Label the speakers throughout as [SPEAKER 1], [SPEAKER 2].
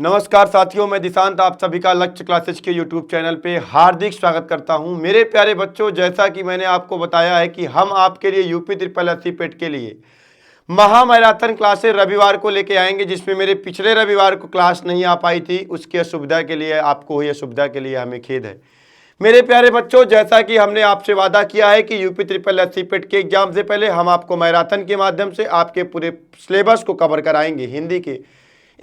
[SPEAKER 1] नमस्कार साथियों, मैं दिशांत आप सभी का लक्ष्य क्लासेस के यूट्यूब चैनल पे हार्दिक स्वागत करता हूं। मेरे प्यारे बच्चों, जैसा कि मैंने आपको बताया है कि हम आपके लिए यूपी ट्रिपल एससी पेट के लिए महा मैराथन क्लासेस रविवार को लेके आएंगे, जिसमें मेरे पिछले रविवार को क्लास नहीं आ पाई थी। उसकी असुविधा के लिए, आपको हुई असुविधा के लिए हमें खेद है। मेरे प्यारे बच्चों, जैसा कि हमने आपसे वादा किया है कि यूपी ट्रिपल एससी पेट के एग्जाम से पहले हम आपको मैराथन के माध्यम से आपके पूरे सिलेबस को कवर कराएंगे। हिंदी के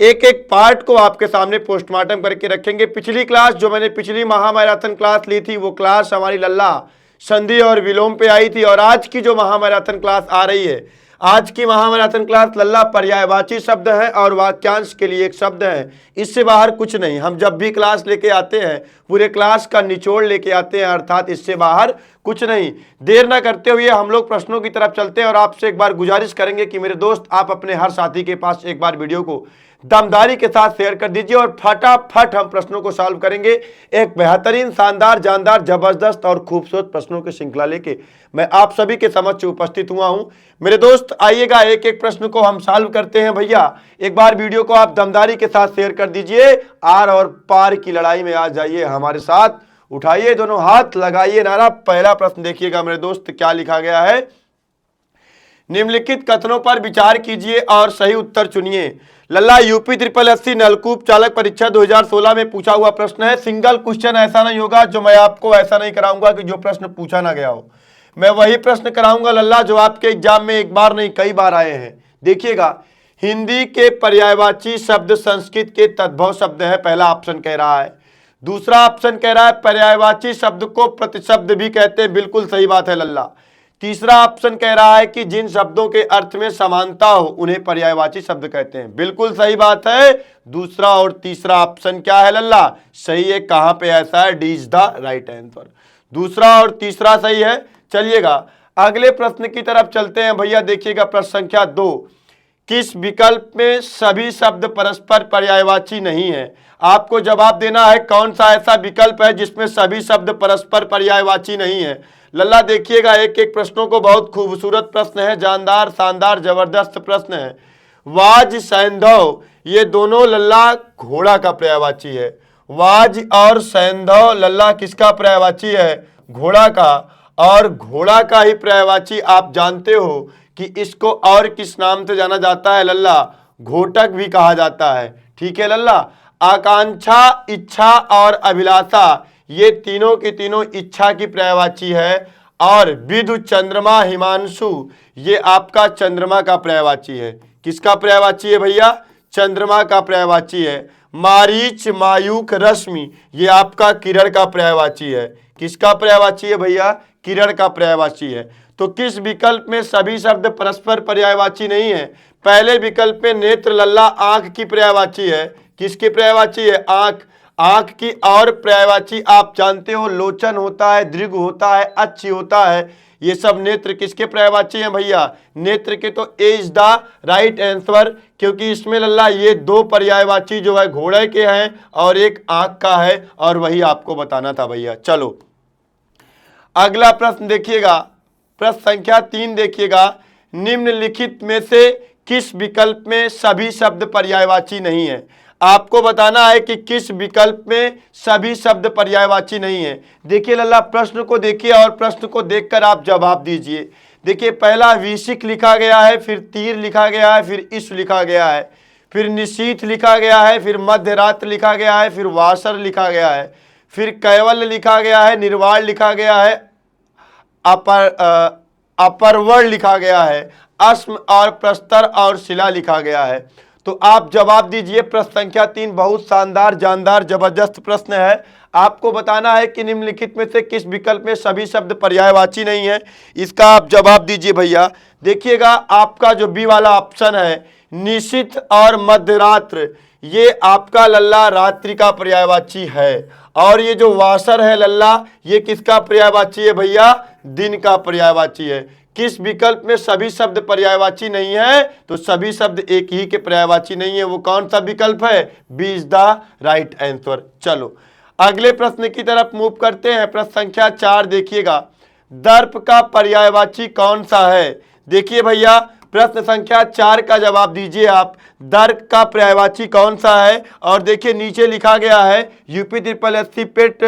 [SPEAKER 1] एक एक पार्ट को आपके सामने पोस्टमार्टम करके रखेंगे। पिछली क्लास जो मैंने पिछली महा मैराथन क्लास ली थी, वो क्लास हमारी लल्ला संधि और विलोम पे आई थी। और आज की जो महा मैराथन क्लास आ रही है, आज की महा मैराथन क्लास लल्ला पर्यायवाची शब्द है और वाक्यांश के लिए एक शब्द है। इससे बाहर कुछ नहीं। हम जब भी क्लास लेके आते हैं, पूरे क्लास का निचोड़ लेके आते हैं, अर्थात इससे बाहर कुछ नहीं। देर ना करते हुए हम लोग प्रश्नों की तरफ चलते हैं और आपसे एक बार गुजारिश करेंगे कि मेरे दोस्त, आप अपने हर साथी के पास एक बार वीडियो को दमदारी के साथ शेयर कर दीजिए और फटाफट हम प्रश्नों को सॉल्व करेंगे। एक बेहतरीन, शानदार, जानदार, जबरदस्त और खूबसूरत प्रश्नों की श्रृंखला लेके मैं आप सभी के समक्ष उपस्थित हुआ हूं। मेरे दोस्त आइएगा, एक एक प्रश्न को हम सॉल्व करते हैं। भैया एक बार वीडियो को आप दमदारी के साथ शेयर कर दीजिए। आर और पार की लड़ाई में आ जाइए हमारे साथ। उठाइए दोनों हाथ, लगाइए नारा। पहला प्रश्न देखिएगा मेरे दोस्त, क्या लिखा गया है। निम्नलिखित कथनों पर विचार कीजिए और सही उत्तर चुनिए। लल्ला यूपी ट्रिपल एससी नलकूप चालक परीक्षा 2016 में पूछा हुआ प्रश्न है। सिंगल क्वेश्चन ऐसा नहीं होगा जो मैं आपको ऐसा नहीं कराऊंगा कि जो प्रश्न पूछा ना गया हो। मैं वही प्रश्न कराऊंगा लल्ला जो आपके एग्जाम में एक बार नहीं कई बार आए हैं। देखिएगा, हिंदी के पर्यायवाची शब्द संस्कृत के तद्भव शब्द है, पहला ऑप्शन कह रहा है। दूसरा ऑप्शन कह रहा है पर्यायवाची शब्द को प्रतिशब्द भी कहते हैं, बिल्कुल सही बात है लल्ला। तीसरा ऑप्शन कह रहा है कि जिन शब्दों के अर्थ में समानता हो उन्हें पर्यायवाची शब्द कहते हैं, बिल्कुल सही बात है। दूसरा और तीसरा ऑप्शन क्या है लल्ला, सही है। कहां पे ऐसा है, D is the right answer. दूसरा और तीसरा सही है। चलिएगा अगले प्रश्न की तरफ चलते हैं। भैया देखिएगा प्रश्न संख्या 2, किस विकल्प में सभी शब्द परस्पर पर्यायवाची नहीं है। आपको जवाब देना है कौन सा ऐसा विकल्प है जिसमें सभी शब्द परस्पर पर्यायवाची नहीं है। लल्ला देखिएगा, एक एक प्रश्नों को, बहुत खूबसूरत प्रश्न है, जानदार, शानदार, जबरदस्त प्रश्न है। वाज, सैंधव, ये दोनों लल्ला घोड़ा का पर्यायवाची है। वाज और सैंधव लल्ला किसका पर्यायवाची है, घोड़ा का। और घोड़ा का ही पर्यायवाची आप जानते हो कि इसको और किस नाम से जाना जाता है लल्ला, घोटक भी कहा जाता है। ठीक है लल्ला। आकांक्षा, इच्छा और अभिलाषा, ये तीनों की तीनों इच्छा की पर्यायवाची है। और विदु, चंद्रमा, हिमांशु, ये आपका चंद्रमा का पर्यायवाची है। किसका पर्यायवाची है भैया, चंद्रमा का पर्यायवाची है। मारीच, मायूख, रश्मि, ये आपका किरण का पर्यायवाची है। किसका पर्यायवाची है भैया, किरण का पर्यायवाची है। तो किस विकल्प में सभी शब्द परस्पर पर्यायवाची नहीं है। पहले विकल्प में नेत्र लल्ला आंख की पर्यायवाची है। किसकी पर्यायवाची है, आंख। आंख की और पर्यायवाची आप जानते हो, लोचन होता है, दृग होता है, अच्छी होता है। ये सब नेत्र किसके पर्यायवाची हैं भैया, नेत्र के। तो ए इज द राइट आंसर, क्योंकि इसमें लल्ला ये दो पर्यायवाची जो है घोड़े के हैं और एक आंख का है, और वही आपको बताना था भैया। चलो अगला प्रश्न देखिएगा, प्रश्न संख्या 3 देखिएगा। निम्नलिखित में से किस विकल्प में सभी शब्द पर्यायवाची नहीं है। आपको बताना है कि किस विकल्प में सभी शब्द पर्यायवाची नहीं है। देखिए लल्ला, प्रश्न को देखिए और प्रश्न को देखकर आप जवाब दीजिए। देखिए पहला विशिख लिखा गया है, फिर तीर लिखा गया है, फिर ईश लिखा गया है, फिर निशीथ लिखा गया है, फिर मध्यरात्र लिखा गया है, फिर वासर लिखा गया है, फिर कैवल्य लिखा गया है, निर्वाण लिखा गया है, अपरवर्ण लिखा गया है, अस्म और प्रस्तर और शिला लिखा गया है। तो आप जवाब दीजिए। प्रश्न संख्या 3 बहुत शानदार, जानदार, जबरदस्त प्रश्न है। आपको बताना है कि निम्नलिखित में से किस विकल्प में सभी शब्द पर्यायवाची नहीं है। इसका आप जवाब दीजिए भैया। देखिएगा आपका जो बी वाला ऑप्शन है, निशिथ और मध्यरात्र, ये आपका लल्ला रात्रि का पर्यायवाची है। और ये जो वासर है लल्ला, ये किसका पर्यायवाची है भैया, दिन का पर्यायवाची है। किस विकल्प में सभी शब्द पर्यायवाची नहीं है, तो सभी शब्द एक ही के पर्यायवाची नहीं है। वो कौन सा विकल्प है, B is the right answer. चलो अगले प्रश्न की तरफ मूव करते हैं। प्रश्न संख्या 4 देखिएगा। दर्प का पर्यायवाची कौन सा है। देखिए भैया, प्रश्न संख्या 4 का जवाब दीजिए आप। दर्प का पर्यायवाची कौन सा है? और देखिए नीचे लिखा गया है यूपी ट्रिपल एससी पेट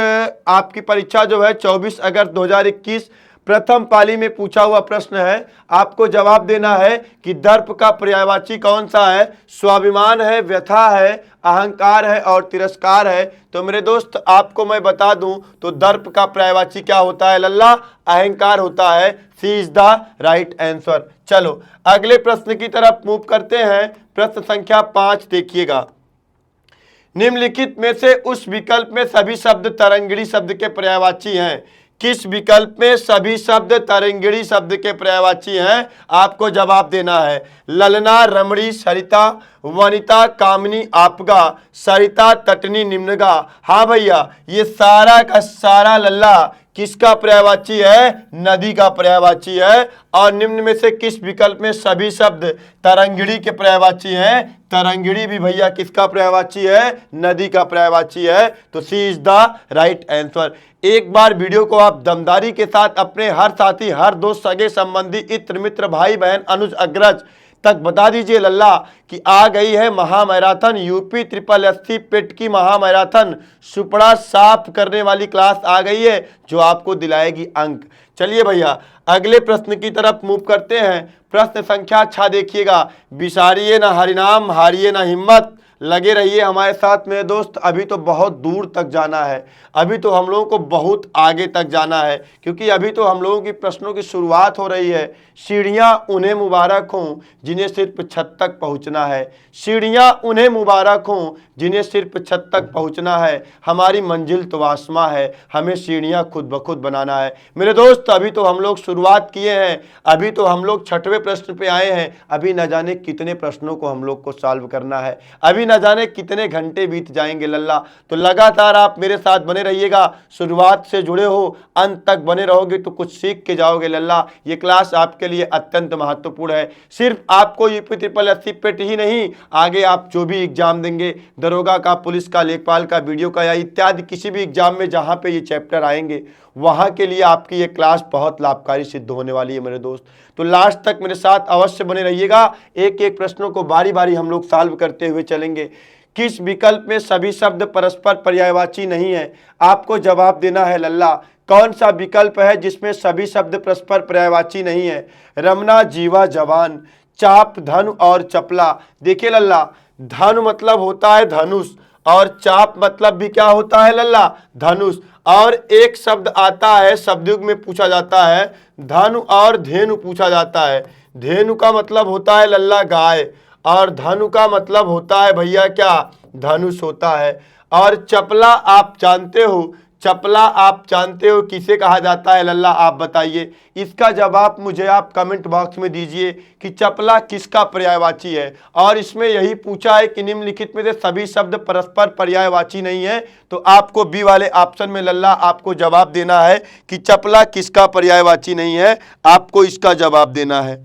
[SPEAKER 1] आपकी परीक्षा जो है 24 अगस्त 2021 प्रथम पाली में पूछा हुआ प्रश्न है। आपको जवाब देना है कि दर्प का पर्यायवाची कौन सा है। स्वाभिमान है, व्यथा है, अहंकार है और तिरस्कार है। तो मेरे दोस्त आपको मैं बता दूं तो दर्प का पर्यायवाची क्या होता है लल्ला? अहंकार होता है। सी इज द राइट आंसर। चलो अगले प्रश्न की तरफ मूव करते हैं। प्रश्न संख्या 5 देखिएगा। निम्नलिखित में से उस विकल्प में सभी शब्द तरंगिणी शब्द के पर्यायवाची हैं। किस विकल्प में सभी शब्द तरंगिणी शब्द के पर्यायवाची हैं? आपको जवाब देना है। ललना, रमणी, सरिता, वनिता, कामिनी, आपगा, सरिता, तटनी, निम्नगा। हाँ भैया, ये सारा का सारा लल्ला किसका पर्यायवाची है? नदी का पर्यायवाची है। और निम्न में से किस विकल्प में सभी शब्द तरंगिणी के पर्यायवाची हैं? तरंगिणी भी भैया किसका पर्यायवाची है? नदी का पर्यायवाची है। तो सी इज द राइट आंसर। एक बार वीडियो को आप दमदारी के साथ अपने हर साथी, हर दोस्त, सगे संबंधी, इत्र मित्र, भाई बहन, अनुज अग्रज तक बता दीजिए लल्ला कि आ गई है महामैराथन, यूपी ट्रिपल एससी पेट की महामैराथन सुपड़ा साफ करने वाली क्लास आ गई है जो आपको दिलाएगी अंक। चलिए भैया अगले प्रश्न की तरफ मूव करते हैं। प्रश्न संख्या 6 देखिएगा। विसारिए ना हरिनाम, हारिए ना हिम्मत, लगे रहिए हमारे साथ मेरे दोस्त। अभी तो बहुत दूर तक जाना है, अभी तो हम लोगों को बहुत आगे तक जाना है, क्योंकि अभी तो हम लोगों की प्रश्नों की शुरुआत हो रही है। सीढ़ियां उन्हें मुबारक हों जिन्हें सिर्फ छत तक पहुंचना है। सीढ़ियां उन्हें मुबारक हों जिन्हें सिर्फ छत तक पहुंचना है। हमारी मंजिल तो आसमां है, हमें सीढ़ियां खुद ब खुद बनाना है। मेरे दोस्त अभी तो हम लोग शुरुआत किए हैं, अभी तो हम लोग 6वें प्रश्न पे आए हैं। अभी न जाने कितने प्रश्नों को हम लोग को सॉल्व करना है, अभी न जाने कितने घंटे बीत जाएंगे लल्ला। तो लगातार आप मेरे साथ बने रहिएगा, शुरुआत से जुड़े हो, अंत तक बने रहोगे तो कुछ सीख के जाओगे लल्ला। ये क्लास आपके लिए अत्यंत महत्वपूर्ण है। सिर्फ आपको यूपी ट्रिपल एससी पेट ही नहीं, आगे आप जो भी एग्जाम देंगे, दरोगा का, पुलिस का, लेखपाल का, वीडियो का या इत्यादि किसी भी एग्जाम में जहां पे ये चैप्टर आएंगे वहां के लिए आपकी ये क्लास बहुत लाभकारी सिद्ध होने वाली है मेरे दोस्त। तो लास्ट तक मेरे साथ अवश्य बने रहिएगा। एक एक प्रश्नों को बारी बारी हम लोग सॉल्व करते हुए चलेंगे। किस विकल्प में सभी शब्द परस्पर पर्यायवाची नहीं है? आपको जवाब देना है लल्ला। कौन सा विकल्प है जिसमें सभी शब्द परस्पर पर्यायवाची नहीं है? रमना, जीवा, जवान, चाप, धनु और चपला। देखिए लल्ला, धनु मतलब होता है धनुष और चाप मतलब भी क्या होता है लल्ला? धनुष। और एक शब्द आता है शब्दयुग में पूछा जाता है, धनु और धेनु पूछा जाता है। धेनु का मतलब होता है लल्ला गाय और धनु का मतलब होता है भैया क्या? धनुष होता है। और चपला आप जानते हो, चपला आप जानते हो किसे कहा जाता है लल्ला? आप बताइए। इसका जवाब मुझे आप कमेंट बॉक्स में दीजिए कि चपला किसका पर्यायवाची है। और इसमें यही पूछा है कि निम्नलिखित में से सभी शब्द परस्पर पर्यायवाची नहीं है। तो आपको बी वाले ऑप्शन में लल्ला आपको जवाब देना है कि चपला किसका पर्यायवाची नहीं है। आपको इसका जवाब देना है।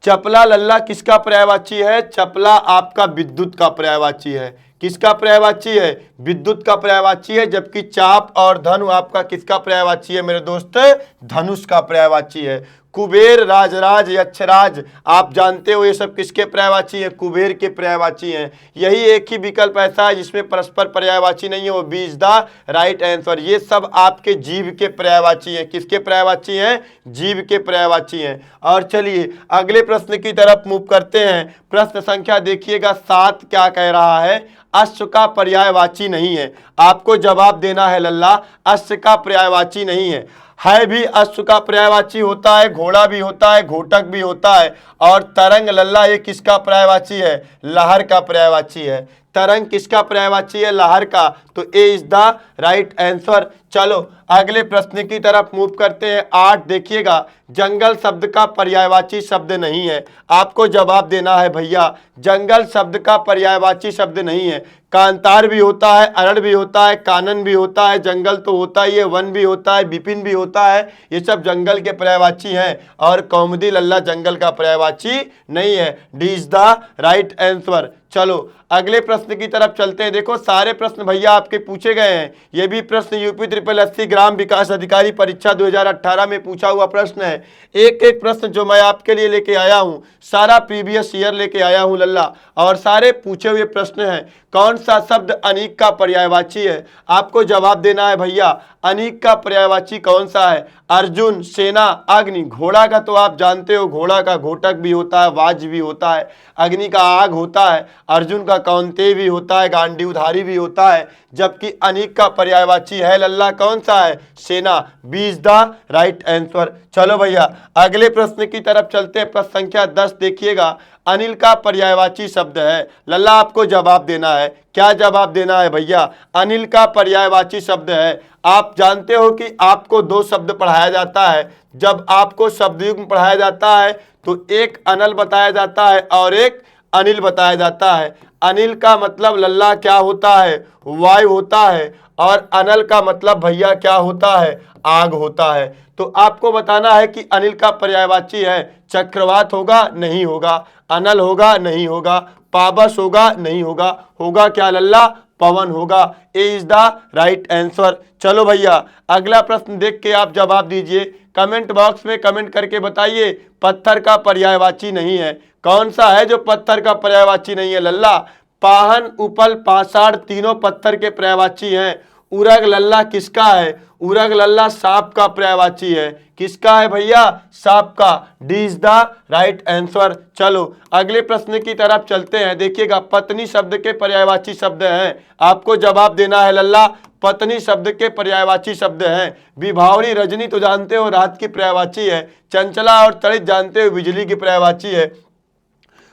[SPEAKER 1] चपला लल्ला किसका पर्यायवाची है? चपला आपका विद्युत का पर्यायवाची है। किसका पर्यायवाची है? विद्युत का पर्यायवाची है। जबकि चाप और धनु आपका किसका पर्यायवाची है मेरे दोस्त? धनुष का पर्यायवाची है। कुबेर, राजराज, यक्षराज आप जानते हो ये सब किसके पर्यायवाची हैं? कुबेर के पर्यायवाची हैं। यही एक ही विकल्प ऐसा है जिसमें परस्पर पर्यायवाची नहीं है, वो B is the right answer. ये सब आपके जीव के पर्यायवाची हैं। किसके पर्यायवाची हैं? जीव के पर्यायवाची हैं। और चलिए अगले प्रश्न की तरफ मूव करते हैं। प्रश्न संख्या देखिएगा 7 क्या कह रहा है? अश्व का पर्यायवाची नहीं है। आपको जवाब देना है लल्ला, अश्व का पर्यायवाची नहीं है भी अश्व का पर्यायवाची होता है, घोड़ा भी होता है, घोटक भी होता है। और तरंग लल्ला ये किसका पर्यायवाची है? लहर का पर्यायवाची है। तरंग किसका पर्यायवाची है? लहर का। तो ए इज द राइट आंसर। चलो अगले प्रश्न की तरफ मूव करते हैं। 8 देखिएगा। जंगल शब्द का पर्यायवाची शब्द नहीं है। आपको जवाब देना है भैया, जंगल शब्द का पर्यायवाची शब्द नहीं है। कांतार भी होता है, अरड़ भी होता है, कानन भी होता है, जंगल तो होता ही है, वन भी होता है, विपिन भी होता है। ये सब जंगल के पर्यायवाची हैं। और कौमुदी लल्ला जंगल का पर्यायवाची नहीं है। D is the right answer. चलो अगले प्रश्न की तरफ चलते हैं। देखो सारे प्रश्न भैया आपके पूछे गए हैं। ये भी प्रश्न यूपी ट्रिपल एससी ग्राम विकास अधिकारी परीक्षा 2018 में पूछा हुआ प्रश्न है। एक एक प्रश्न जो मैं आपके लिए लेके आया हूँ सारा प्रीवियस ईयर लेके आया हूँ लल्ला, और सारे पूछे हुए प्रश्न हैं। कौन सा शब्द अनीक का पर्यायवाची है? आपको जवाब देना है भैया। अनीक का पर्यायवाची कौन सा है? अर्जुन, सेना, अग्नि। घोड़ा का तो आप जानते हो, घोड़ा का घोटक भी होता है, वाज भी होता है। अग्नि का आग होता है, अर्जुन का कौंते भी होता है, गांडीवधारी भी होता है। जबकि अनीक का पर्यायवाची है लल्ला कौन सा है? सेना। B is the right answer. चलो भैया अगले प्रश्न की तरफ चलते हैं। प्रश्न संख्या 10 देखिएगा। अनिल का पर्यायवाची शब्द है लल्ला, आपको जवाब देना है। क्या जवाब देना है भैया? अनिल का पर्यायवाची शब्द है। आप जानते हो कि आपको दो शब्द पढ़ाया जाता है। जब आपको शब्दयुग्म पढ़ाया जाता है तो एक अनल बताया जाता है और एक अनिल बताया जाता है। अनिल का मतलब लल्ला क्या होता है? वायु होता है। और अनल का मतलब भैया क्या होता है? आग होता है। तो आपको बताना है कि अनिल का पर्यायवाची है। चक्रवात होगा? नहीं होगा। अनल होगा? नहीं होगा। पाबस होगा? नहीं होगा। होगा क्या लल्ला? पवन होगा। ए इज द राइट आंसर। चलो भैया अगला प्रश्न देख के आप जवाब दीजिए। कमेंट बॉक्स में कमेंट करके बताइए पत्थर का पर्यायवाची नहीं है। कौन सा है जो पत्थर का पर्यायवाची नहीं है लल्ला? पाहन, उपल, पाषाण तीनों पत्थर के पर्यायवाची हैं। उरग लल्ला किसका है? उरग लल्ला सांप का पर्यायवाची है। किसका है भैया? सांप का। D is the right answer. चलो अगले प्रश्न की तरफ चलते हैं। देखिएगा पत्नी शब्द के पर्यायवाची शब्द हैं। आपको जवाब देना है लल्ला। पत्नी शब्द के पर्यायवाची शब्द हैं। विभावरी, रजनी तो जानते हो रात की पर्यायवाची है। चंचला और तड़ित जानते हो बिजली की पर्यायवाची है।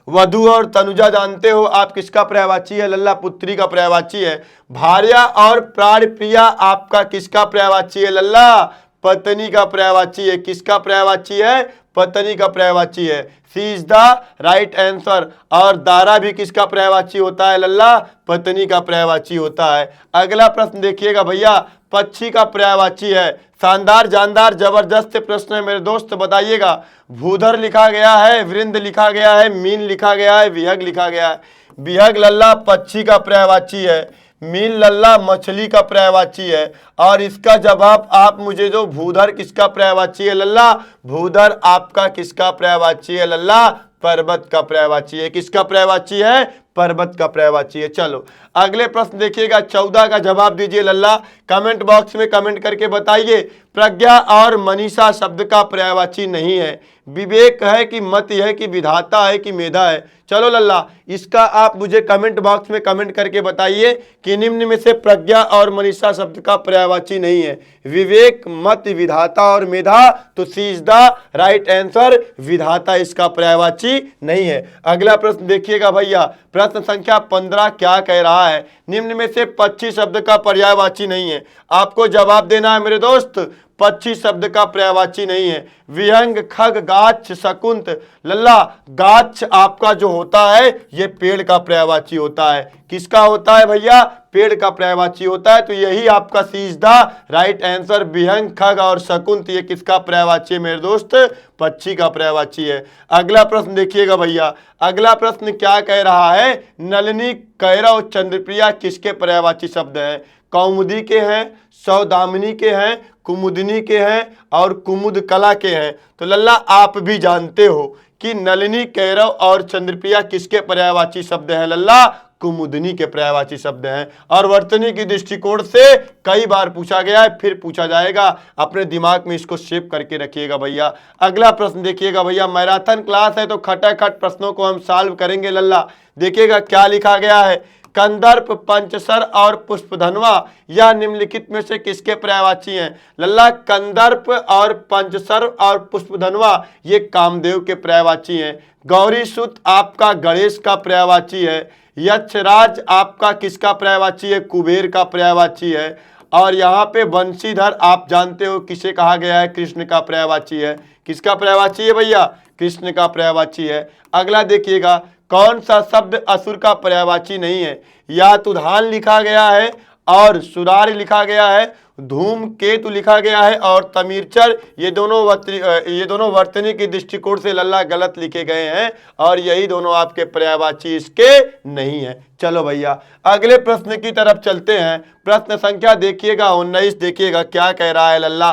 [SPEAKER 1] वधु और तनुजा जानते हो आप किसका पर्यायवाची है लल्ला? पुत्री का पर्यायवाची है। भार्या और प्राण प्रिया आपका किसका पर्यायवाची है लल्ला? पत्नी का पर्यायवाची है। किसका पर्यायवाची है? पत्नी का पर्यायवाची है। सी इज द राइट आंसर। और दारा भी किसका पर्यायवाची होता है लल्ला? पत्नी का पर्यायवाची होता है। अगला प्रश्न देखिएगा भैया। पक्षी का पर्यायवाची है। शानदार, जानदार, जबरदस्त प्रश्न है मेरे दोस्त, बताइएगा। भूधर लिखा गया है, वृंद लिखा गया है, मीन लिखा गया है, विहग लिखा गया है। विहग लल्ला पक्षी का पर्यायवाची है। मीन लल्ला मछली का पर्यायवाची है। और इसका जवाब आप मुझे जो भूधर किसका पर्यायवाची है लल्ला? भूधर आपका किसका पर्यायवाची है लल्ला? पर्वत का पर्यायवाची है। किसका पर्यायवाची है? पर्वत का पर्यायवाची है। चलो अगले प्रश्न देखिएगा। 14 का जवाब दीजिए लल्ला। कमेंट बॉक्स में कमेंट करके बताइए। प्रज्ञा और मनीषा शब्द का पर्यायवाची नहीं है। विवेक है कि मत है कि विधाता है कि मेधा है? चलो लल्ला इसका आप मुझे कमेंट बॉक्स में कमेंट करके बताइए कि निम्न में से प्रज्ञा और मनीषा शब्द का पर्यायवाची नहीं है। विवेक, मत, विधाता और मेधा। तो सी इज द राइट आंसर। विधाता इसका पर्यायवाची नहीं है। अगला प्रश्न देखिएगा भैया। प्रश्न संख्या 15 क्या कह रहा है? निम्न में से पक्षी शब्द का पर्यायवाची नहीं है। आपको जवाब देना है मेरे दोस्त। पक्षी शब्द का पर्यायवाची नहीं है। विहंग, खग, गाछ, शकुंत। लल्ला गाछ आपका जो होता है ये पेड़ का पर्यायवाची होता है। किसका होता है भैया? पेड़ का पर्यायवाची होता है। तो यही आपका सी इज द राइट आंसर। विहंग, खग और शकुंत ये किसका पर्यायवाची है मेरे दोस्त? पक्षी का पर्यायवाची है। अगला प्रश्न देखिएगा भैया। अगला प्रश्न क्या कह रहा है? नलिनी, कैरव, चंद्रप्रिया किसके पर्यायवाची शब्द हैं? कौमुदी के हैं, सौदामिनी के हैं, कुमुदिनी के हैं और कुमुद कला के हैं। तो लल्ला आप भी जानते हो कि नलिनी, कैरव और चंद्रप्रिया किसके पर्यायवाची शब्द हैं लल्ला? कुमुदिनी के पर्यायवाची शब्द हैं। और वर्तनी की दृष्टिकोण से कई बार पूछा गया है, फिर पूछा जाएगा। अपने दिमाग में इसको सेव करके रखिएगा भैया। अगला प्रश्न देखिएगा भैया। मैराथन क्लास है तो खटाखट प्रश्नों को हम सॉल्व करेंगे लल्ला। देखिएगा क्या लिखा गया है। कंदर्प, पंचसर और पुष्पधनवा यह निम्नलिखित में से किसके पर्यायवाची हैं लल्ला? कंदर्प और पंचसर और पुष्पधनवा ये कामदेव के पर्यायवाची हैं। गौरी सुत आपका गणेश का पर्यायवाची है। यक्षराज आपका किसका पर्यायवाची है? कुबेर का पर्यायवाची है। और यहाँ पे बंशीधर आप जानते हो किसे कहा गया है? कृष्ण का पर्यायवाची है। किसका पर्यायवाची है भैया? कृष्ण का पर्यायवाची है। अगला देखिएगा। कौन सा शब्द असुर का पर्यायवाची नहीं है? या तुधान लिखा गया है और सुरार लिखा गया है, धूमकेतु लिखा गया है और तमीरचर, ये दोनों वर्तनी के दृष्टिकोण से लल्ला गलत लिखे गए हैं और यही दोनों आपके पर्यायवाची इसके नहीं है। चलो भैया अगले प्रश्न की तरफ चलते हैं। प्रश्न संख्या देखिएगा 19, देखिएगा क्या कह रहा है लल्ला।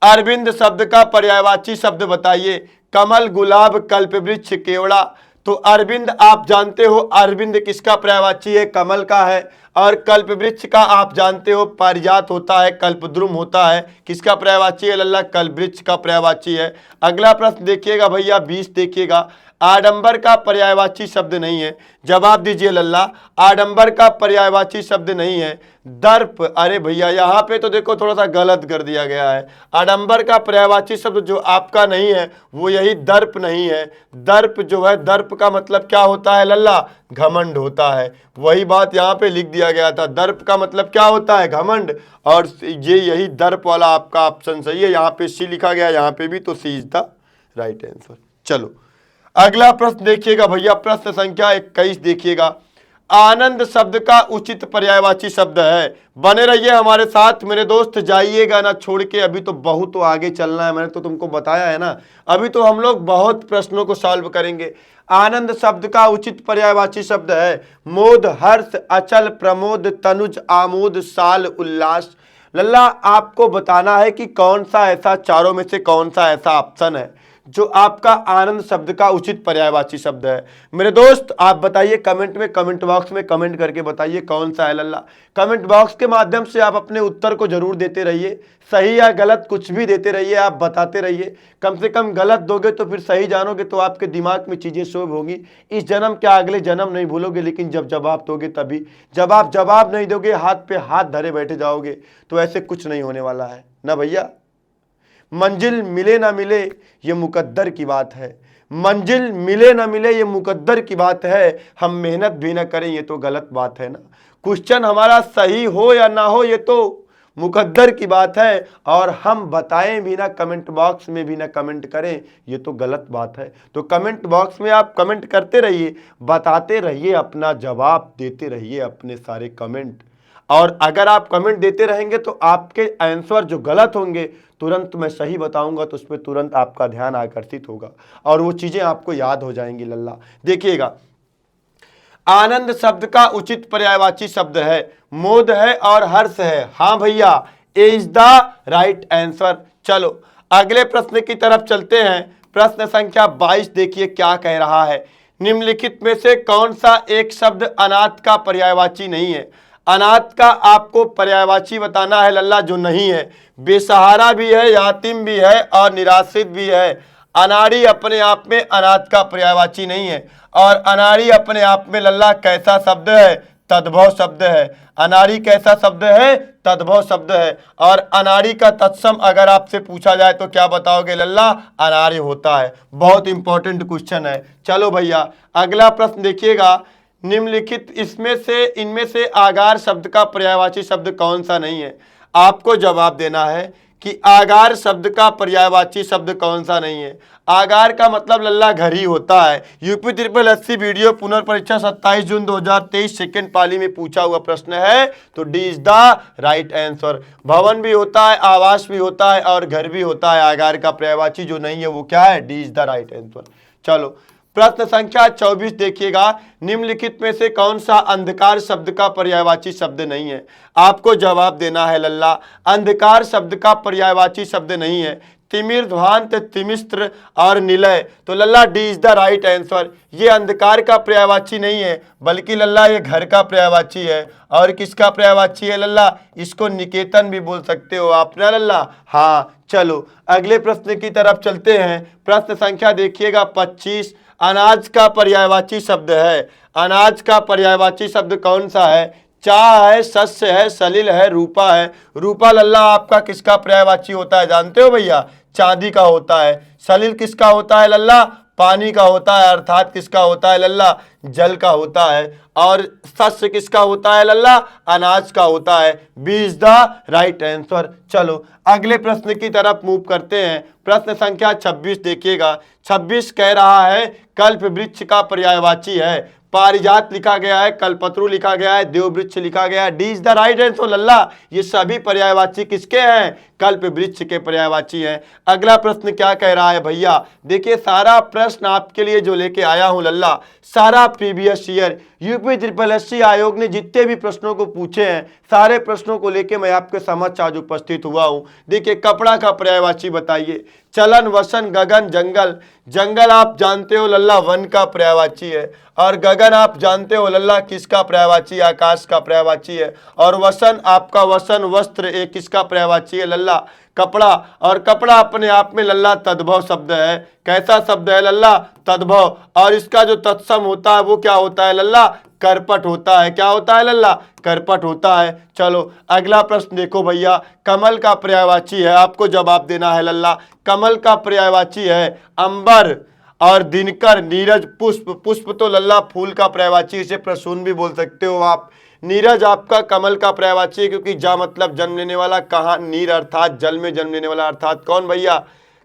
[SPEAKER 1] अरविंद शब्द का पर्यायवाची शब्द बताइए। कमल, गुलाब, कल्पवृक्ष, केवड़ा। तो अरविंद आप जानते हो, अरविंद किसका पर्यायवाची है? कमल का है। और कल्पवृक्ष का आप जानते हो पारिजात होता है, कल्पद्रुम होता है। किसका पर्यायवाची है लल्ला? कल्पवृक्ष का पर्यायवाची है। अगला प्रश्न देखिएगा भैया 20, देखिएगा। आडंबर का पर्यायवाची शब्द नहीं है। जवाब दीजिए लल्ला। आडंबर का पर्यायवाची शब्द नहीं है। दर्प, अरे भैया यहाँ पे तो देखो थोड़ा सा गलत कर दिया गया है। आडंबर का पर्यायवाची शब्द जो आपका नहीं है वो यही दर्प नहीं है। दर्प जो है, दर्प का मतलब क्या होता है लल्ला? घमंड होता है। वही बात यहाँ पे लिख दिया गया था, दर्प का मतलब क्या होता है? घमंड। और ये यही दर्प वाला आपका ऑप्शन सही है। यहाँ पे सी लिखा गया, यहाँ पे भी, तो सी इज द राइट आंसर। चलो अगला प्रश्न देखिएगा भैया, प्रश्न संख्या 21 देखिएगा। आनंद शब्द का उचित पर्यायवाची शब्द है। बने रहिए हमारे साथ मेरे दोस्त, जाइएगा ना छोड़ के। अभी तो बहुत तो आगे चलना है, मैंने तो तुमको बताया है ना। अभी तो हम लोग बहुत प्रश्नों को सॉल्व करेंगे। आनंद शब्द का उचित पर्यायवाची शब्द है मोद, हर्ष, अचल, प्रमोद, तनुज, आमोद, साल, उल्लास। लल्ला आपको बताना है कि कौन सा ऐसा चारों में से कौन सा ऐसा ऑप्शन है जो आपका आनंद शब्द का उचित पर्यायवाची शब्द है। मेरे दोस्त आप बताइए कमेंट में, कमेंट बॉक्स में कमेंट करके बताइए कौन सा है लल्ला। कमेंट बॉक्स के माध्यम से आप अपने उत्तर को जरूर देते रहिए, सही या गलत कुछ भी देते रहिए, आप बताते रहिए। कम से कम गलत दोगे तो फिर सही जानोगे तो आपके दिमाग में चीजें शोभ होगी। इस जन्म क्या अगले जन्म नहीं भूलोगे, लेकिन जब जवाब दोगे तभी। जब आप जवाब नहीं दोगे, हाथ पे हाथ धरे बैठे जाओगे, तो ऐसे कुछ नहीं होने वाला है ना भैया। मंजिल मिले ना मिले ये मुकद्दर की बात है। मंजिल मिले ना मिले ये मुकद्दर की बात है। हम मेहनत भी ना करें ये तो गलत बात है ना। क्वेश्चन हमारा सही हो या ना हो ये तो मुकद्दर की बात है, और हम बताएं भी ना, कमेंट बॉक्स में भी ना कमेंट करें ये तो गलत बात है। तो कमेंट बॉक्स में आप कमेंट करते रहिए, बताते रहिए, अपना जवाब देते रहिए अपने सारे कमेंट। और अगर आप कमेंट देते रहेंगे तो आपके आंसर जो गलत होंगे तुरंत मैं सही बताऊंगा तो उस पर तुरंत आपका ध्यान आकर्षित होगा और वो चीजें आपको याद हो जाएंगी लल्ला। देखिएगा आनंद शब्द का उचित पर्यायवाची शब्द है मोद है और हर्ष है। हाँ भैया, ए इज द राइट आंसर। चलो अगले प्रश्न की तरफ चलते हैं। प्रश्न संख्या 22 देखिए क्या कह रहा है। निम्नलिखित में से कौन सा एक शब्द अनाथ का पर्यायवाची नहीं है? अनाथ का आपको पर्यायवाची बताना है लल्ला जो नहीं है। बेसहारा भी है, यातीम भी है और निराश्रित भी है। अनाड़ी अपने आप में अनाथ का पर्यायवाची नहीं है। और अनाड़ी अपने आप में लल्ला कैसा शब्द है? तद्भव शब्द है। अनाड़ी कैसा शब्द है? तद्भव शब्द है। और अनाड़ी का तत्सम अगर आपसे पूछा जाए तो क्या बताओगे लल्ला? अनार्य होता है। बहुत इंपॉर्टेंट क्वेश्चन है। चलो भैया अगला प्रश्न देखिएगा। निम्नलिखित इनमें से आगार शब्द का पर्यायवाची शब्द कौन सा नहीं है? आपको जवाब देना है कि आगार शब्द का पर्यायवाची शब्द कौन सा नहीं है। आगार का मतलब लल्ला घर ही होता है। यूपी ट्रिपल एससी वीडियो पुनर्परीक्षा 27 जून 2023 सेकेंड पाली में पूछा हुआ प्रश्न है, तो D is the right answer. भवन भी होता है, आवास भी होता है और घर भी होता है। आगार का पर्यायवाची जो नहीं है वो क्या है? D is the right answer. चलो प्रश्न संख्या 24 देखिएगा। निम्नलिखित में से कौन सा अंधकार शब्द का पर्यायवाची शब्द नहीं है? आपको जवाब देना है लल्ला। अंधकार शब्द का पर्यायवाची शब्द नहीं है। तिमिर, ध्वांत, तिमिस्त्र और निलय। तो लल्ला D is the right answer. ये अंधकार का पर्यायवाची नहीं है बल्कि लल्ला ये घर का पर्यायवाची है। और किसका पर्यायवाची है लल्ला? इसको निकेतन भी बोल सकते हो आप ना लल्ला। हाँ चलो अगले प्रश्न की तरफ चलते हैं। प्रश्न संख्या देखिएगा 25। अनाज का पर्यायवाची शब्द है। अनाज का पर्यायवाची शब्द कौन सा है? चाह है, शस्य है, सलिल है, रूपा है। रूपा लल्ला आपका किसका पर्यायवाची होता है जानते हो भैया? चांदी का होता है। सलिल किसका होता है लल्ला? पानी का होता है, अर्थात किसका होता है लल्ला? जल का होता है। और शस्य किसका होता है लल्ला? अनाज का होता है। B is the right answer. चलो अगले प्रश्न की तरफ मूव करते हैं। प्रश्न संख्या 26 देखिएगा। 26 कह रहा है कल्प वृक्ष का पर्यायवाची है पारिजात लिखा गया है, कल्पतरु लिखा गया है, देववृक्ष लिखा गया है। D is the right answer लल्ला। ये सभी पर्यायवाची किसके हैं? कल्प वृक्ष के पर्यायवाची हैं। अगला प्रश्न क्या कह रहा है भैया, देखिए सारा प्रश्न आपके लिए जो लेके आया हूं लल्ला, सारा previous year UP triple SC आयोग ने जितने भी प्रश्नों को पूछे हैं, सारे प्रश्नों को लेके मैं आपके समक्ष आज उपस्थित हुआ हूं। देखिए कपड़ा का पर्यायवाची बताइए। चलन, वसन, गगन, जंगल। जंगल आप जानते हो लल्ला वन का पर्यायवाची है, और गगन आप जानते हो लल्ला किसका पर्यायवाची? आकाश का पर्यायवाची है। और वसन आपका वसन वस्त्र एक किसका पर्यायवाची है लल्ला? कपड़ा। और कपड़ा अपने आप में लल्ला तद्भव शब्द है। कैसा शब्द है लल्ला? तद्भव। और इसका जो तत्सम होता है वो क्या होता है लल्ला? करपट होता है। क्या होता है लल्ला? करपट होता है। चलो अगला प्रश्न देखो भैया, कमल का पर्यायवाची है, आपको जवाब देना है लल्ला। कमल का पर्यायवाची है अंबर और दिनकर, नीरज, पुष्प। पुष्प तो लल्ला फूल का पर्यायवाची, इसे प्रसून भी बोल सकते हो आप। नीरज आपका कमल का पर्यायवाची है, क्योंकि जा मतलब जन्म लेने वाला, कहाँ नीर अर्थात जल में जन्म लेने वाला, अर्थात कौन भैया?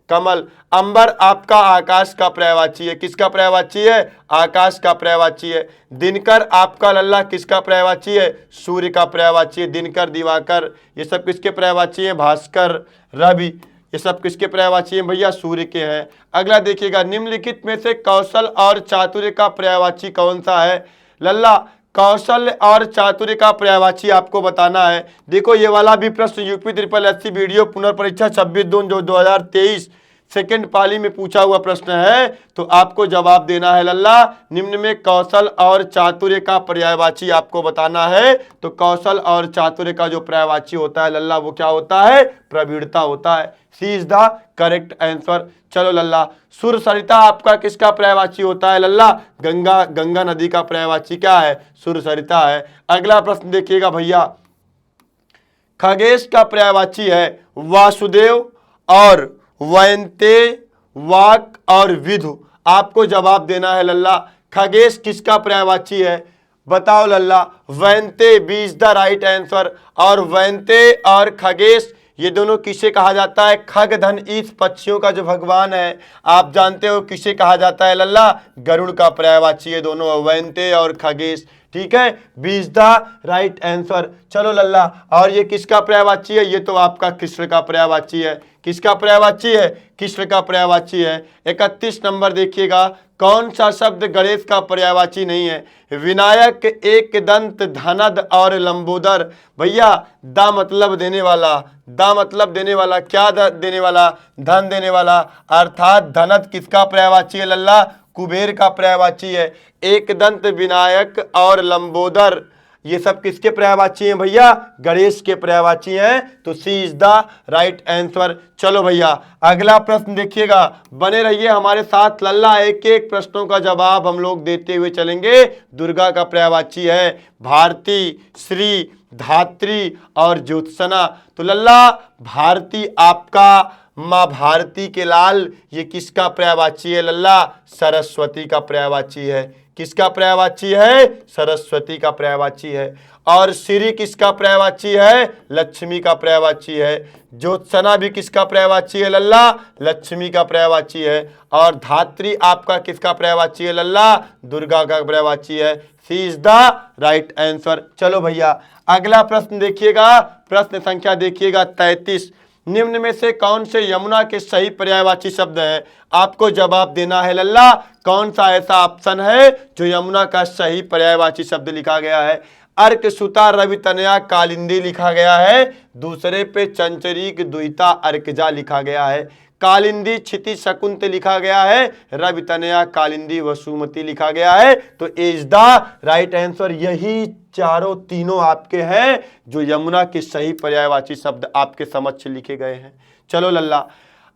[SPEAKER 1] कमल। अंबर आपका आकाश का पर्यायवाची है। किसका पर्यायवाची है? आकाश का पर्यायवाची है। दिनकर आपका लल्ला किसका पर्यायवाची है? सूर्य का पर्यायवाची है। दिनकर, दिवाकर ये सब किसके पर्यायवाची है? भास्कर, रवि ये सब किसके पर्यायवाची हैं भैया? सूर्य के हैं। अगला देखिएगा, निम्नलिखित में से कौशल और चातुर्य का पर्यायवाची कौन सा है लल्ला? कौशल और चातुर्य का पर्यायवाची आपको बताना है। देखो ये वाला भी प्रश्न यूपी ट्रिपल एससी वीडियो पुनर्परीक्षा 26/2/2023 सेकेंड पाली में पूछा हुआ प्रश्न है, तो आपको जवाब देना है लल्ला। निम्न में कौशल और चातुर्य का पर्यायवाची आपको बताना है। तो कौशल और चातुर्य का जो पर्यायवाची होता है लल्ला वो क्या होता है? प्रवीणता होता है। सी इज द करेक्ट आंसर। चलो लल्ला, सुर सरिता आपका किसका पर्यायवाची होता है लल्ला? गंगा नदी का पर्यायवाची क्या है? सुर सरिता है। अगला प्रश्न देखिएगा भैया, खगेश का पर्यायवाची है वासुदेव और वयंते, वाक और विधु। आपको जवाब देना है लल्ला। खगेश किसका पर्यायवाची है? बताओ लल्ला। वयंते B is the right answer. और वयंते और खगेश ये दोनों किसे कहा जाता है? खग धन ईश पक्षियों का जो भगवान है, आप जानते हो किसे कहा जाता है लल्ला? गरुड़ का पर्यायवाची है दोनों, वयंते और खगेश। ठीक है, B is the right answer. चलो लल्ला, और ये किसका पर्यायवाची है? ये तो आपका कृष्ण का पर्यायवाची है। किसका पर्यायवाची है? कृष्ण का पर्यायवाची है। 31 नंबर देखिएगा, कौन सा शब्द गणेश का पर्यायवाची नहीं है? विनायक, एक दंत, धनद और लंबोदर। भैया दा मतलब देने वाला, दा मतलब देने वाला, क्या देने वाला? धन देने वाला, अर्थात धनद किसका पर्यायवाची है लल्ला? कुबेर का पर्यायवाची है। एक दंत, विनायक और लंबोदर ये सब किसके पर्यायवाची हैं भैया? गणेश के पर्यायवाची हैं। तो सी इज द राइट आंसर। चलो भैया अगला प्रश्न देखिएगा, बने रहिए हमारे साथ लल्ला, एक एक प्रश्नों का जवाब हम लोग देते हुए चलेंगे। दुर्गा का पर्यायवाची है भारती, श्री, धात्री और ज्योत्सना। तो लल्ला भारती आपका माँ भारती के लाल, ये किसका पर्यायवाची है लल्ला? सरस्वती का पर्यायवाची है। किसका पर्यायवाची है? सरस्वती का पर्यायवाची है। और श्री किसका पर्यायवाची है? लक्ष्मी का पर्यायवाची है। ज्योत्सना भी किसका पर्यायवाची है लल्ला? लक्ष्मी का पर्यायवाची है। और धात्री आपका किसका पर्यायवाची है लल्ला? दुर्गा का पर्यायवाची है। सी इज द राइट आंसर। चलो भैया अगला प्रश्न देखिएगा, प्रश्न संख्या देखिएगा 33। निम्न में से कौन से यमुना के सही पर्यायवाची शब्द है? आपको जवाब देना है लल्ला। कौन सा ऐसा ऑप्शन है जो यमुना का सही पर्यायवाची शब्द लिखा गया है? अर्क, सुता, रवि तनया, कालिंदी लिखा गया है। दूसरे पे चंचरीक, दुहिता, अर्कजा लिखा गया है। कालिंदी, क्षिति, शकुंत लिखा गया है। रवि तनया, कालिंदी, वसुमती लिखा गया है। तो इज द राइट आंसर। यही चारों तीनों आपके हैं जो यमुना के सही पर्यायवाची शब्द आपके समक्ष लिखे गए हैं। चलो लल्ला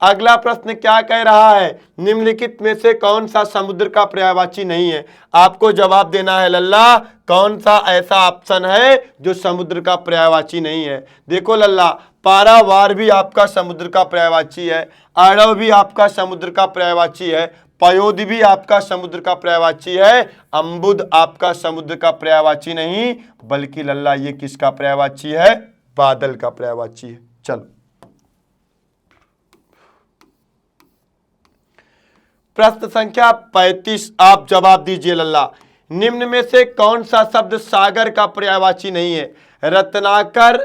[SPEAKER 1] अगला प्रश्न क्या कह रहा है? निम्नलिखित में से कौन सा समुद्र का पर्यायवाची नहीं है? आपको जवाब देना है लल्ला। कौन सा ऐसा ऑप्शन है जो समुद्र का पर्यायवाची नहीं है? देखो लल्ला, पारावार भी आपका समुद्र का पर्यायवाची है, आरव भी आपका समुद्र का पर्यायवाची है, पयोध भी आपका समुद्र का पर्यायवाची है, अम्बुद आपका समुद्र का पर्यायवाची नहीं, बल्कि लल्ला ये किसका पर्यायवाची है? बादल का पर्यायवाची है। चलो प्रश्न संख्या 35 आप जवाब दीजिए लल्ला। निम्न में से कौन सा शब्द सागर का पर्यायवाची नहीं है? रत्नाकर,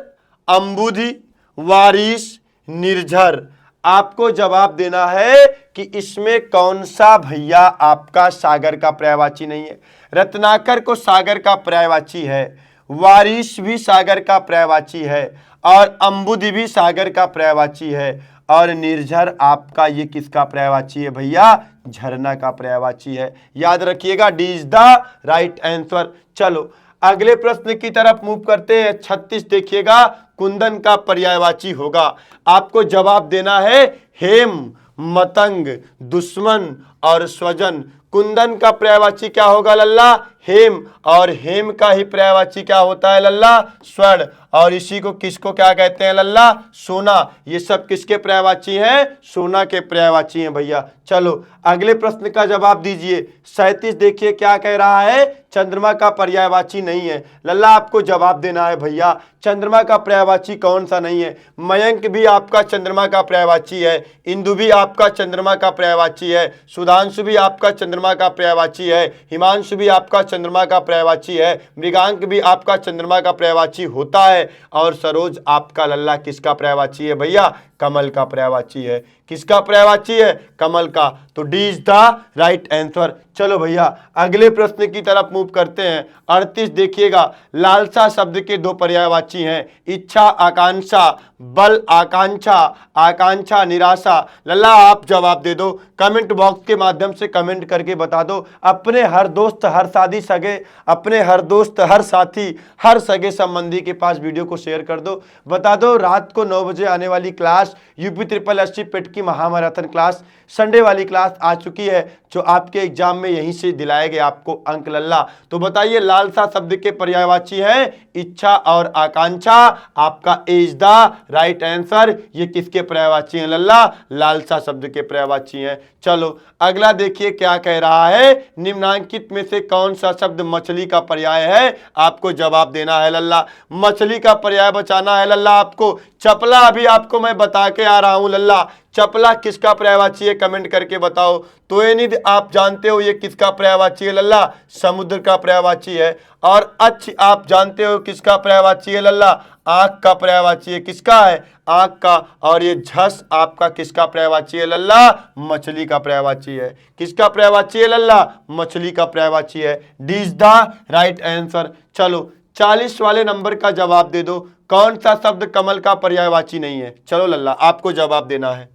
[SPEAKER 1] अंबुधि, वारिस, निर्झर। आपको जवाब देना है कि इसमें कौन सा भैया आपका सागर का पर्यायवाची नहीं है। रत्नाकर को सागर का पर्यायवाची है, वारिस भी सागर का पर्यायवाची है और अंबुधि भी सागर का पर्यायवाची है और निर्झर आपका ये किसका पर्यायवाची है भैया? झरना का पर्यायवाची है। याद रखिएगा, D is the right answer. चलो अगले प्रश्न की तरफ मूव करते हैं। 36 देखिएगा, कुंदन का पर्यायवाची होगा। आपको जवाब देना है हेम, मतंग, दुश्मन और स्वजन। कुंदन का पर्यायवाची क्या होगा लल्ला? हेम, और हेम का ही पर्यायवाची क्या होता है लल्ला? स्वर्ण। और इसी को किसको क्या कहते हैं लल्ला? सोना। ये सब किसके पर्यायवाची हैं? सोना के पर्यायवाची हैं भैया। चलो अगले प्रश्न का जवाब दीजिए। 37 देखिए क्या कह रहा है? चंद्रमा का पर्यायवाची नहीं है। लल्ला आपको जवाब देना है भैया, चंद्रमा का पर्यायवाची कौन सा नहीं है? मयंक भी आपका चंद्रमा का पर्यायवाची है, इंदु भी आपका चंद्रमा का पर्यायवाची है, सुधांशु भी आपका चंद्रमा का पर्यायवाची है, हिमांशु भी आपका चंद्रमा का पर्यायवाची है, मृगांक भी आपका चंद्रमा का पर्यायवाची होता है और सरोज आपका लल्ला किसका पर्यायवाची है भैया? कमल का पर्यायवाची है। किसका पर्यायवाची है? कमल का। तो D is the right answer. चलो भैया अगले प्रश्न की तरफ मूव करते हैं। 38 देखिएगा, लालसा शब्द के दो पर्यायवाची हैं, इच्छा, आकांक्षा, बल, आकांक्षा, आकांक्षा, निराशा। लल्ला आप जवाब दे दो, कमेंट बॉक्स के माध्यम से कमेंट करके बता दो। अपने हर दोस्त, हर शादी सगे, अपने हर दोस्त, हर साथी, हर सगे संबंधी के पास वीडियो को शेयर कर दो। बता दो रात को 9 बजे आने वाली क्लास यूपी ट्रिपल एससी पेट की महामैराथन क्लास, संडे वाली क्लास आ चुकी है जो आपके एग्जाम में यहीं से दिलाएंगे आपको अंक लल्ला। तो बताइए लालसा शब्द के पर्यायवाची हैं इच्छा और आकांक्षा। आपका इज द राइट आंसर। ये किसके पर्यायवाची हैं लल्ला? लालसा शब्द के पर्यायवाची हैं। चलो अगला देखिए क्या कह रहा है, निम्नांकित में से कौन सा शब्द मछली का पर्याय है? आपको जवाब देना है लल्ला। मछली का पर्याय बचाना है लल्ला आपको। चपला अभी आपको मैं बता के आ रहा हूं लल्ला। चपला किसका पर्यायवाची है? कमेंट करके बताओ। तोयनिध आप जानते हो ये किसका पर्यायवाची है लल्ला? समुद्र का पर्यायवाची है। और अच्छ आप जानते हो किसका पर्यायवाची है लल्ला? आंख का पर्यायवाची है। किसका है? आंख का। और ये झस आपका किसका पर्यायवाची है लल्ला? मछली का पर्यायवाची है। किसका पर्यायवाची है लल्ला? मछली का पर्यायवाची है। D is the right answer. चलो 40 वाले नंबर का जवाब दे दो, कौन सा शब्द कमल का पर्यायवाची नहीं है? चलो लल्ला आपको जवाब देना है,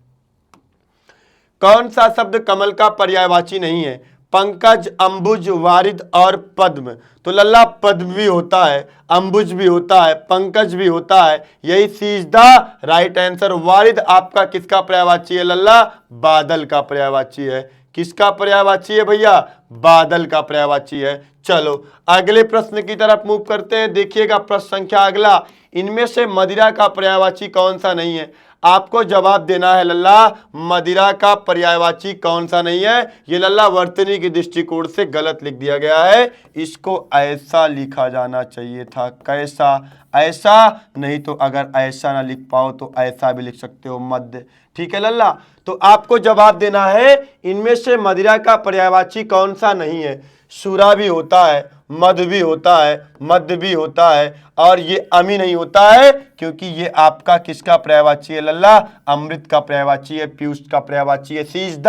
[SPEAKER 1] कौन सा शब्द कमल का पर्यायवाची नहीं है? पंकज, अंबुज, वारिद और पद्म। तो लल्ला पद्म भी होता है, अंबुज भी होता है, पंकज भी होता है, यही सी इज द राइट आंसर। वारिद आपका किसका पर्यायवाची है लल्ला? बादल का पर्यायवाची है। किसका पर्यायवाची है भैया? बादल का पर्यायवाची है। चलो अगले प्रश्न की तरफ मूव करते हैं। देखिएगा प्रश्न संख्या अगला, इनमें से मदिरा का पर्यायवाची कौन सा नहीं है? आपको जवाब देना है लल्ला, मदिरा का पर्यायवाची कौन सा नहीं है? ये लल्ला वर्तनी के दृष्टिकोण से गलत लिख दिया गया है, इसको ऐसा लिखा जाना चाहिए था। कैसा? ऐसा नहीं तो अगर ऐसा ना लिख पाओ तो ऐसा भी लिख सकते हो, मध्य। ठीक है लल्ला, तो आपको जवाब देना है इनमें से मदिरा का पर्यायवाची कौन सा नहीं है? सुरा भी होता है, मध भी होता है, मध्य भी होता है और ये अमी नहीं होता है क्योंकि ये आपका किसका पर्यायवाची है लल्ला? अमृत का पर्यायवाची है, पीयूष का पर्यायवाची है। सी इज द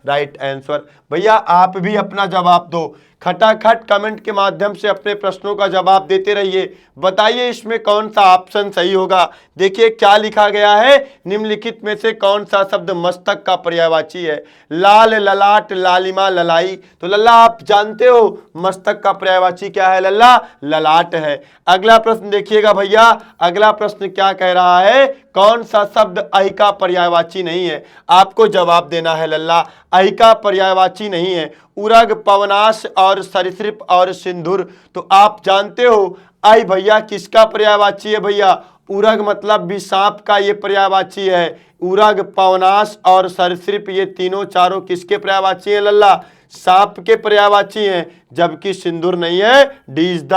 [SPEAKER 1] राइट आंसर। भैया आप भी अपना जवाब दो, खटाखट कमेंट के माध्यम से अपने प्रश्नों का जवाब देते रहिए। बताइए इसमें कौन सा ऑप्शन सही होगा। देखिए क्या लिखा गया है, निम्नलिखित में से कौन सा शब्द मस्तक का पर्यायवाची है? लाल, ललाट, लालिमा, ललाई। तो लल्ला आप जानते हो मस्तक का पर्यायवाची क्या है लल्ला? ललाट है। अगला प्रश्न देखिएगा भैया, अगला प्रश्न क्या कह रहा है, कौन सा शब्द अहि का पर्यायवाची नहीं है? आपको जवाब देना है लल्ला, अहि का पर्यायवाची नहीं है उरग, पवनाश और सरीसृप और सिंधुर। तो आप जानते हो अहि भैया किसका पर्यायवाची है भैया? उरग मतलब भी सांप का ये पर्यायवाची है। उरग, पवनाश और सरीसृप ये तीनों चारों किसके पर्यायवाची है लल्ला? सांप के पर्यायवाची हैं, जबकि सिंदूर नहीं है। D is the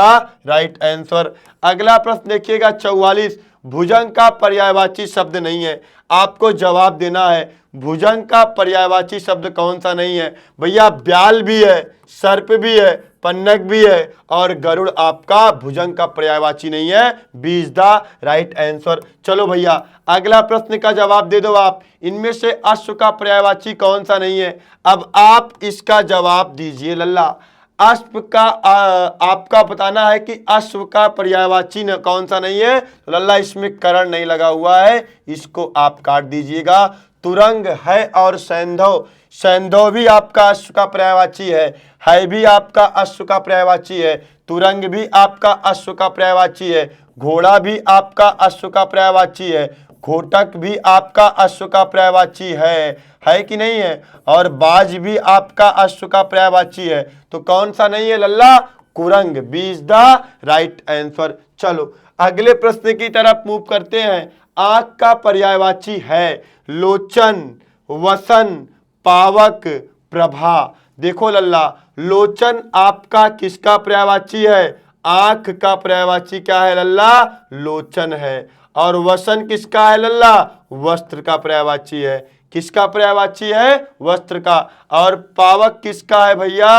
[SPEAKER 1] right answer. अगला प्रश्न देखिएगा 44, भुजंग का पर्यायवाची शब्द नहीं है। आपको जवाब देना है भुजंग का पर्यायवाची शब्द कौन सा नहीं है? भैया ब्याल भी है, सर्प भी है, पन्नग भी है और गरुड़ आपका भुजंग का पर्यायवाची नहीं है। B is the right answer. चलो भैया अगला प्रश्न का जवाब दे दो आप। इनमें से अश्व का पर्यायवाची कौन सा नहीं है? अब आप इसका जवाब दीजिए लल्ला। अश्व का आपका बताना है कि अश्व का पर्यायवाची कौन सा नहीं है। तो लल्ला इसमें करण नहीं लगा हुआ है, इसको आप काट दीजिएगा। तुरंग है और सैंधव, सैंधव भी आपका अश्व का पर्यायवाची है भी आपका अश्व का पर्यायवाची है। तुरंग भी आपका अश्व का पर्यायवाची है। घोड़ा भी आपका अश्व का पर्यायवाची है। घोटक भी आपका अश्व का पर्यायवाची है कि नहीं है? और बाज भी आपका अश्व का पर्यायवाची है। तो कौन सा नहीं है लल्ला? कुरंग। B is the right answer. चलो अगले प्रश्न की तरफ मूव करते हैं। आंख का पर्यायवाची है लोचन, वसन, पावक, प्रभा। देखो लल्ला, लोचन आपका किसका पर्यायवाची है? आंख का पर्यायवाची क्या है लल्ला? लोचन है। और वसन किसका है लल्ला? वस्त्र का पर्यायवाची है। किसका पर्यायवाची है? वस्त्र का। और पावक किसका है भैया?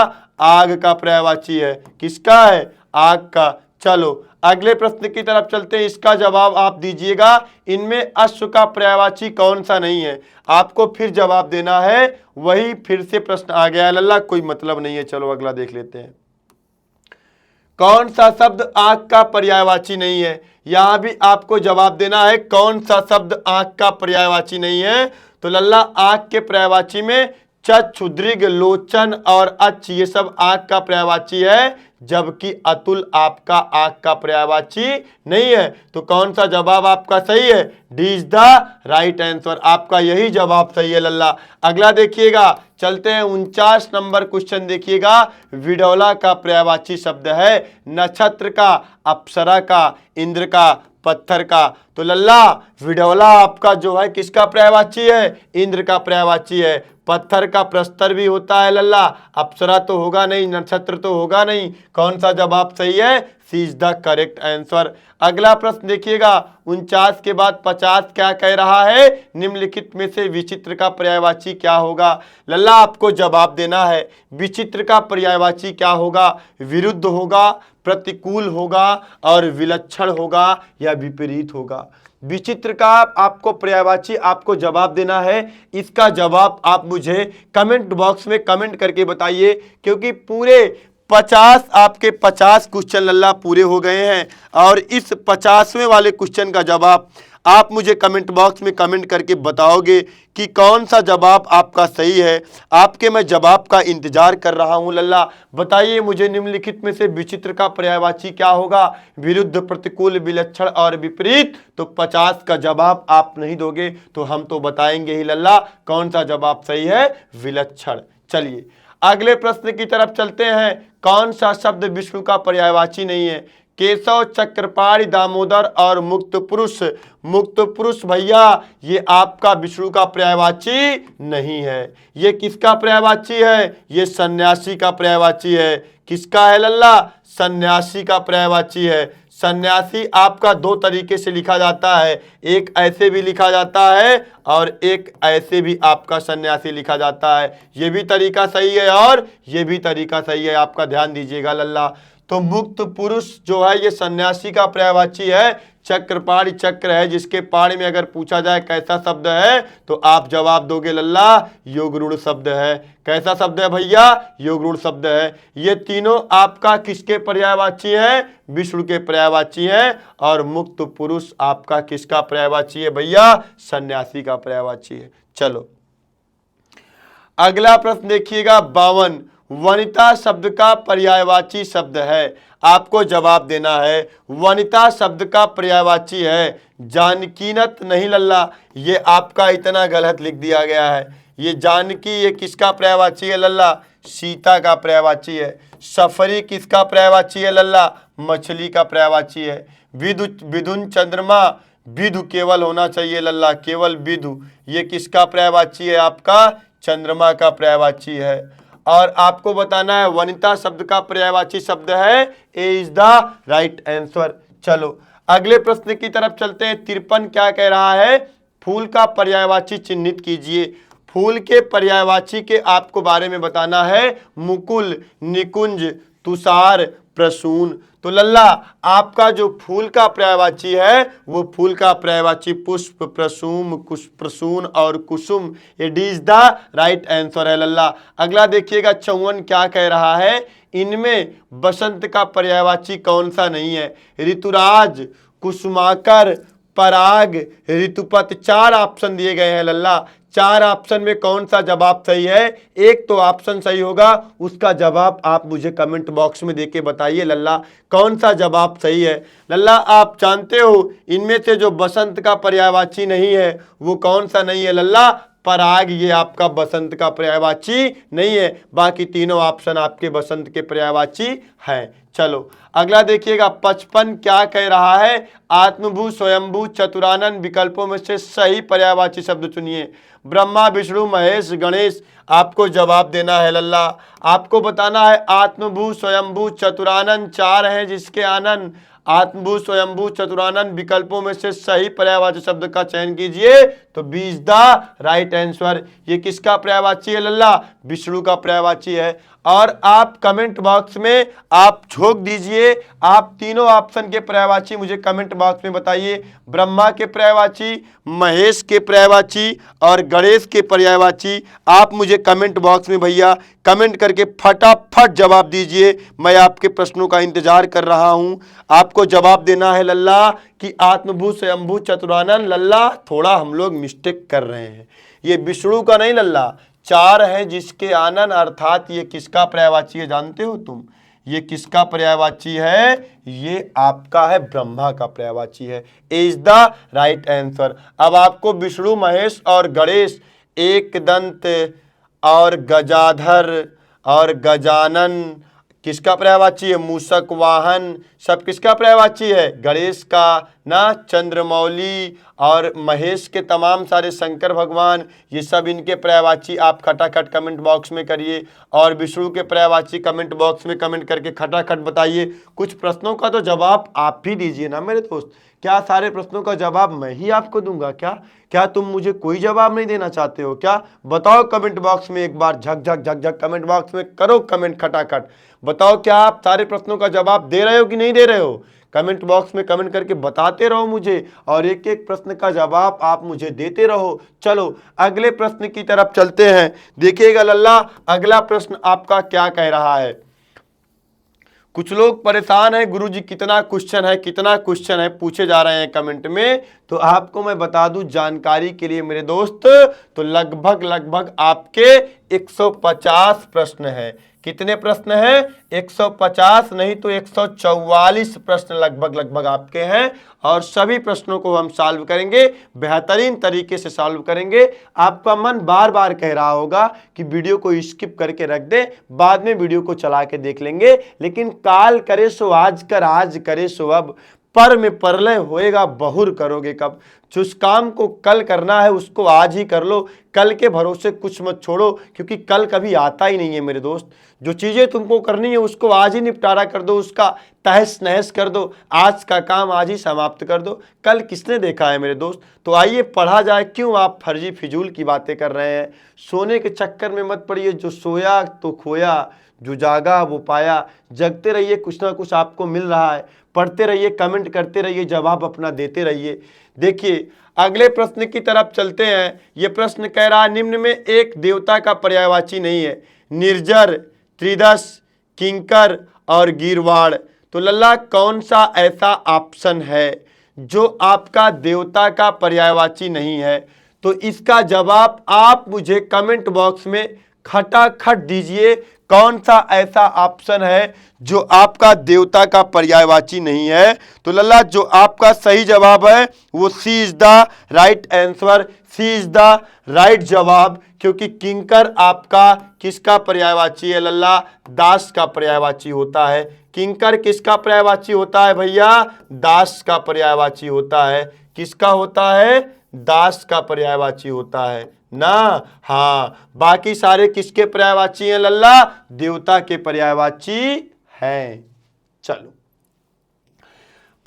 [SPEAKER 1] आग का पर्यायवाची है। किसका है? आग का। चलो अगले प्रश्न की तरफ चलते हैं, इसका जवाब आप दीजिएगा। इनमें अश्व का पर्यायवाची कौन सा नहीं है? आपको फिर जवाब देना है। वही फिर से प्रश्न आ गया है लल्ला, कोई मतलब नहीं है। चलो अगला देख लेते हैं। कौन सा शब्द आंख का पर्यायवाची नहीं है? यहां भी आपको जवाब देना है कौन सा शब्द आंख का पर्यायवाची नहीं है। तो लल्ला आंख के पर्यायवाची में चक्षु, दृग, लोचन और अच्छ ये सब आंख का पर्यायवाची है, जबकि अतुल आपका आंख का पर्यायवाची नहीं है। तो कौन सा जवाब आपका सही है? D is the right answer. आपका यही जवाब सही है लल्ला। अगला देखिएगा, चलते हैं 49 नंबर क्वेश्चन देखिएगा। विडौला का पर्यायवाची शब्द है नक्षत्र का, अप्सरा का, इंद्र का, पत्थर का। तो लल्ला विडौला आपका जो है किसका पर्यायवाची है? इंद्र का पर्यायवाची है। पत्थर का प्रस्तर भी होता है लल्ला, अप्सरा तो होगा नहीं, नक्षत्र तो होगा नहीं। कौन सा जवाब सही है? सी इज द करेक्ट आंसर। अगला प्रश्न देखिएगा, 49 के बाद 50 क्या कह रहा है? निम्नलिखित में से विचित्र का पर्यायवाची क्या होगा? लल्ला आपको जवाब देना है। विचित्र का पर्यायवाची क्या होगा? विरुद्ध होगा, प्रतिकूल होगा और विलक्षण होगा या विपरीत होगा। विचित्र का आपको पर्यायवाची आपको जवाब देना है। इसका जवाब आप मुझे कमेंट बॉक्स में कमेंट करके बताइए, क्योंकि पूरे 50 आपके 50 क्वेश्चन लल्ला पूरे हो गए हैं और इस 50वें वाले क्वेश्चन का जवाब आप मुझे कमेंट बॉक्स में कमेंट करके बताओगे कि कौन सा जवाब आपका सही है। आपके मैं जवाब का इंतजार कर रहा हूं लल्ला। बताइए मुझे निम्नलिखित में से विचित्र का पर्यायवाची क्या होगा? विरुद्ध, प्रतिकूल, विलक्षण और विपरीत। तो 50 का जवाब आप नहीं दोगे तो हम तो बताएंगे ही लल्ला कौन सा जवाब सही है? विलक्षण। चलिए अगले प्रश्न की तरफ चलते हैं। कौन सा शब्द विष्णु का पर्यायवाची नहीं है? केशव, चक्रपाणि, दामोदर और मुक्त पुरुष। मुक्त पुरुष भैया ये आपका विष्णु का पर्यायवाची नहीं है। ये किसका पर्यायवाची है? ये सन्यासी का पर्यायवाची है। किसका है लल्ला? सन्यासी का पर्यायवाची है। सन्यासी आपका दो तरीके से लिखा जाता है, एक ऐसे भी लिखा जाता है और एक ऐसे भी आपका सन्यासी लिखा जाता है। ये भी तरीका सही है और ये भी तरीका सही है, आपका ध्यान दीजिएगा लल्ला। तो मुक्त पुरुष जो है ये सन्यासी का पर्यायवाची है। चक्रपाणि चक्र है, जिसके पाणि में अगर पूछा जाए कैसा शब्द है तो आप जवाब दोगे लल्ला योगरूढ़ शब्द है। कैसा शब्द है भैया? योगरूढ़ शब्द है। ये तीनों आपका किसके पर्यायवाची है? विष्णु के पर्यायवाची है। और मुक्त पुरुष आपका किसका पर्यायवाची है भैया? सन्यासी का पर्यायवाची है। चलो अगला प्रश्न देखिएगा 52। वनिता शब्द का पर्यायवाची शब्द है। आपको जवाब देना है। वनिता शब्द का पर्यायवाची है जानकीनत नहीं लल्ला, ये आपका इतना गलत लिख दिया गया है। ये जानकी ये किसका पर्यायवाची है लल्ला? सीता का पर्यायवाची है। सफरी किसका पर्यायवाची है लल्ला? मछली का पर्यायवाची है। विधु, विधुन, चंद्रमा, विधु केवल होना चाहिए लल्ला, केवल विधु, ये किसका पर्यायवाची है? आपका चंद्रमा का पर्यायवाची है। और आपको बताना है वनिता शब्द का पर्यायवाची शब्द है। ए इज द राइट आंसर। चलो अगले प्रश्न की तरफ चलते हैं। 53 क्या कह रहा है? फूल का पर्यायवाची चिन्हित कीजिए। फूल के पर्यायवाची के आपको बारे में बताना है। मुकुल, निकुंज, तुषार, प्रसून। तो लल्ला आपका जो फूल का पर्यायवाची है वो फूल का पर्यायवाची पुष्प, प्रसूम, प्रसून और कुसुम। ये D is the right answer है लल्ला। अगला देखिएगा 54 क्या कह रहा है, इनमें बसंत का पर्यायवाची कौन सा नहीं है? ऋतुराज, कुसुमाकर, पराग, ऋतुपत। 4 ऑप्शन दिए गए हैं लल्ला। 4 ऑप्शन में कौन सा जवाब सही है? एक तो ऑप्शन सही होगा, उसका जवाब आप मुझे कमेंट बॉक्स में देके बताइए लल्ला, कौन सा जवाब सही है। लल्ला आप जानते हो इनमें से जो बसंत का पर्यायवाची नहीं है वो कौन सा नहीं है लल्ला? पराग, ये आपका बसंत का पर्यायवाची नहीं है। बाकी तीनों ऑप्शन आपके बसंत के पर्यायवाची हैं। चलो अगला देखिएगा 55 क्या कह रहा है, आत्मभू, स्वयंभू, चतुरानन विकल्पों में से सही पर्यायवाची शब्द चुनिए। ब्रह्मा, विष्णु, महेश, गणेश। आपको जवाब देना है लल्ला। आपको बताना है आत्मभू, स्वयंभू, चतुरानन 4 हैं जिसके आनंद। आत्मभू, स्वयंभू, चतुरानन विकल्पों में से सही पर्यायवाची शब्द का चयन कीजिए। तो B is the right answer. ये किसका पर्यायवाची है लल्ला? विष्णु का पर्यायवाची है। और आप कमेंट बॉक्स में आप झोंक दीजिए, आप तीनों ऑप्शन के पर्यायवाची मुझे कमेंट बॉक्स में बताइए। ब्रह्मा के पर्यायवाची, महेश के पर्यायवाची और गणेश के पर्यायवाची आप मुझे कमेंट बॉक्स में भैया कमेंट करके फटाफट जवाब दीजिए। मैं आपके प्रश्नों का इंतजार कर रहा हूं। आपको जवाब देना है लल्ला कि आत्मभू, स्वयंभू, चतुरानन। लल्ला थोड़ा हम लोग मिस्टेक कर रहे हैं, ये विष्णु का नहीं लल्ला, 4 है जिसके आनंद, अर्थात ये किसका पर्यायवाची है जानते हो तुम? ये किसका पर्यायवाची है? ये आपका है ब्रह्मा का पर्यायवाची है। ए इज द राइट आंसर। अब आपको विष्णु, महेश और गणेश, एकदंत और गजाधर और गजानन किसका पर्यायवाची है? मूषक वाहन सब किसका पर्यायवाची है? गणेश का ना, चंद्रमौली और महेश के तमाम सारे शंकर भगवान, ये सब इनके पर्यायवाची आप खटाखट कमेंट बॉक्स में करिए। और विष्णु के पर्यायवाची कमेंट बॉक्स में कमेंट करके खटाखट बताइए। कुछ प्रश्नों का तो जवाब आप भी दीजिए ना मेरे दोस्त। क्या सारे प्रश्नों का जवाब मैं ही आपको दूंगा क्या? क्या तुम मुझे कोई जवाब नहीं देना चाहते हो क्या? बताओ कमेंट बॉक्स में एक बार, झक झक झक झक कमेंट बॉक्स में करो कमेंट खटाखट। बताओ क्या आप सारे प्रश्नों का जवाब दे रहे हो कि नहीं दे रहे हो? कमेंट बॉक्स में कमेंट करके बताते रहो मुझे, और एक एक प्रश्न का जवाब आप मुझे देते रहो। चलो अगले प्रश्न की तरफ चलते हैं। देखिएगा लल्ला अगला प्रश्न आपका क्या कह रहा है। कुछ लोग परेशान हैं, गुरुजी कितना क्वेश्चन है, कितना क्वेश्चन है पूछे जा रहे हैं कमेंट में। तो आपको मैं बता दूं जानकारी के लिए मेरे दोस्त, तो लगभग आपके 150 प्रश्न हैं। कितने प्रश्न हैं? 150 नहीं तो 144 प्रश्न लगभग आपके हैं। और सभी प्रश्नों को हम सॉल्व करेंगे, बेहतरीन तरीके से सॉल्व करेंगे। आपका मन बार बार कह रहा होगा कि वीडियो को स्किप करके रख दे, बाद में वीडियो को चला के देख लेंगे। लेकिन काल करे सो आज कर, आज करे सो अब, पर में परलय होएगा बहुर करोगे कब। जिस काम को कल करना है उसको आज ही कर लो, कल के भरोसे कुछ मत छोड़ो, क्योंकि कल कभी आता ही नहीं है मेरे दोस्त। जो चीजें तुमको करनी है उसको आज ही निपटारा कर दो, उसका तहस नहस कर दो, आज का काम आज ही समाप्त कर दो। कल किसने देखा है मेरे दोस्त? तो आइए पढ़ा जाए। क्यों आप फर्जी फिजूल की बातें कर रहे हैं? सोने के चक्कर में मत पड़िए, जो सोया तो खोया, जो जागा वो पाया। जगते रहिए, कुछ ना कुछ आपको मिल रहा है। पढ़ते रहिए, कमेंट करते रहिए, जवाब अपना देते रहिए। देखिए अगले प्रश्न की तरफ चलते हैं। यह प्रश्न कह रहा है निम्न में एक देवता का पर्यायवाची नहीं है। निर्जर, त्रिदश, किंकर और गीरवाड़। तो लल्ला कौन सा ऐसा ऑप्शन है जो आपका देवता का पर्यायवाची नहीं है? तो इसका जवाब आप मुझे कमेंट बॉक्स में खटाखट दीजिए। कौन सा ऐसा ऑप्शन है जो आपका देवता का पर्यायवाची नहीं है? तो लल्ला जो आपका सही जवाब है वो C is the right answer. C is the right जवाब, क्योंकि किंकर आपका किसका पर्यायवाची है लल्ला? दास का पर्यायवाची होता है। किंकर किसका पर्यायवाची होता है भैया? दास का पर्यायवाची होता है। किसका होता है? दास का पर्यायवाची होता है ना। हाँ, बाकी सारे किसके पर्यायवाची हैं लल्ला? देवता के पर्यायवाची हैं। चलो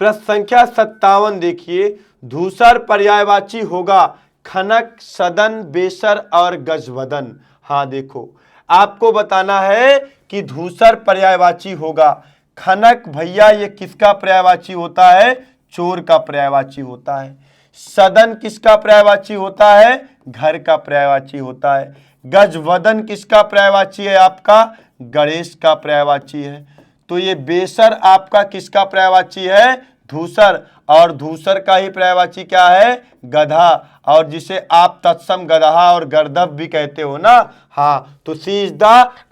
[SPEAKER 1] प्रश्न संख्या 57 देखिए। धूसर पर्यायवाची होगा खनक, सदन, बेसर और गजवदन। हाँ देखो, आपको बताना है कि धूसर पर्यायवाची होगा। खनक भैया ये किसका पर्यायवाची होता है? चोर का पर्यायवाची होता है। सदन किसका पर्यायवाची होता है? घर का पर्यायवाची होता है। गजवदन किसका पर्यायवाची है? आपका गणेश का पर्यायवाची है। तो ये बेसर आपका किसका पर्यायवाची है? धूसर। और धूसर का ही पर्यायवाची क्या है? गधा, और जिसे आप तत्सम गधा और गर्दभ भी कहते हो ना। हाँ, तो सी इज द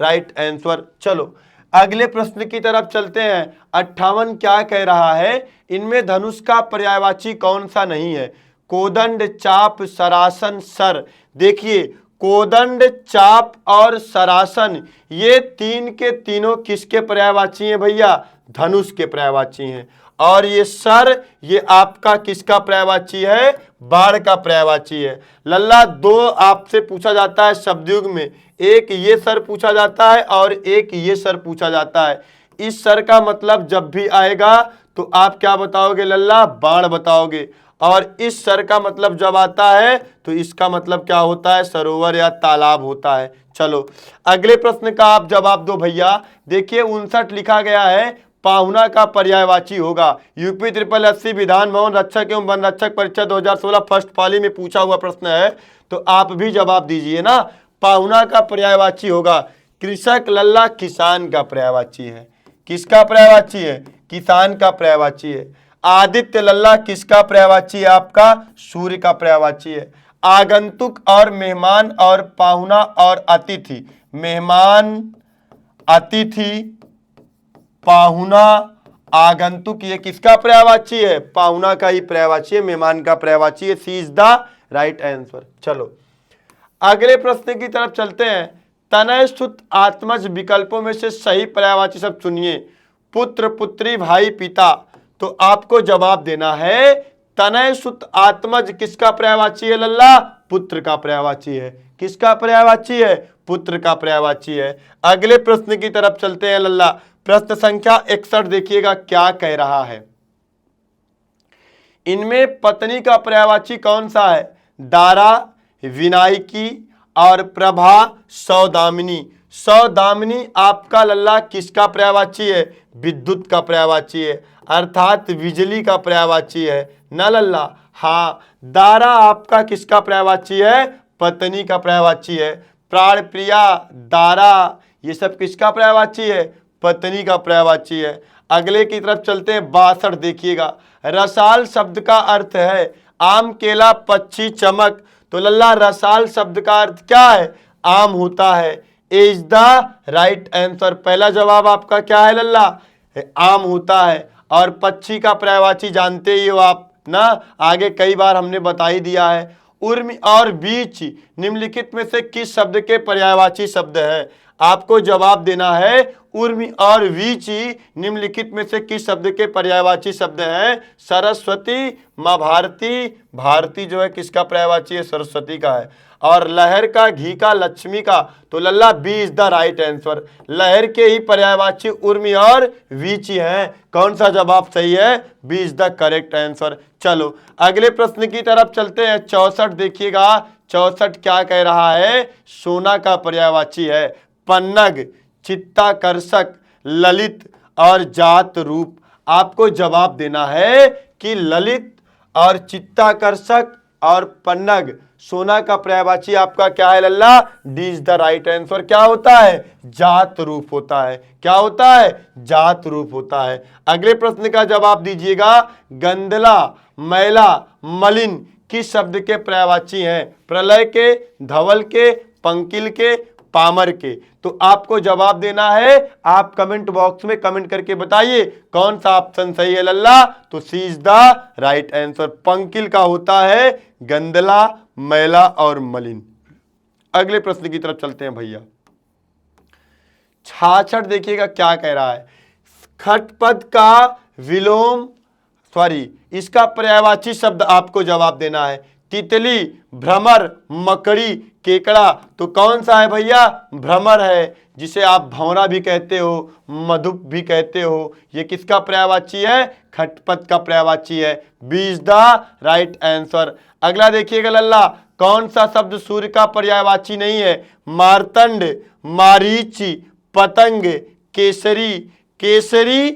[SPEAKER 1] राइट आंसर। चलो अगले प्रश्न की तरफ चलते हैं। 58 क्या कह रहा है? इनमें धनुष का पर्यायवाची कौन सा नहीं है? कोदंड, चाप, सरासन, सर। देखिए, कोदंड, चाप और सरासन ये तीन के तीनों किसके पर्यायवाची हैं भैया? धनुष के पर्यायवाची हैं। और ये सर ये आपका किसका पर्यायवाची है? बाण का पर्यायवाची है। लल्ला दो आपसे पूछा जाता है शब्दयुग में, एक ये सर पूछा जाता है और एक ये सर पूछा जाता है। इस सर का मतलब जब भी आएगा तो आप क्या बताओगे लल्ला? बाण बताओगे। और इस सर का मतलब जब आता है तो इसका मतलब क्या होता है? सरोवर या तालाब होता है। चलो अगले प्रश्न का आप जवाब दो भैया। देखिए 59 लिखा गया है, पाहुना का पर्यायवाची होगा। यूपी 8088 विधान भवन रक्षक एवं वन रक्षक परीक्षा 2016 फर्स्ट पाली में पूछा हुआ प्रश्न है, तो आप भी जवाब दीजिए ना। पाहुना का पर्यायवाची होगा कृषक। लल्ला किसान का पर्यायवाची है। किसका पर्यायवाची है? किसान का पर्यायवाची है। आदित्य लल्ला किसका पर्यायवाची है? आपका सूर्य का पर्यायवाची है। आगंतुक और मेहमान और पाहुना और अतिथि, मेहमान, अतिथि, पाहुना, आगंतुक ये किसका पर्यायवाची है? पाहुना का ही पर्यायवाची है, मेहमान का पर्यायवाची है। सी इज द राइट आंसर। चलो अगले प्रश्न की तरफ चलते हैं। तनय सुत आत्मज विकल्पों में से सही पर्यायवाची शब्द चुनिए। पुत्र, पुत्री, भाई, पिता। तो आपको जवाब देना है तनय सुत आत्मज किसका पर्यायवाची है लल्ला? पुत्र का पर्यायवाची है। किसका पर्यायवाची है? पुत्र का पर्यायवाची है। अगले प्रश्न की तरफ चलते हैं लल्ला। प्रश्न संख्या 61 देखिएगा क्या कह रहा है। इनमें पत्नी का पर्यायवाची कौन सा है? दारा, विनायकी और प्रभा, सौदामिनी। सौदामिनी आपका लल्ला किसका पर्यायवाची है? विद्युत का पर्यायवाची है, अर्थात बिजली का पर्यायवाची है ना लल्ला। हाँ, दारा आपका किसका पर्यायवाची है? पत्नी का पर्यायवाची है। प्राण प्रिया, दारा ये सब किसका पर्यायवाची है? पत्नी का पर्यायवाची है। अगले की तरफ चलते हैं। 62 देखिएगा। रसाल शब्द का अर्थ है आम, केला, पक्षी, चमक। तो लल्ला रसाल शब्द का अर्थ क्या है? आम होता है। Is the right answer. पहला जवाब आपका क्या है लल्ला? आम होता है। और पक्षी का पर्यायवाची जानते ही हो आप ना, आगे कई बार हमने बता ही दिया है। उर्मी और बीच निम्नलिखित में से किस शब्द के पर्यायवाची शब्द है? आपको जवाब देना है उर्मी और वीची निम्नलिखित में से किस शब्द के पर्यायवाची शब्द हैं? सरस्वती, माँ भारती। भारती जो है किसका पर्यायवाची है? सरस्वती का है। और लहर का, घी का, लक्ष्मी का। तो लल्ला B is the right answer. लहर के ही पर्यायवाची उर्मी और वीची हैं। कौन सा जवाब सही है? B is the correct answer. चलो अगले प्रश्न की तरफ चलते हैं। 64 देखिएगा। 64 क्या कह रहा है? सोना का पर्यायवाची है पन्नग, चित्ताकर्षक, ललित और जात रूप। आपको जवाब देना है कि ललित और चित्ताकर्षक और पन्नग सोना का पर्यायवाची आपका क्या है लल्ला? D is the right answer. क्या होता है? जात रूप होता है। क्या होता है? जात रूप होता है। अगले प्रश्न का जवाब दीजिएगा। गंदला, मैला, मलिन किस शब्द के पर्यायवाची हैं? प्रलय के, धवल के, पंकिल के, पामर के। तो आपको जवाब देना है। आप कमेंट बॉक्स में कमेंट करके बताइए कौन सा ऑप्शन सही है लल्ला। तो सी इज द राइट आंसर। पंकिल का होता है गंदला, मैला और मलिन। अगले प्रश्न की तरफ चलते हैं भैया। 66 देखिएगा क्या कह रहा है। खटपद का विलोम इसका पर्यायवाची शब्द आपको जवाब देना है। तितली, भ्रमर, मकड़ी, केकड़ा। तो कौन सा है भैया? भ्रमर है, जिसे आप भंवरा भी कहते हो, मधुप भी कहते हो। ये किसका पर्यायवाची है? खटपद का पर्यायवाची है। B is the right answer. अगला देखिएगा लल्ला। कौन सा शब्द सूर्य का पर्यायवाची नहीं है? मार्तंड, मारीची, पतंग, केसरी। केसरी,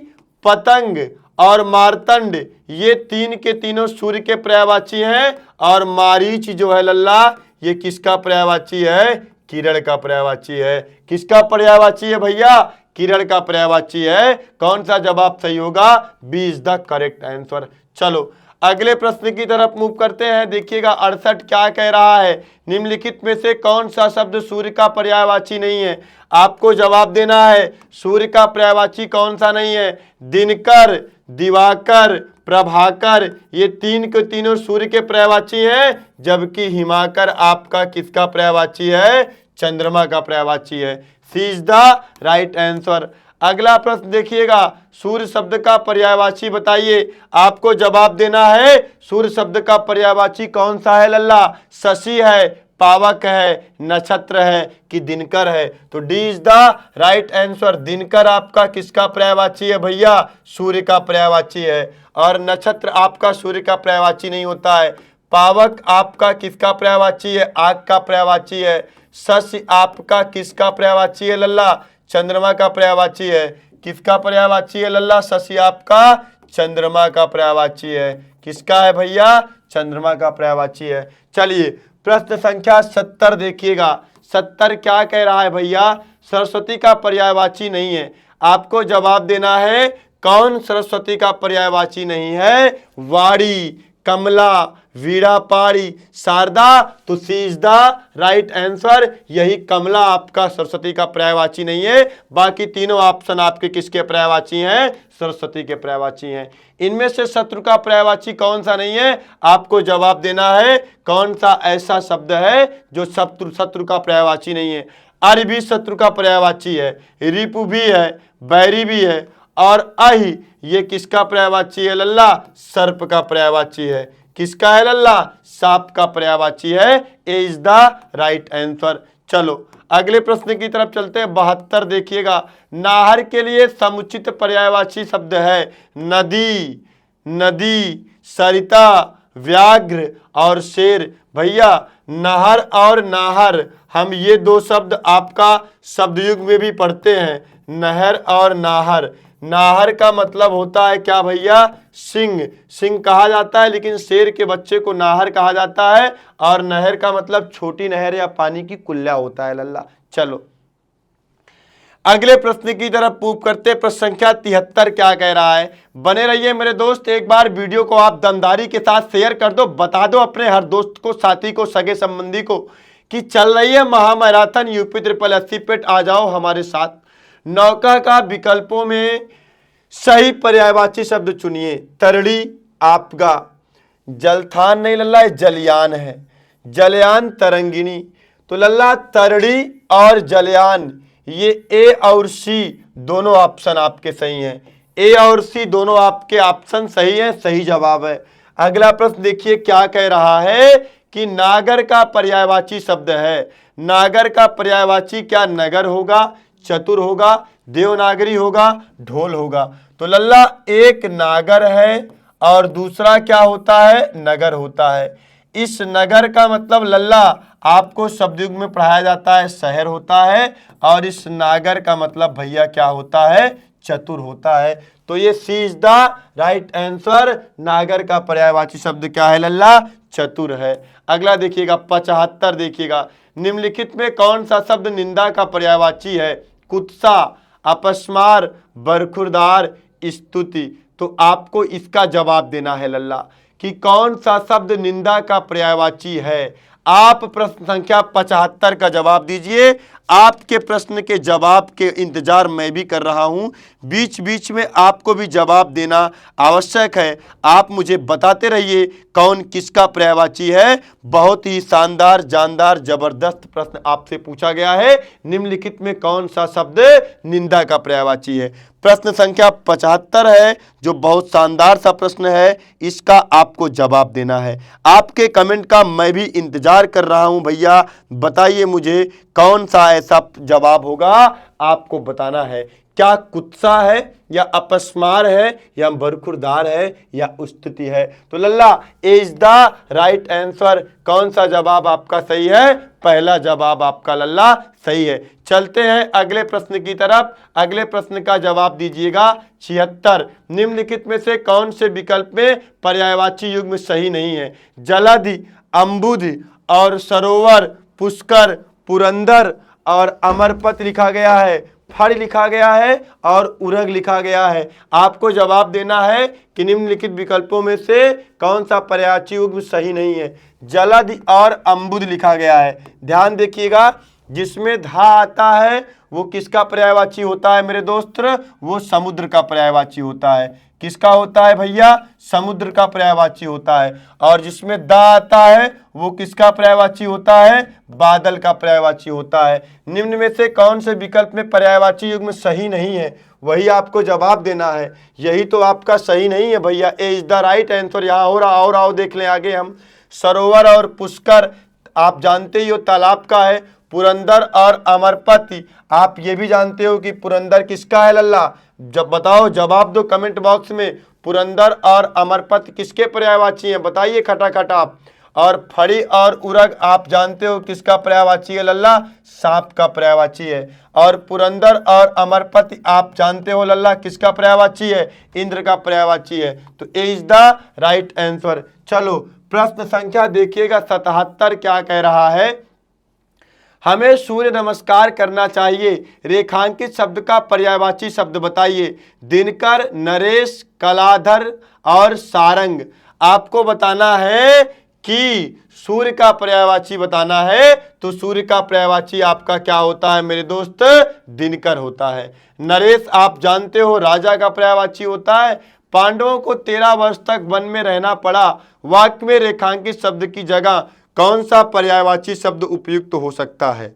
[SPEAKER 1] पतंग और मार्तंड ये तीन के तीनों सूर्य के पर्यायवाची हैं। और मारीच जो है लल्ला ये किसका पर्यायवाची है? किरण का पर्यायवाची है। किसका पर्यायवाची है भैया? किरण का पर्यायवाची है। कौन सा जवाब सही होगा? B is the correct answer. चलो अगले प्रश्न की तरफ मूव करते हैं। देखिएगा 68 क्या कह रहा है? निम्नलिखित में से कौन सा शब्द सूर्य का पर्यायवाची नहीं है? आपको जवाब देना है सूर्य का पर्यायवाची कौन सा नहीं है? दिनकर, दिवाकर, प्रभाकर ये तीन के तीनों सूर्य के पर्यायवाची हैं, जबकि हिमाकर आपका किसका पर्यायवाची है? चंद्रमा का पर्यायवाची है। सी इज द राइट आंसर। अगला प्रश्न देखिएगा, सूर्य शब्द का पर्यायवाची बताइए। आपको जवाब देना है सूर्य शब्द का पर्यायवाची कौन सा है लल्ला? शशि है, पावक है, नक्षत्र है कि दिनकर है? तो D is the right answer. Dinkar आपका किसका पर्यायवाची है भैया? सूर्य का पर्यायवाची है। और नक्षत्र आपका सूर्य का पर्यायवाची नहीं होता है। पावक आपका किसका पर्यायवाची है? आग का पर्यायवाची है। शशि आपका किसका पर्यायवाची है लल्ला? चंद्रमा का पर्यायवाची है। किसका पर्यायवाची है लल्ला? शशि आपका चंद्रमा का पर्यायवाची है। किसका है भैया? चंद्रमा का पर्यायवाची है। चलिए प्रश्न संख्या 70 देखिएगा। 70 क्या कह रहा है भैया? सरस्वती का पर्यायवाची नहीं है। आपको जवाब देना है कौन सरस्वती का पर्यायवाची नहीं है? वाणी, कमला, वीणापाणी, शारदा। तो सी इज द राइट आंसर। यही कमला आपका सरस्वती का पर्यायवाची नहीं है। बाकी तीनों ऑप्शन आपके किसके पर्यायवाची हैं? सरस्वती के पर्यायवाची हैं। इनमें से शत्रु का पर्यायवाची कौन सा नहीं है? आपको जवाब देना है कौन सा ऐसा शब्द है जो शत्रु का पर्यायवाची नहीं है? अर्य भी शत्रु का पर्यायवाची है, रिपु भी है, बैरी भी है और अहि ये किसका पर्यायवाची है लल्ला? सर्प का पर्यायवाची है। किसका है लल्ला? सांप का पर्यायवाची है। ए इज द राइट आंसर। चलो अगले प्रश्न की तरफ चलते हैं। 72 देखिएगा। नाहर के लिए समुचित पर्यायवाची शब्द है नदी, नदी, सरिता, व्याघ्र और शेर। भैया नहर और नाहर हम ये दो शब्द आपका शब्दयुग में भी पढ़ते हैं। नहर और नाहर। नाहर का मतलब होता है क्या भैया? सिंह। सिंह कहा जाता है, लेकिन शेर के बच्चे को नाहर कहा जाता है। और नहर का मतलब छोटी नहर या पानी की कुल्ला होता है लल्ला। चलो अगले प्रश्न की तरफ मूव करते। प्रश्न संख्या 73 क्या कह रहा है? बने रहिए मेरे दोस्त। एक बार वीडियो को आप दमदारी के साथ शेयर कर दो। बता दो अपने हर दोस्त को, साथी को, सगे संबंधी को कि चल रही है महामैराथन यूपी SSSC पेट। आ जाओ हमारे साथ। नौका का विकल्पों में सही पर्यायवाची शब्द चुनिए। तरड़ी आपका, जलथान नहीं लल्ला जलयान है, जलयान तरंगिणी। तो लल्ला तरड़ी और जलयान ये ए और सी दोनों ऑप्शन आपके सही हैं। ए और सी दोनों आपके ऑप्शन सही हैं, सही जवाब है। अगला प्रश्न देखिए क्या कह रहा है कि नागर का पर्यायवाची शब्द है। नागर का पर्यायवाची क्या नगर होगा, चतुर होगा, देवनागरी होगा, ढोल होगा? तो लल्ला एक नागर है और दूसरा क्या होता है? नगर होता है। इस नगर का मतलब लल्ला आपको शब्दयुग में पढ़ाया जाता है शहर होता है। और इस नागर का मतलब भैया क्या होता है? चतुर होता है। तो ये सी इज द राइट आंसर। नागर का पर्यायवाची शब्द क्या है लल्ला? चतुर है। अगला देखिएगा 75 देखिएगा। निम्नलिखित में कौन सा शब्द निंदा का पर्यायवाची है? कुत्सा, अपस्मार, बरखुरदार, स्तुति। तो आपको इसका जवाब देना है लल्ला कि कौन सा शब्द निंदा का पर्यायवाची है। आप प्रश्न संख्या 75 का जवाब दीजिए। आपके प्रश्न के जवाब के इंतजार मैं भी कर रहा हूं। बीच बीच में आपको भी जवाब देना आवश्यक है। आप मुझे बताते रहिए कौन किसका पर्यायवाची है। बहुत ही शानदार, जानदार, जबरदस्त प्रश्न आपसे पूछा गया है। निम्नलिखित में कौन सा शब्द निंदा का पर्यायवाची है? प्रश्न संख्या 75 है जो बहुत शानदार सा प्रश्न है। इसका आपको जवाब देना है। आपके कमेंट का मैं भी इंतजार कर रहा हूं भैया। बताइए मुझे कौन सा कैसा जवाब होगा आपको बताना है। क्या कुत्सा है या अपस्मार है या बरखुरदार है या स्तुति है? तो लल्ला इज द राइट आंसर। कौन सा जवाब आपका सही है? पहला जवाब आपका लल्ला सही है। चलते हैं अगले प्रश्न की तरफ। अगले प्रश्न का जवाब दीजिएगा 76। निम्नलिखित में से कौन से विकल्प में पर्यायवाची युग्म सही नहीं है? जलधि, अम्बुधि और सरोवर, पुष्कर, पुरंदर और अमरपत लिखा गया है, फड़ लिखा गया है और उरग लिखा गया है। आपको जवाब देना है कि निम्नलिखित विकल्पों में से कौन सा पर्यायवाची युग्म सही नहीं है। जलधि और अम्बुध लिखा गया है। ध्यान देखिएगा, जिसमें धा आता है वो किसका पर्यायवाची होता है मेरे दोस्त? वो समुद्र का पर्यायवाची होता है। किसका होता है भैया? समुद्र का पर्यायवाची होता है। और जिसमें दा आता है वो किसका पर्यायवाची होता है? बादल का पर्यायवाची होता है। निम्न में से कौन से विकल्प में पर्यायवाची युग्म सही नहीं है? वही आपको जवाब देना है। यही तो आपका सही नहीं है भैया। ए इज द राइट आंसर। यहाँ हो रहा और आओ देख लें आगे हम। सरोवर और पुष्कर आप जानते ही हो तालाब का है। पुरंदर और अमरपति आप ये भी जानते हो कि पुरंदर किसका है लल्ला? जब बताओ, जवाब दो कमेंट बॉक्स में। पुरंदर और अमरपति किसके पर्यायवाची हैं? बताइए खटाखट आप। और फड़ी और उरग आप जानते हो किसका पर्यायवाची है लल्ला? सांप का पर्यायवाची है। और पुरंदर और अमरपति आप जानते हो लल्ला किसका पर्यायवाची है? इंद्र का पर्यायवाची है। तो ए इज द राइट आंसर। चलो प्रश्न संख्या देखिएगा 77 क्या कह रहा है? हमें सूर्य नमस्कार करना चाहिए। रेखांकित शब्द का पर्यायवाची शब्द बताइए। दिनकर, नरेश, कलाधर और सारंग। आपको बताना है कि सूर्य का पर्यायवाची बताना है। तो सूर्य का पर्यायवाची आपका क्या होता है मेरे दोस्त? दिनकर होता है। नरेश आप जानते हो राजा का पर्यायवाची होता है। पांडवों को 13 वर्ष तक वन में रहना पड़ा। वाक्य में रेखांकित शब्द की जगह कौन सा पर्यायवाची शब्द उपयुक्त हो सकता है?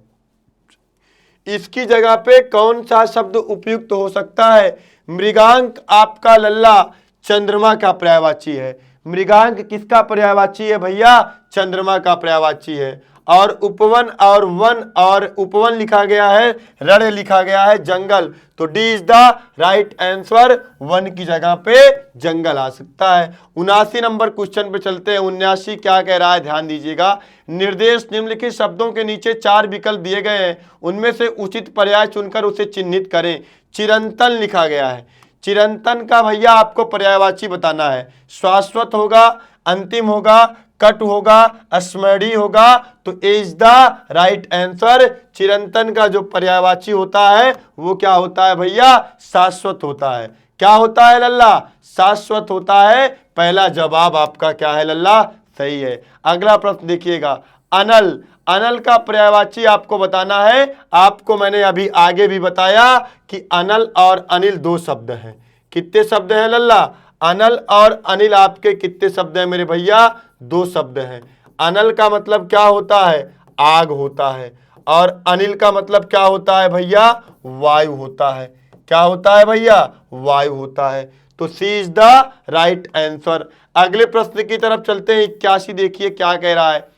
[SPEAKER 1] इसकी जगह पे कौन सा शब्द उपयुक्त हो सकता है? मृगांक आपका लल्ला चंद्रमा का पर्यायवाची है। मृगांक किसका पर्यायवाची है भैया? चंद्रमा का पर्यायवाची है। और उपवन और वन और उपवन लिखा गया है, रण लिखा गया है जंगल। तो D is the right answer. One की जगह पे जंगल आ सकता है। 79 नंबर क्वेश्चन पे चलते हैं। 79 क्या कह रहा है ध्यान दीजिएगा। निर्देश निम्नलिखित शब्दों के नीचे 4 विकल्प दिए गए हैं, उनमें से उचित पर्याय चुनकर उसे चिन्हित करें। चिरंतन लिखा गया है। चिरंतन का भैया आपको पर्यायवाची बताना है। शाश्वत होगा, अंतिम होगा, कट होगा, स्मरणीय होगा। तो इज द राइट आंसर। चिरंतन का जो पर्यायवाची होता है वो क्या होता है भैया? शाश्वत होता है। क्या होता है लल्ला? शाश्वत होता है। पहला जवाब आपका क्या है लल्ला? सही है। अगला प्रश्न देखिएगा। अनल, अनल का पर्यायवाची आपको बताना है। आपको मैंने अभी आगे भी बताया कि अनल और अनिल 2 शब्द हैं। कितने शब्द हैं लल्ला? अनल और अनिल आपके कितने शब्द हैं मेरे भैया? 2 शब्द हैं। अनल का मतलब क्या होता है? आग होता है। और अनिल का मतलब क्या होता है भैया? वायु होता है। क्या होता है भैया? वायु होता है। तो सी इज द राइट आंसर। अगले प्रश्न की तरफ चलते हैं। 81 देखिए क्या कह रहा है।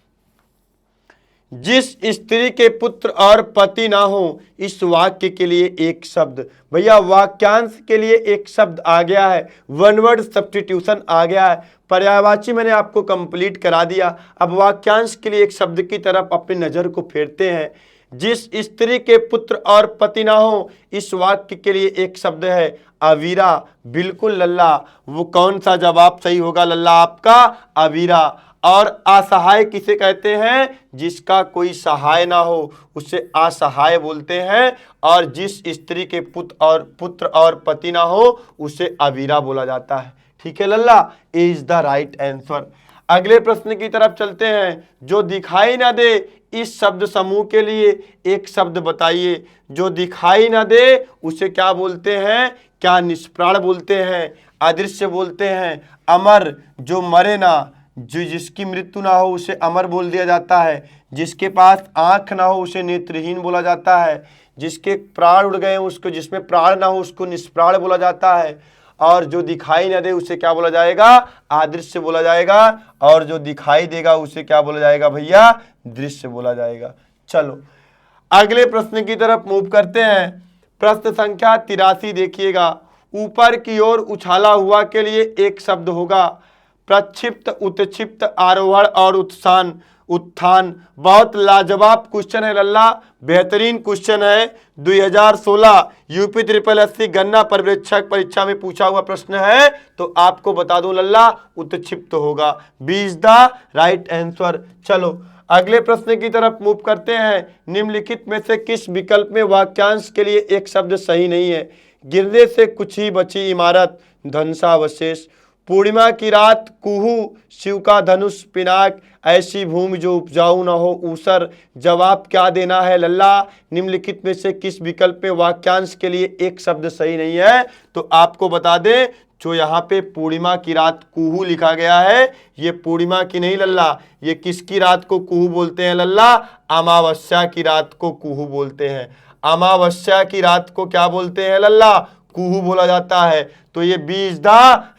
[SPEAKER 1] जिस स्त्री के पुत्र और पति ना हो, इस वाक्य के लिए एक शब्द। भैया वाक्यांश के लिए एक शब्द आ गया है। वन वर्ड सब्स्टिट्यूशन आ गया है। पर्यायवाची मैंने आपको कंप्लीट करा दिया। अब वाक्यांश के लिए एक शब्द की तरफ अपनी नजर को फेरते हैं। जिस स्त्री के पुत्र और पति ना हो, इस वाक्य के लिए एक शब्द है अवीरा। बिल्कुल लल्ला। वो कौन सा जवाब सही होगा लल्ला आपका? अवीरा। और असहाय किसे कहते हैं? जिसका कोई सहाय ना हो उसे असहाय बोलते हैं। और जिस स्त्री के पुत्र और पति ना हो उसे अवीरा बोला जाता है। ठीक है लल्ला, इज द राइट आंसर। अगले प्रश्न की तरफ चलते हैं। जो दिखाई ना दे, इस शब्द समूह के लिए एक शब्द बताइए। जो दिखाई ना दे उसे क्या बोलते हैं? क्या निष्प्राण बोलते हैं, अदृश्य बोलते हैं, अमर जो मरे ना, जो जिसकी मृत्यु ना हो उसे अमर बोल दिया जाता है। जिसके पास आंख ना हो उसे नेत्रहीन बोला जाता है। जिसके प्राण उड़ गए उसको, जिसमें प्राण ना हो उसको निष्प्राण बोला जाता है। और जो दिखाई ना दे उसे क्या बोला जाएगा? अदृश्य बोला जाएगा। और जो दिखाई देगा उसे क्या बोला जाएगा भैया? दृश्य बोला जाएगा। चलो अगले प्रश्न की तरफ मूव करते हैं। प्रश्न संख्या 83 देखिएगा। ऊपर की ओर उछाला हुआ के लिए एक शब्द होगा। प्रक्षिप्त, उत्क्षिप्त, आरोहण और उत्थान। उत्थान बहुत लाजवाब क्वेश्चन है लल्ला, बेहतरीन क्वेश्चन है। 2016 यूपी ट्रिपल एससी गन्ना पर्यवेक्षक परीक्षा में पूछा हुआ प्रश्न है। तो आपको बता दूं लल्ला, उत्क्षिप्त होगा। B is the right answer. चलो अगले प्रश्न की तरफ मूव करते हैं। निम्नलिखित में से किस विकल्प में वाक्यांश के लिए एक शब्द सही नहीं है? गिरने से कुछ ही बची इमारत, ध्वंसावशेष। पूर्णिमा की रात, कुहू, शिव का धनुष, पिनाक, ऐसी भूमि जो उपजाऊ न हो, ऊसर। जवाब क्या देना है लल्ला? निम्नलिखित में से किस विकल्प में वाक्यांश के लिए एक शब्द सही नहीं है? तो आपको बता दें, जो यहाँ पे पूर्णिमा की रात कुहू लिखा गया है, ये पूर्णिमा की नहीं लल्ला, ये किसकी रात को कुहू बोलते हैं लल्ला? अमावस्या की रात को कुहू बोलते हैं। अमावस्या की रात को क्या बोलते हैं लल्ला? कुहू बोला जाता है। तो ये B is the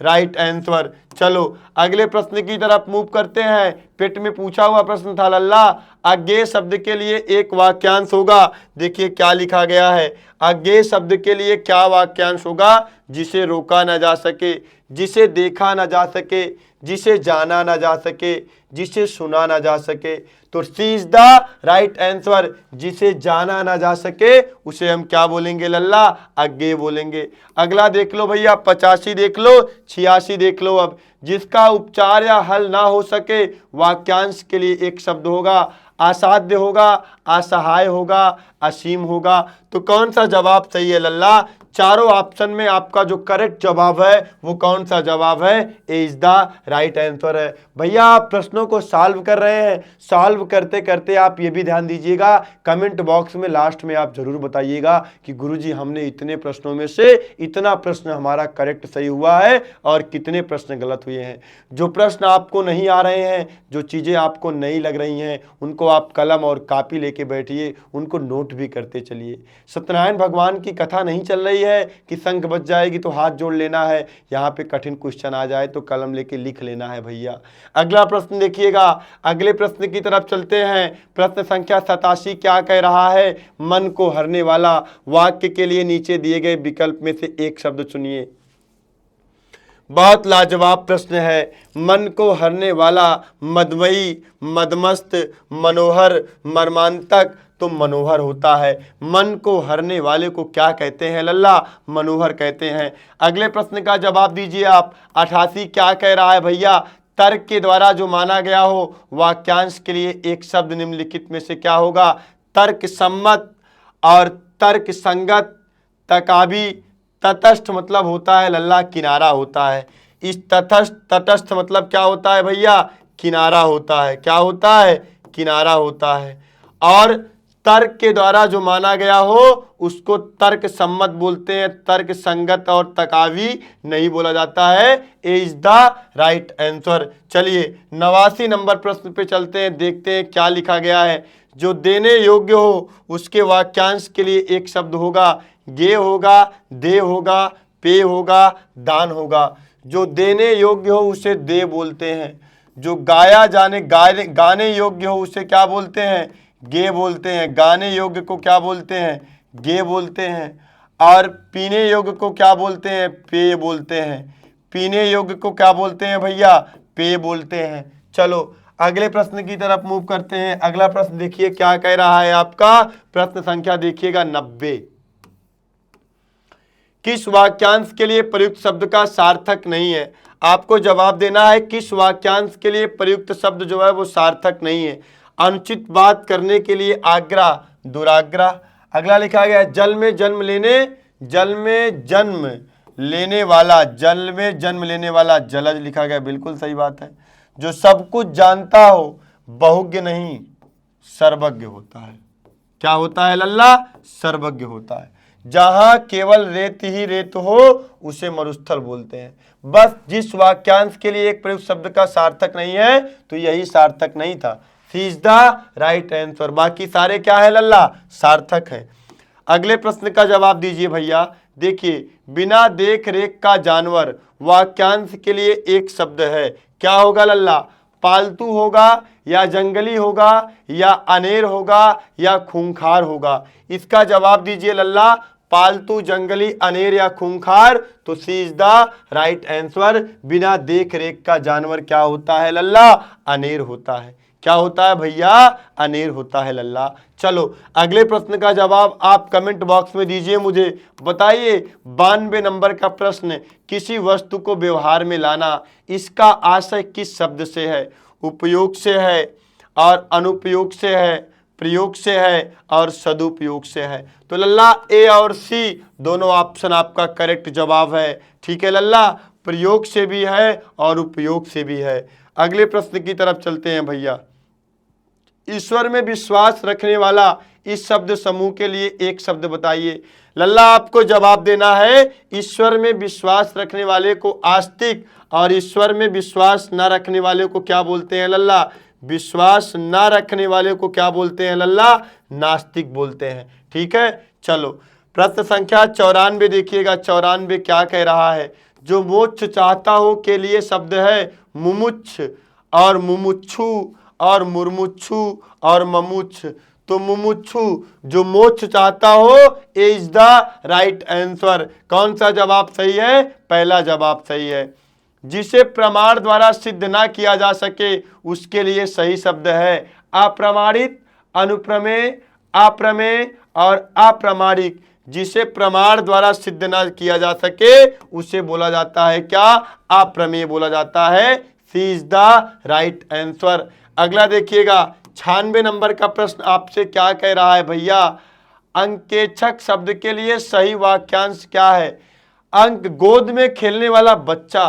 [SPEAKER 1] right answer. चलो अगले प्रश्न की तरफ मूव करते हैं। पेट में पूछा हुआ प्रश्न था लल्ला, अज्ञेय शब्द के लिए एक वाक्यांश होगा। देखिए क्या लिखा गया है। अज्ञेय शब्द के लिए क्या वाक्यांश होगा? जिसे रोका न जा सके, जिसे देखा न जा सके, जिसे जाना न जा सके, जिसे सुना न जा सके। तो सी इज द राइट आंसर। जिसे जाना ना जा सके उसे हम क्या बोलेंगे लल्ला? अज्ञेय बोलेंगे। अगला देख लो भैया, 85 देख लो, 86 देख लो। अब जिसका उपचार या हल ना हो सके, वाक्यांश के लिए एक शब्द होगा। असाध्य होगा, असहाय होगा, असीम होगा। तो कौन सा जवाब सही है लल्ला? चारों ऑप्शन में आपका जो करेक्ट जवाब है वो कौन सा जवाब है? ए इज द राइट आंसर है। भैया आप प्रश्नों को सॉल्व कर रहे हैं, सॉल्व करते करते आप ये भी ध्यान दीजिएगा, कमेंट बॉक्स में लास्ट में आप जरूर बताइएगा कि गुरुजी हमने इतने प्रश्नों में से इतना प्रश्न हमारा करेक्ट सही हुआ है और कितने प्रश्न गलत हुए हैं। जो प्रश्न आपको नहीं आ रहे हैं, जो चीज़ें आपको नहीं लग रही हैं, उनको आप कलम और कापी लेके बैठिए, उनको नोट भी करते चलिए। सत्यनारायण भगवान की कथा नहीं चल रही है कि शंख बज जाएगी तो हाथ जोड़ लेना है, यहाँ पे कठिन क्वेश्चन आ जाए तो कलम लेके लिख लेना है भैया। अगला प्रश्न देखिएगा। अगले प्रश्न की तरफ चलते हैं। प्रश्न संख्या 87 क्या कह रहा है? मन को हरने वाला वाक्य के लिए नीचे दिए गए विकल्प में से एक शब्द चुनिए। बहुत लाजवाब प्रश्न है। मन को हरने वाला, मदमयी, मदमस्त, मनोहर, मर्मांतक। तो मनोहर होता है। मन को हरने वाले को क्या कहते हैं लल्ला? मनोहर कहते हैं। अगले प्रश्न का जवाब दीजिए आप। 88 क्या कह रहा है भैया? तर्क के द्वारा जो माना गया हो, वाक्यांश के लिए एक शब्द निम्नलिखित में से क्या होगा? तर्क सम्मत और तर्क संगत, तकाबी। तटस्थ मतलब होता है लल्ला किनारा होता है। इस तटस्थ मतलब क्या होता है भैया? किनारा होता है। क्या होता है? किनारा होता है। और तर्क के द्वारा जो माना गया हो उसको तर्क सम्मत बोलते हैं, तर्क संगत और तकावी नहीं बोला जाता है। ए इज द राइट आंसर। चलिए 89 नंबर प्रश्न पे चलते हैं, देखते हैं क्या लिखा गया है। जो देने योग्य हो उसके वाक्यांश के लिए एक शब्द होगा। गे होगा, दे होगा, पे होगा, दान होगा। जो देने योग्य हो उसे दे बोलते हैं। जो गाया जाने गाने योग्य हो उसे क्या बोलते हैं? गे बोलते हैं। गाने योग्य को क्या बोलते हैं? गे बोलते हैं। और पीने योग्य को क्या बोलते हैं? पेय बोलते हैं। पीने योग्य को क्या बोलते हैं भैया? पेय बोलते हैं। चलो अगले प्रश्न की तरफ मूव करते हैं। अगला प्रश्न देखिए क्या कह रहा है आपका। प्रश्न संख्या देखिएगा 90। किस वाक्यांश के लिए प्रयुक्त शब्द का सार्थक नहीं है? आपको जवाब देना है किस वाक्यांश के लिए प्रयुक्त शब्द जो है वो सार्थक नहीं है। अनुचित बात करने के लिए आग्रह, दुराग्रह। अगला लिखा गया है जल में जन्म लेने वाला, जल में जन्म लेने वाला जलज लिखा गया। बिल्कुल सही बात है। जो सब कुछ जानता हो बहुज्ञ नहीं सर्वज्ञ होता है। क्या होता है लल्ला? सर्वज्ञ होता है। जहां केवल रेत ही रेत हो उसे मरुस्थल बोलते हैं। बस जिस वाक्यांश के लिए एक प्रयुक्त शब्द का सार्थक नहीं है तो यही सार्थक नहीं था। सी इज द राइट आंसर। बाकी सारे क्या है लल्ला? सार्थक है। अगले प्रश्न का जवाब दीजिए भैया। देखिए बिना देख रेख का जानवर वाक्यांश के लिए एक शब्द है। क्या होगा लल्ला? पालतू होगा या जंगली होगा या अनेर होगा या खूंखार होगा? इसका जवाब दीजिए लल्ला। पालतू, जंगली, अनेर या खूंखार? तो सी इज द राइट आंसर। बिना देख रेख का जानवर क्या होता है लल्ला? अनेर होता है। क्या होता है भैया? अनेर होता है लल्ला। चलो अगले प्रश्न का जवाब आप कमेंट बॉक्स में दीजिए मुझे। बताइए 92 नंबर का प्रश्न, किसी वस्तु को व्यवहार में लाना, इसका आशय किस शब्द से है? उपयोग से है और अनुपयोग से है, प्रयोग से है और सदुपयोग से है। तो लल्ला ए और सी दोनों ऑप्शन आपका करेक्ट जवाब है। ठीक है लल्ला, प्रयोग से भी है और उपयोग से भी है। अगले प्रश्न की तरफ चलते हैं भैया। ईश्वर में विश्वास रखने वाला इस शब्द समूह के लिए एक शब्द बताइए। लल्ला आपको जवाब देना है। ईश्वर में विश्वास रखने वाले को आस्तिक और ईश्वर में विश्वास न रखने वाले को क्या बोलते हैं लल्ला? विश्वास न रखने वाले को क्या बोलते हैं लल्ला? नास्तिक बोलते हैं। ठीक है, चलो प्रश्न संख्या 94 देखिएगा। 94 क्या कह रहा है? जो मोक्ष चाहता हो के लिए शब्द है मुमुक्ष और मुमुक्षु और मुर्मुक्षु और ममुक्ष। तो मुमुक्षु जो मोक्ष चाहता हो, इज द राइट आंसर। कौन सा जवाब सही है? पहला जवाब सही है। जिसे प्रमाण द्वारा सिद्ध ना किया जा सके उसके लिए सही शब्द है अप्रमाणित, अनुप्रमेय, अप्रमेय और अप्रामाणिक। जिसे प्रमाण द्वारा सिद्ध ना किया जा सके उसे बोला जाता है क्या? अप्रमेय बोला जाता है। सी इज द राइट आंसर। अगला देखिएगा 96 नंबर का प्रश्न आपसे क्या कह रहा है भैया? अंकेक्षक शब्द के लिए सही वाक्यांश क्या है? अंक गोद में खेलने वाला बच्चा,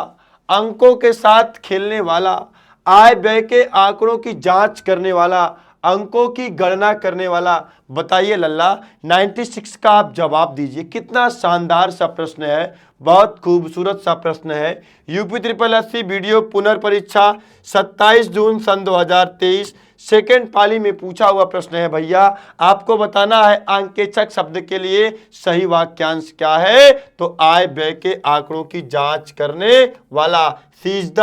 [SPEAKER 1] अंकों के साथ खेलने वाला, आय व्यय के आंकड़ों की जांच करने वाला, अंकों की गणना करने वाला। बताइए लल्ला 96 का आप जवाब दीजिए। कितना शानदार सा प्रश्न है, बहुत खूबसूरत सा प्रश्न है। यूपी SSSC वीडियो पुनर्परीक्षा 27 जून सन 2023 सेकेंड पाली में पूछा हुआ प्रश्न है भैया। आपको बताना है अंकेक्षक शब्द के लिए सही वाक्यांश क्या है? तो आय व्यय के आंकड़ों की जांच करने वाला। सी इज द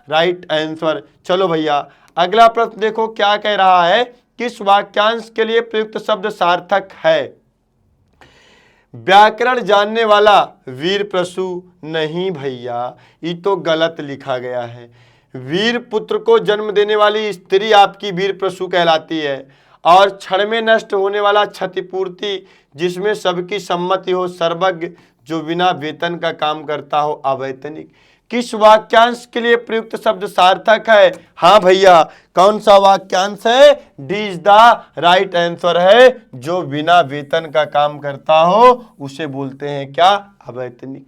[SPEAKER 1] राइट आंसर। चलो भैया अगला प्रश्न देखो क्या कह रहा है? किस वाक्यांश के लिए प्रयुक्त शब्द सार्थक है? व्याकरण जानने वाला वीर प्रसु नहीं भैया, ये तो गलत लिखा गया है। वीर पुत्र को जन्म देने वाली स्त्री आपकी वीर प्रसु कहलाती है। और क्षण में नष्ट होने वाला क्षतिपूर्ति, जिसमें सबकी सम्मति हो, सर्वज्ञ, जो बिना वेतन का काम करता हो, अवैतनिक। किस वाक्यांश के लिए प्रयुक्त शब्द सार्थक है? हाँ भैया, कौन सा वाक्यांश है? D is the right answer है। जो बिना वेतन का काम करता हो उसे बोलते हैं क्या? अवैतनिक।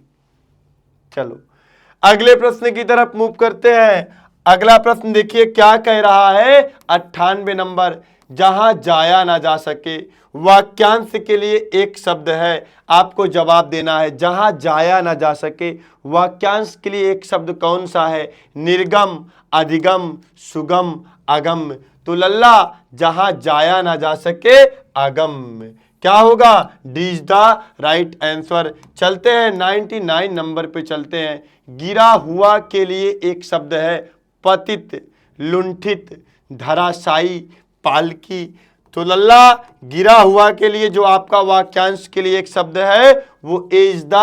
[SPEAKER 1] चलो अगले प्रश्न की तरफ मूव करते हैं। अगला प्रश्न देखिए क्या कह रहा है? 98 नंबर, जहां जाया ना जा सके, वाक्यांश के लिए एक शब्द है। आपको जवाब देना है। जहां जाया ना जा सके, वाक्यांश के लिए एक शब्द कौन सा है? निर्गम, अधिगम, सुगम, अगम। तो लल्ला जहां जाया ना जा सके, अगम। क्या होगा? D is the right answer. चलते हैं 99 नंबर पे चलते हैं। गिरा हुआ के लिए एक शब्द है पतित, लुंठित, धराशायी, पालकी। तो लल्ला गिरा हुआ के लिए जो आपका वाक्यांश के लिए एक शब्द है वो इज द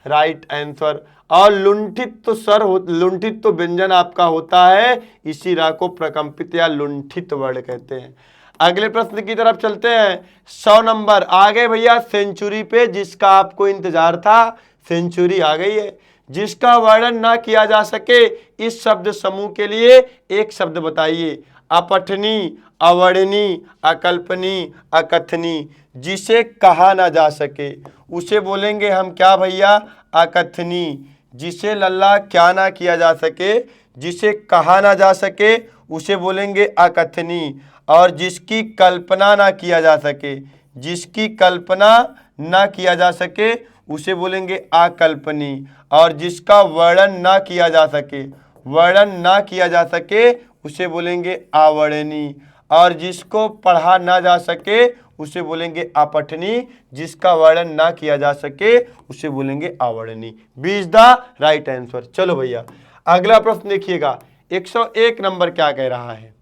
[SPEAKER 1] राइट आंसर। और लुंठित तो लुंठित तो व्यंजन आपका होता है, इसी राह को प्रकंपित या लुंठित वर्ण कहते हैं। अगले प्रश्न की तरफ चलते हैं। 100 नंबर आ गए भैया सेंचुरी पे, जिसका आपको इंतजार था। सेंचुरी आ गई है। जिसका वर्णन ना किया जा सके इस शब्द समूह के लिए एक शब्द बताइए। अपठनी, अवर्णनी, अकल्पनी, अकथनी। जिसे कहा ना जा सके उसे बोलेंगे हम क्या भैया? अकथनी। जिसे लल्ला क्या ना किया जा सके, जिसे कहा ना जा सके उसे बोलेंगे अकथनी। और जिसकी कल्पना ना किया जा सके, जिसकी कल्पना ना किया जा सके उसे बोलेंगे अकल्पनी। और जिसका वर्णन ना किया जा सके, वर्णन ना किया जा सके उसे बोलेंगे अवर्णनी। और जिसको पढ़ा ना जा सके उसे बोलेंगे अपठनी। जिसका वर्णन ना किया जा सके उसे बोलेंगे अवर्णनी। B is the right answer. चलो भैया अगला प्रश्न देखिएगा। 101 नंबर क्या कह रहा है?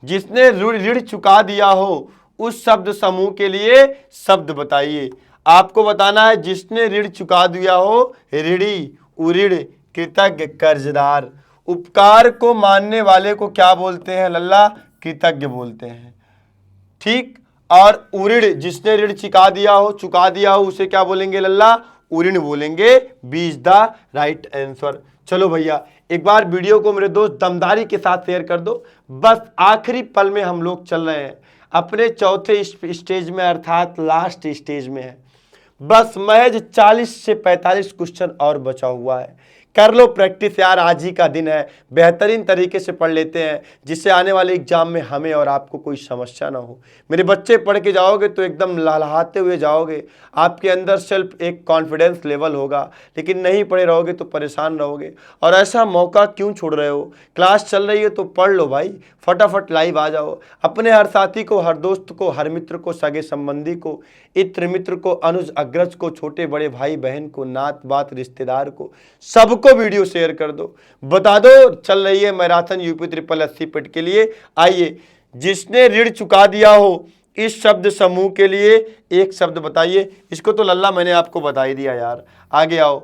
[SPEAKER 1] जिसने ऋण चुका दिया हो उस शब्द समूह के लिए शब्द बताइए। आपको बताना है जिसने ऋण चुका दिया हो, ऋणी, उऋण, कृतज्ञ, कर्जदार। उपकार को मानने वाले को क्या बोलते हैं लल्ला? कृतज्ञ बोलते हैं। ठीक। और उऋण, जिसने ऋण चुका दिया हो उसे क्या बोलेंगे लल्ला? उऋण बोलेंगे। B is the right answer. चलो भैया एक बार वीडियो को मेरे दोस्त दमदारी के साथ शेयर कर दो। बस आखिरी पल में हम लोग चल रहे हैं, अपने चौथे स्टेज में, अर्थात लास्ट स्टेज में है। बस महज 40 से 45 क्वेश्चन और बचा हुआ है। कर लो प्रैक्टिस यार, आज ही का दिन है, बेहतरीन तरीके से पढ़ लेते हैं जिससे आने वाले एग्जाम में हमें और आपको कोई समस्या ना हो। मेरे बच्चे पढ़ के जाओगे तो एकदम लहलहाते हुए जाओगे, आपके अंदर सेल्फ एक कॉन्फिडेंस लेवल होगा। लेकिन नहीं पढ़े रहोगे तो परेशान रहोगे। और ऐसा मौका क्यों छोड़ रहे हो? क्लास चल रही है तो पढ़ लो भाई, फटाफट लाइव आ जाओ। अपने हर साथी को, हर दोस्त को, हर मित्र को, सगे संबंधी को, इत्र मित्र को, अनुज अग्रज को, छोटे बड़े भाई बहन को, नात बात रिश्तेदार को, सबको वीडियो शेयर कर दो। बता दो चल रही है मैराथन यूपी 888 पेट के लिए। आइए, जिसने ऋण चुका दिया हो इस शब्द समूह के लिए एक शब्द बताइए। इसको तो लल्ला मैंने आपको बता ही दिया यार। आगे आओ,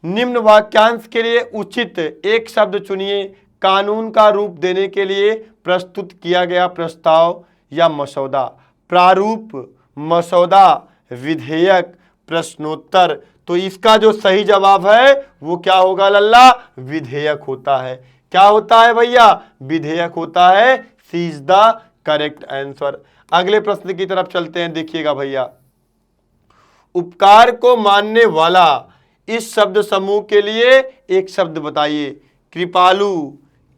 [SPEAKER 1] निम्न वाक्यांश के लिए उचित एक शब्द चुनिए। कानून का रूप देने के लिए प्रस्तुत किया गया प्रस्ताव या मसौदा। प्रारूप, मसौदा, विधेयक, प्रश्नोत्तर। तो इसका जो सही जवाब है वो क्या होगा लल्ला? विधेयक होता है। क्या होता है भैया? विधेयक होता है। सी इज द करेक्ट आंसर। अगले प्रश्न की तरफ चलते हैं, देखिएगा भैया। उपकार को मानने वाला इस शब्द समूह के लिए एक शब्द बताइए। कृपालु,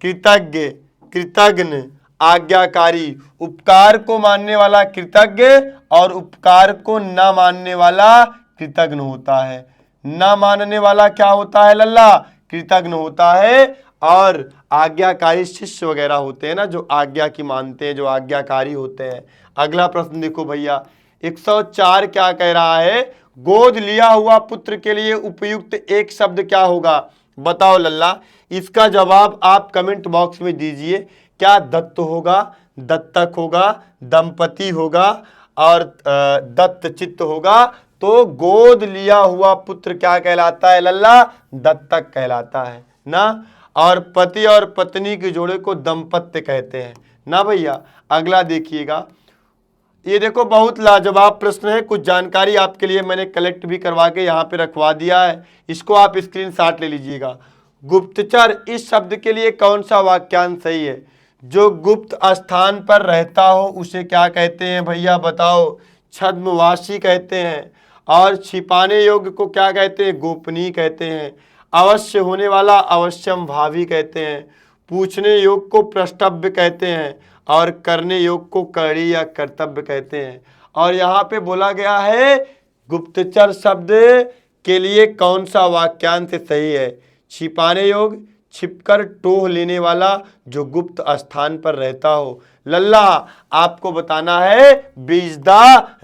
[SPEAKER 1] कृतज्ञ, कृतघ्न, आज्ञाकारी। उपकार को मानने वाला कृतज्ञ और उपकार को न मानने वाला कृतघ्न होता है। न मानने वाला क्या होता है लल्ला? कृतघ्न होता है। और आज्ञाकारी शिष्य वगैरह होते हैं ना, जो आज्ञा की मानते हैं, जो आज्ञाकारी होते हैं। अगला प्रश्न देखो भैया, 104 क्या कह रहा है? गोद लिया हुआ पुत्र के लिए उपयुक्त एक शब्द क्या होगा? बताओ लल्ला। इसका जवाब आप कमेंट बॉक्स में दीजिए। क्या दत्त होगा, दत्तक होगा, दंपति होगा और दत्तचित्त होगा? तो गोद लिया हुआ पुत्र क्या कहलाता है लल्ला? दत्तक कहलाता है ना। और पति और पत्नी के जोड़े को दंपत्य कहते हैं ना भैया। अगला देखिएगा, ये देखो बहुत लाजवाब प्रश्न है। कुछ जानकारी आपके लिए मैंने कलेक्ट भी करवा के यहाँ पे रखवा दिया है, इसको आप स्क्रीनशॉट ले लीजिएगा। गुप्तचर इस शब्द के लिए कौन सा वाक्यांश सही है? जो गुप्त स्थान पर रहता हो उसे क्या कहते हैं भैया? बताओ। छद्मवासी कहते हैं। और छिपाने योग्य को क्या कहते हैं? गोपनीय कहते हैं। अवश्य होने वाला अवश्यम भावी कहते हैं। पूछने योग्य को प्रष्टव्य कहते हैं। और करने योग्य को करी या कर्तव्य कहते हैं। और यहाँ पे बोला गया है गुप्तचर शब्द के लिए कौन सा वाक्यांश सही है? छिपाने योग्य, छिपकर टोह लेने वाला, जो गुप्त स्थान पर रहता हो। लल्ला आपको बताना है B is the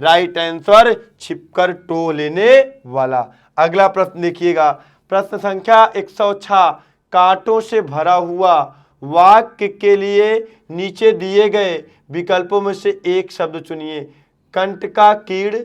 [SPEAKER 1] right answer, छिपकर टोह लेने वाला। अगला प्रश्न देखिएगा, प्रश्न संख्या 106। कांटों से भरा हुआ वाक्य के लिए नीचे दिए गए विकल्पों में से एक शब्द चुनिए। कंटका कीड़,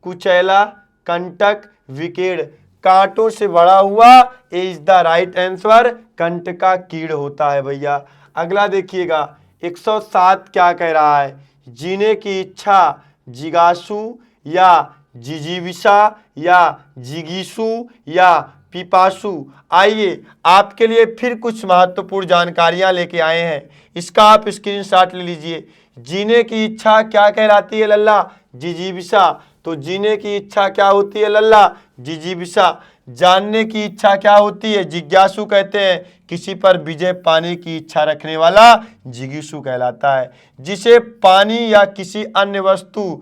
[SPEAKER 1] कुचैला, कंटक, विकेड़। कांटों से भरा हुआ इज द राइट आंसर, कंटका कीड़ होता है भैया। अगला देखिएगा, 107 क्या कह रहा है? जीने की इच्छा, जिज्ञासु या जिजीविषा या जिगीसु या पिपासु। आइए आपके लिए फिर कुछ महत्वपूर्ण जानकारियां लेके आए हैं, इसका आप स्क्रीनशॉट ले लीजिए। जीने की इच्छा क्या कहलाती है लल्ला? जिजीविषा। तो जीने की इच्छा क्या होती है लल्ला? जिजीविषा। जानने की इच्छा क्या होती है? जिज्ञासु कहते हैं। किसी पर विजय पाने की इच्छा रखने वाला जिगीसु कहलाता है। जिसे पानी या किसी अन्य वस्तु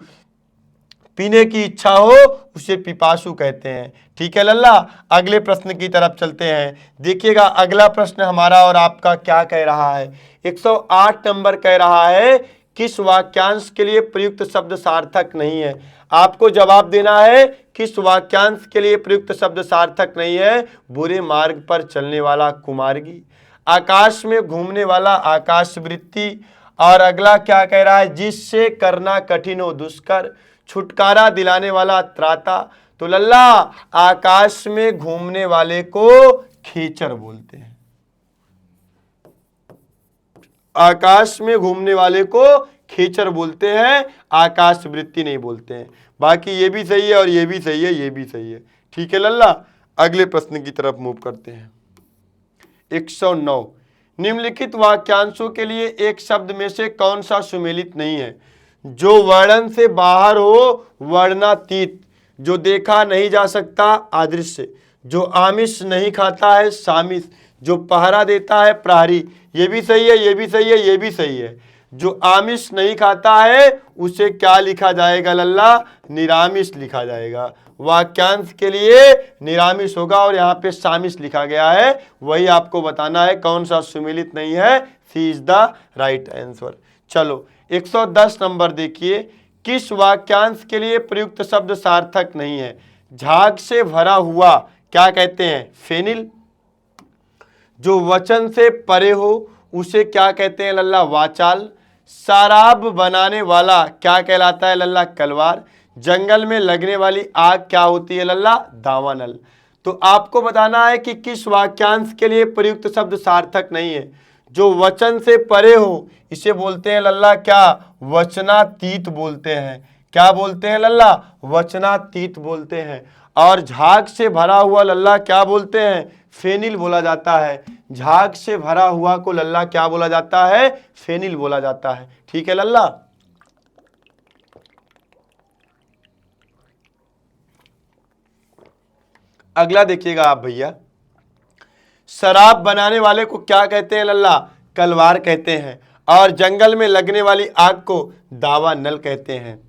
[SPEAKER 1] पीने की इच्छा हो उसे पिपासु कहते हैं। ठीक है लल्ला। अगले प्रश्न की तरफ चलते हैं, देखिएगा अगला प्रश्न हमारा और आपका क्या कह रहा है। 108 नंबर कह रहा है, किस वाक्यांश के लिए प्रयुक्त शब्द सार्थक नहीं है? आपको जवाब देना है किस वाक्यांश के लिए प्रयुक्त शब्द सार्थक नहीं है। बुरे मार्ग पर चलने वाला कुमार्गी, आकाश में घूमने वाला आकाशवृत्ति, और अगला क्या कह रहा है, जिससे करना कठिन हो दुष्कर, छुटकारा दिलाने वाला त्राता। तो लल्ला आकाश में घूमने वाले को खेचर बोलते हैं, आकाश में घूमने वाले को खेचर बोलते हैं, आकाश वृत्ति नहीं बोलते हैं। बाकी ये भी सही है और ये भी सही है, ये भी सही है। ठीक है लल्ला, अगले प्रश्न की तरफ मूव करते हैं। 109, निम्नलिखित वाक्यांशों के लिए एक शब्द में से कौन सा सुमेलित नहीं है? जो वर्णन से बाहर हो वर्णातीत, जो देखा नहीं जा सकता अदृश्य, जो आमिष नहीं खाता है सामिष, जो पहरा देता है प्रहरी। ये भी सही है, ये भी सही है, ये भी सही है। जो आमिष नहीं खाता है उसे क्या लिखा जाएगा लल्ला? निरामिष लिखा जाएगा। वाक्यांश के लिए निरामिष होगा और यहाँ पे सामिष लिखा गया है, वही आपको बताना है कौन सा सुमेलित नहीं है। सी इज द राइट आंसर। चलो 110 नंबर देखिए, किस वाक्यांश के लिए प्रयुक्त शब्द सार्थक नहीं है? झाग से भरा हुआ क्या कहते हैं? फेनिल। जो वचन से परे हो उसे क्या कहते हैं लल्ला? वाचाल। शराब बनाने वाला क्या कहलाता है लल्ला? कलवार। जंगल में लगने वाली आग क्या होती है लल्ला? दावानल। तो आपको बताना है कि किस वाक्यांश के लिए प्रयुक्त शब्द सार्थक नहीं है। जो वचन से परे हो इसे बोलते हैं लल्ला क्या? वचनातीत बोलते हैं। क्या बोलते हैं लल्ला? वचनातीत बोलते हैं। और झाग से भरा हुआ लल्ला क्या बोलते हैं? फेनिल बोला जाता है। झाग से भरा हुआ को लल्ला क्या बोला जाता है? फेनिल बोला जाता है। ठीक है लल्ला। अगला देखिएगा आप भैया, शराब बनाने वाले को क्या कहते हैं लल्ला? कलवार कहते हैं। और जंगल में लगने वाली आग को दावा नल कहते हैं।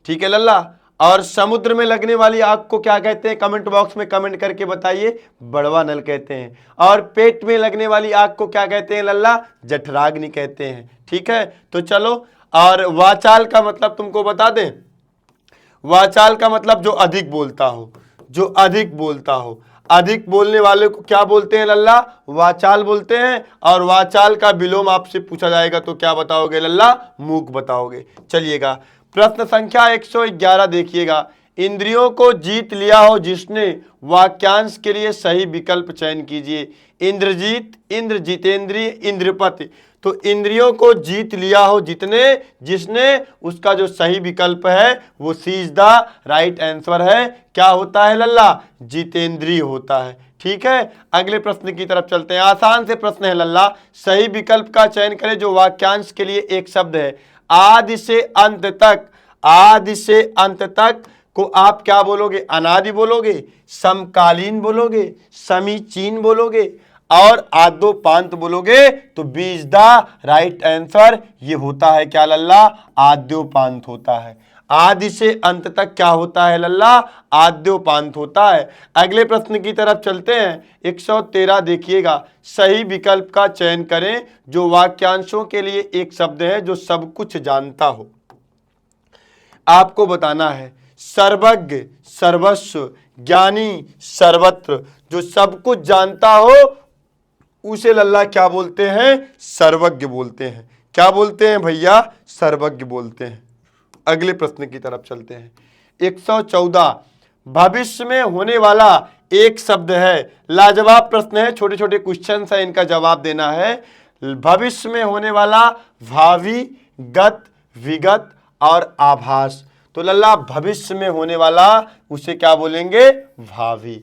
[SPEAKER 1] ठीक है लल्ला। और समुद्र में लगने वाली आग को क्या कहते हैं? कमेंट बॉक्स में कमेंट करके बताइए। बड़वा नल कहते हैं। और पेट में लगने वाली आग को क्या कहते हैं लल्ला? जठराग्नि कहते हैं। ठीक है, तो चलो। और वाचाल का मतलब तुमको बता दें, वाचाल का मतलब जो अधिक बोलता हो, जो अधिक बोलता हो। अधिक बोलने वाले को क्या बोलते हैं लल्ला? वाचाल बोलते हैं। और वाचाल का विलोम आपसे पूछा जाएगा तो क्या बताओगे लल्ला? मूक बताओगे। चलिएगा, प्रश्न संख्या 111 देखिएगा, इंद्रियों को जीत लिया हो जिसने, वाक्यांश के लिए सही विकल्प चयन कीजिए। इंद्रजीत, इंद्र जितेंद्रिय, इंद्रपति। तो इंद्रियों को जीत लिया हो जितने, जिसने, उसका जो सही विकल्प है वो C is the right answer है। क्या होता है लल्ला? जितेंद्रिय होता है। ठीक है, अगले प्रश्न की तरफ चलते हैं। आसान से प्रश्न है लल्ला, सही विकल्प का चयन करें जो वाक्यांश के लिए एक शब्द है। आदि से अंत तक, आदि से अंत तक को आप क्या बोलोगे? अनादि बोलोगे, समकालीन बोलोगे, समीचीन बोलोगे और आद्योपांत बोलोगे। तो B is the right answer. ये होता है क्या लल्ला? आद्योपांत होता है। आदि से अंत तक क्या होता है लल्ला? आद्योपांत होता है। अगले प्रश्न की तरफ चलते हैं। 113 देखिएगा, सही विकल्प का चयन करें जो वाक्यांशों के लिए एक शब्द है जो सब कुछ जानता हो। आपको बताना है सर्वज्ञ, सर्वस्व, ज्ञानी, सर्वत्र। जो सब कुछ जानता हो उसे लल्ला क्या बोलते हैं? सर्वज्ञ बोलते हैं। क्या बोलते हैं भैया? सर्वज्ञ बोलते हैं। अगले प्रश्न की तरफ चलते हैं। 114, भविष्य में होने वाला एक शब्द है। लाजवाब प्रश्न है, छोटे छोटे क्वेश्चन है, इनका जवाब देना है। भविष्य में होने वाला भावी, गत, विगत और आभास। तो लल्ला भविष्य में होने वाला उसे क्या बोलेंगे? भावी।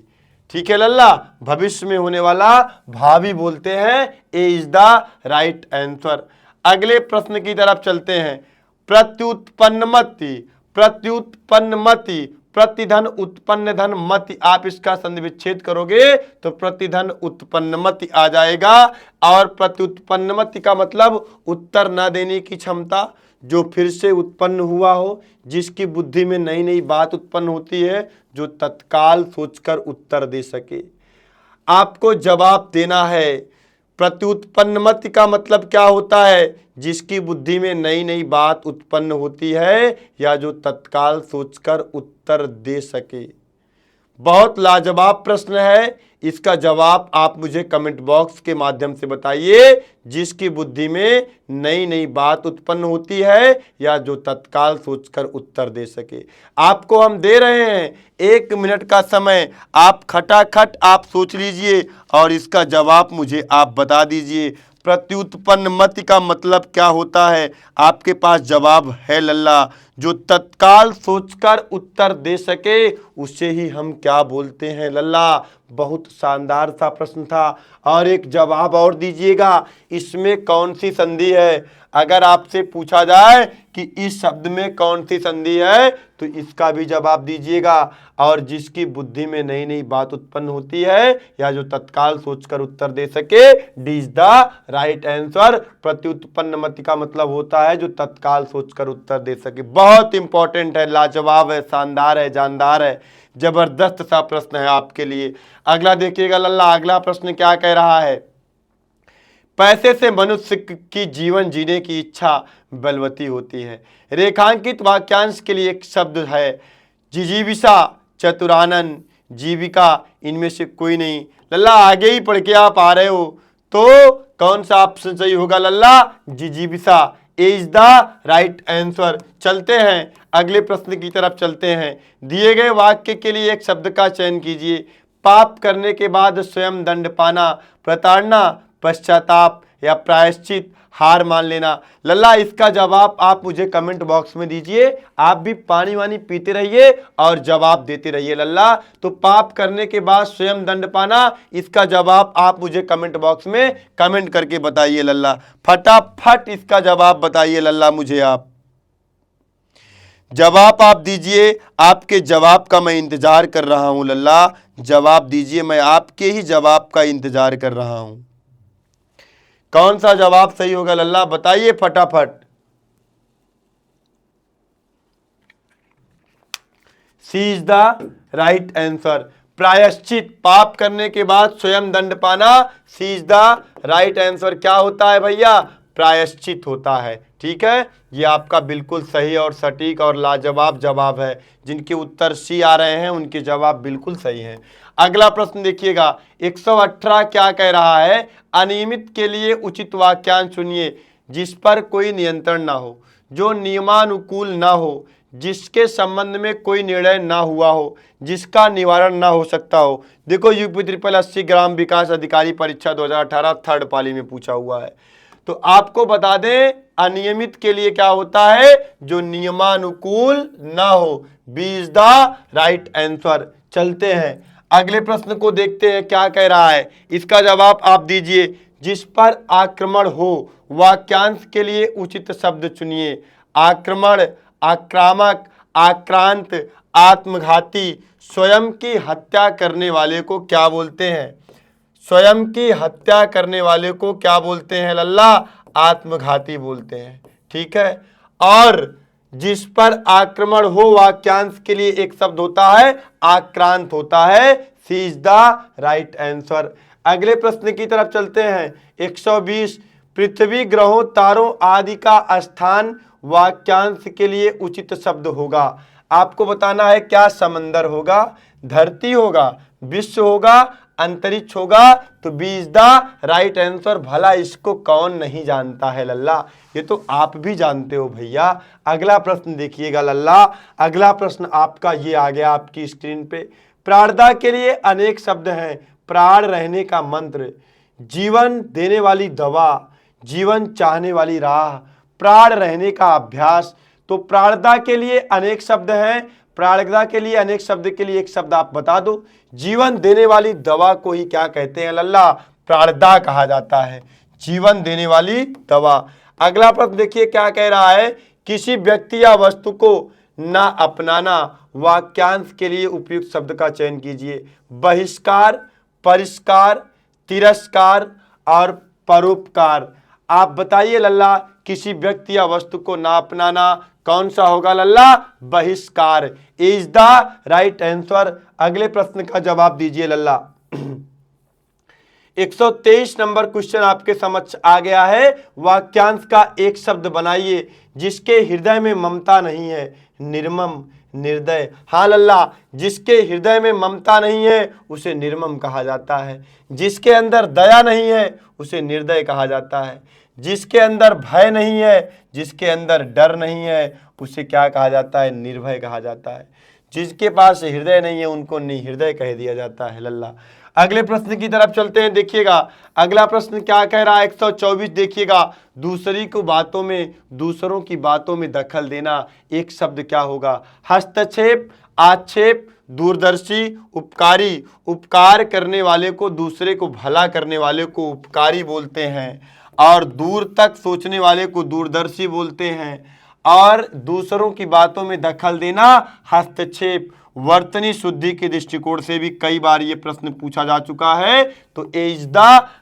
[SPEAKER 1] ठीक है लल्ला, भविष्य में होने वाला भावी बोलते हैं। ए इज द राइट आंसर। अगले प्रश्न की तरफ चलते हैं। प्रत्युत्पन्नमति, प्रत्युत्पन्नमति, प्रतिधन उत्पन्न धन मति। आप इसका संधि विच्छेद करोगे तो प्रतिधन उत्पन्नमति आ जाएगा। और प्रत्युत्पन्नमति का मतलब उत्तर न देने की क्षमता, जो फिर से उत्पन्न हुआ हो, जिसकी बुद्धि में नई नई बात उत्पन्न होती है, जो तत्काल सोचकर उत्तर दे सके। आपको जवाब देना है। प्रत्युत्पन्नमति का मतलब क्या होता है? जिसकी बुद्धि में नई नई बात उत्पन्न होती है या जो तत्काल सोचकर उत्तर दे सके। बहुत लाजवाब प्रश्न है, इसका जवाब आप मुझे कमेंट बॉक्स के माध्यम से बताइए, जिसकी बुद्धि में नई नई बात उत्पन्न होती है या जो तत्काल सोचकर उत्तर दे सके। आपको हम दे रहे हैं 1 मिनट का समय, आप खटाखट आप सोच लीजिए और इसका जवाब मुझे आप बता दीजिए। प्रत्युत्पन्न मति का मतलब क्या होता है? आपके पास जवाब है लल्ला। जो तत्काल सोचकर उत्तर दे सके उसे ही हम क्या बोलते हैं लल्ला। बहुत शानदार सा प्रश्न था। और एक जवाब और दीजिएगा, इसमें कौन सी संधि है? अगर आपसे पूछा जाए कि इस शब्द में कौन सी संधि है तो इसका भी जवाब दीजिएगा। और जिसकी बुद्धि में नई नई बात उत्पन्न होती है या जो तत्काल सोचकर उत्तर दे सके, D is the right answer. प्रत्युत्पन्न मति का मतलब होता है जो तत्काल सोचकर उत्तर दे सके। बहुत इंपॉर्टेंट है, लाजवाब है, शानदार है, जानदार है, जबरदस्त सा प्रश्न है आपके लिए। अगला देखिएगा लल्ला, अगला प्रश्न क्या कह रहा है? पैसे से मनुष्य की जीवन जीने की इच्छा बलवती होती है। रेखांकित वाक्यांश के लिए एक शब्द है जिजीविषा, चतुरानन, जीविका, इनमें से कोई नहीं। लल्ला आगे ही पढ़ के आप आ रहे हो तो कौन सा ऑप्शन सही होगा लल्ला? जिजीविषा इज द राइट आंसर। चलते हैं अगले प्रश्न की तरफ चलते हैं। दिए गए वाक्य के लिए एक शब्द का चयन कीजिए। पाप करने के बाद स्वयं दंड पाना, प्रताड़ना, पश्चाताप या प्रायश्चित, हार मान लेना। लल्ला इसका जवाब आप मुझे कमेंट बॉक्स में दीजिए। आप भी पानी वानी पीते रहिए और जवाब देते रहिए लल्ला। तो पाप करने के बाद स्वयं दंड पाना, इसका जवाब आप मुझे कमेंट बॉक्स में कमेंट करके बताइए लल्ला। फटाफट इसका जवाब बताइए लल्ला मुझे। आप जवाब आप दीजिए, आपके जवाब का मैं इंतजार कर रहा हूं लल्ला। जवाब दीजिए, मैं आपके ही जवाब का इंतजार कर रहा हूं। कौन सा जवाब सही होगा लल्ला, बताइए फटाफट। सी इज द राइट आंसर। प्रायश्चित, पाप करने के बाद स्वयं दंड पाना, सी इज द राइट आंसर। क्या होता है भैया? प्रायश्चित होता है। ठीक है, ये आपका बिल्कुल सही और सटीक और लाजवाब जवाब है। जिनके उत्तर सी आ रहे हैं उनके जवाब बिल्कुल सही हैं। अगला प्रश्न देखिएगा, 118 क्या कह रहा है? अनियमित के लिए उचित वाक्यांश चुनिए जिस पर कोई नियंत्रण ना हो, जो नियमानुकूल ना हो, जिसके संबंध में कोई निर्णय ना हुआ हो, जिसका निवारण ना हो सकता हो। देखो यूपी 80 ग्राम विकास अधिकारी परीक्षा 2018 थर्ड पाली में पूछा हुआ है। तो आपको बता दें अनियमित के लिए क्या होता है? जो नियमानुकूल ना हो। B is the right answer. चलते हैं अगले प्रश्न को देखते हैं क्या कह रहा है। इसका जवाब आप दीजिए। जिस पर आक्रमण हो, वाक्यांश के लिए उचित शब्द चुनिए। आक्रमण, आक्रामक, आक्रांत, आत्मघाती। स्वयं की हत्या करने वाले को क्या बोलते हैं? स्वयं की हत्या करने वाले को क्या बोलते हैं लल्ला? आत्मघाती बोलते हैं। ठीक है, और जिस पर आक्रमण हो, वाक्यांश के लिए एक शब्द होता है आक्रांत होता है। सी इज द राइट आंसर। अगले प्रश्न की तरफ चलते हैं। 120 पृथ्वी, ग्रहों, तारों आदि का स्थान वाक्यांश के लिए उचित शब्द होगा। आपको बताना है क्या समंदर होगा, धरती होगा, विश्व होगा, अंतरिक्ष होगा। तो B is the right answer. भला इसको कौन नहीं जानता है लल्ला, ये तो आप भी जानते हो भैया। अगला प्रश्न देखिएगा लल्ला। अगला प्रश्न आपका ये आ गया आपकी स्क्रीन पे। प्राणदा के लिए अनेक शब्द हैं। प्राण रहने का मंत्र, जीवन देने वाली दवा, जीवन चाहने वाली राह, प्राण रहने का अभ्यास। तो प्राणदा के लिए अनेक शब्द हैं। प्राणदा के लिए अनेक शब्द के लिए एक शब्द आप बता दो। जीवन देने वाली दवा को ही क्या कहते हैं लल्ला? प्राणदा कहा जाता है, जीवन देने वाली दवा। अगला प्रश्न देखिए क्या कह रहा है। किसी व्यक्ति या वस्तु को ना अपनाना, वाक्यांश के लिए उपयुक्त शब्द का चयन कीजिए। बहिष्कार, परिष्कार, तिरस्कार और परोपकार। आप बताइए लल्ला, किसी व्यक्ति या वस्तु को ना अपनाना कौन सा होगा लल्ला? बहिष्कार इज द राइट आंसर। अगले प्रश्न का जवाब दीजिए लल्ला। 123 नंबर क्वेश्चन आपके समक्ष आ गया है। वाक्यांश का एक शब्द बनाइए जिसके हृदय में ममता नहीं है। निर्मम, निर्दय। हाँ लल्ला, जिसके हृदय में ममता नहीं है उसे निर्मम कहा जाता है, जिसके अंदर दया नहीं है उसे निर्दय कहा जाता है, जिसके अंदर भय नहीं है, जिसके अंदर डर नहीं है उसे क्या कहा जाता है, निर्भय कहा जाता है। जिसके पास हृदय नहीं है उनको निर्हृदय कह दिया जाता है लल्ला। अगले प्रश्न की तरफ चलते हैं। देखिएगा अगला प्रश्न क्या कह रहा है, 124। देखिएगा, दूसरों की बातों में दखल देना, एक शब्द क्या होगा, हस्तक्षेप, आक्षेप, दूरदर्शी, उपकारी। उपकार करने वाले को, दूसरे को भला करने वाले को उपकारी बोलते हैं, और दूर तक सोचने वाले को दूरदर्शी बोलते हैं, और दूसरों की बातों में दखल देना हस्तक्षेप। वर्तनी शुद्धि के दृष्टिकोण से भी कई बार ये प्रश्न पूछा जा चुका है, तो ए इज द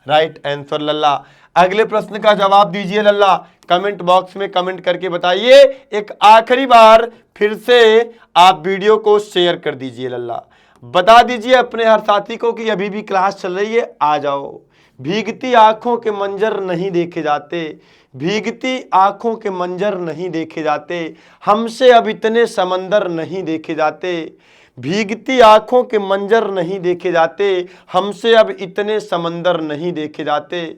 [SPEAKER 1] राइट आंसर लल्ला। अगले प्रश्न का जवाब दीजिए लल्ला, कमेंट बॉक्स में कमेंट करके बताइए। एक आखिरी बार फिर से आप वीडियो को शेयर कर दीजिए लल्ला, बता दीजिए अपने हर साथी को कि अभी भी क्लास चल रही है, आ जाओ। भीगती आंखों के मंजर नहीं देखे जाते, भीगती आंखों के मंजर नहीं देखे जाते, हमसे अब इतने समंदर नहीं देखे जाते। भीगती आंखों के मंजर नहीं देखे जाते, हमसे अब इतने समंदर नहीं देखे जाते।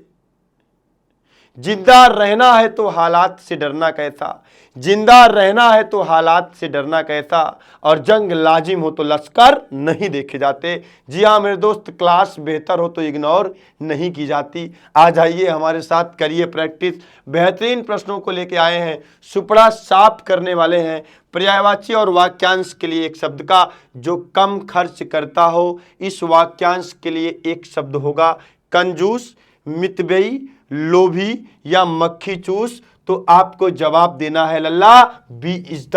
[SPEAKER 1] जिंदा रहना है तो हालात से डरना कैसा, जिंदा रहना है तो हालात से डरना कैसा, और जंग लाजिम हो तो लश्कर नहीं देखे जाते। जी हाँ मेरे दोस्त, क्लास बेहतर हो तो इग्नोर नहीं की जाती। आ जाइए हमारे साथ, करिए प्रैक्टिस। बेहतरीन प्रश्नों को लेके आए हैं, सुपड़ा साफ करने वाले हैं। पर्यायवाची और वाक्यांश के लिए एक शब्द का, जो कम खर्च करता हो, इस वाक्यांश के लिए एक शब्द होगा कंजूस, मितव्ययी, लोभी या मक्खी चूस। तो आपको जवाब देना है लल्ला, B is the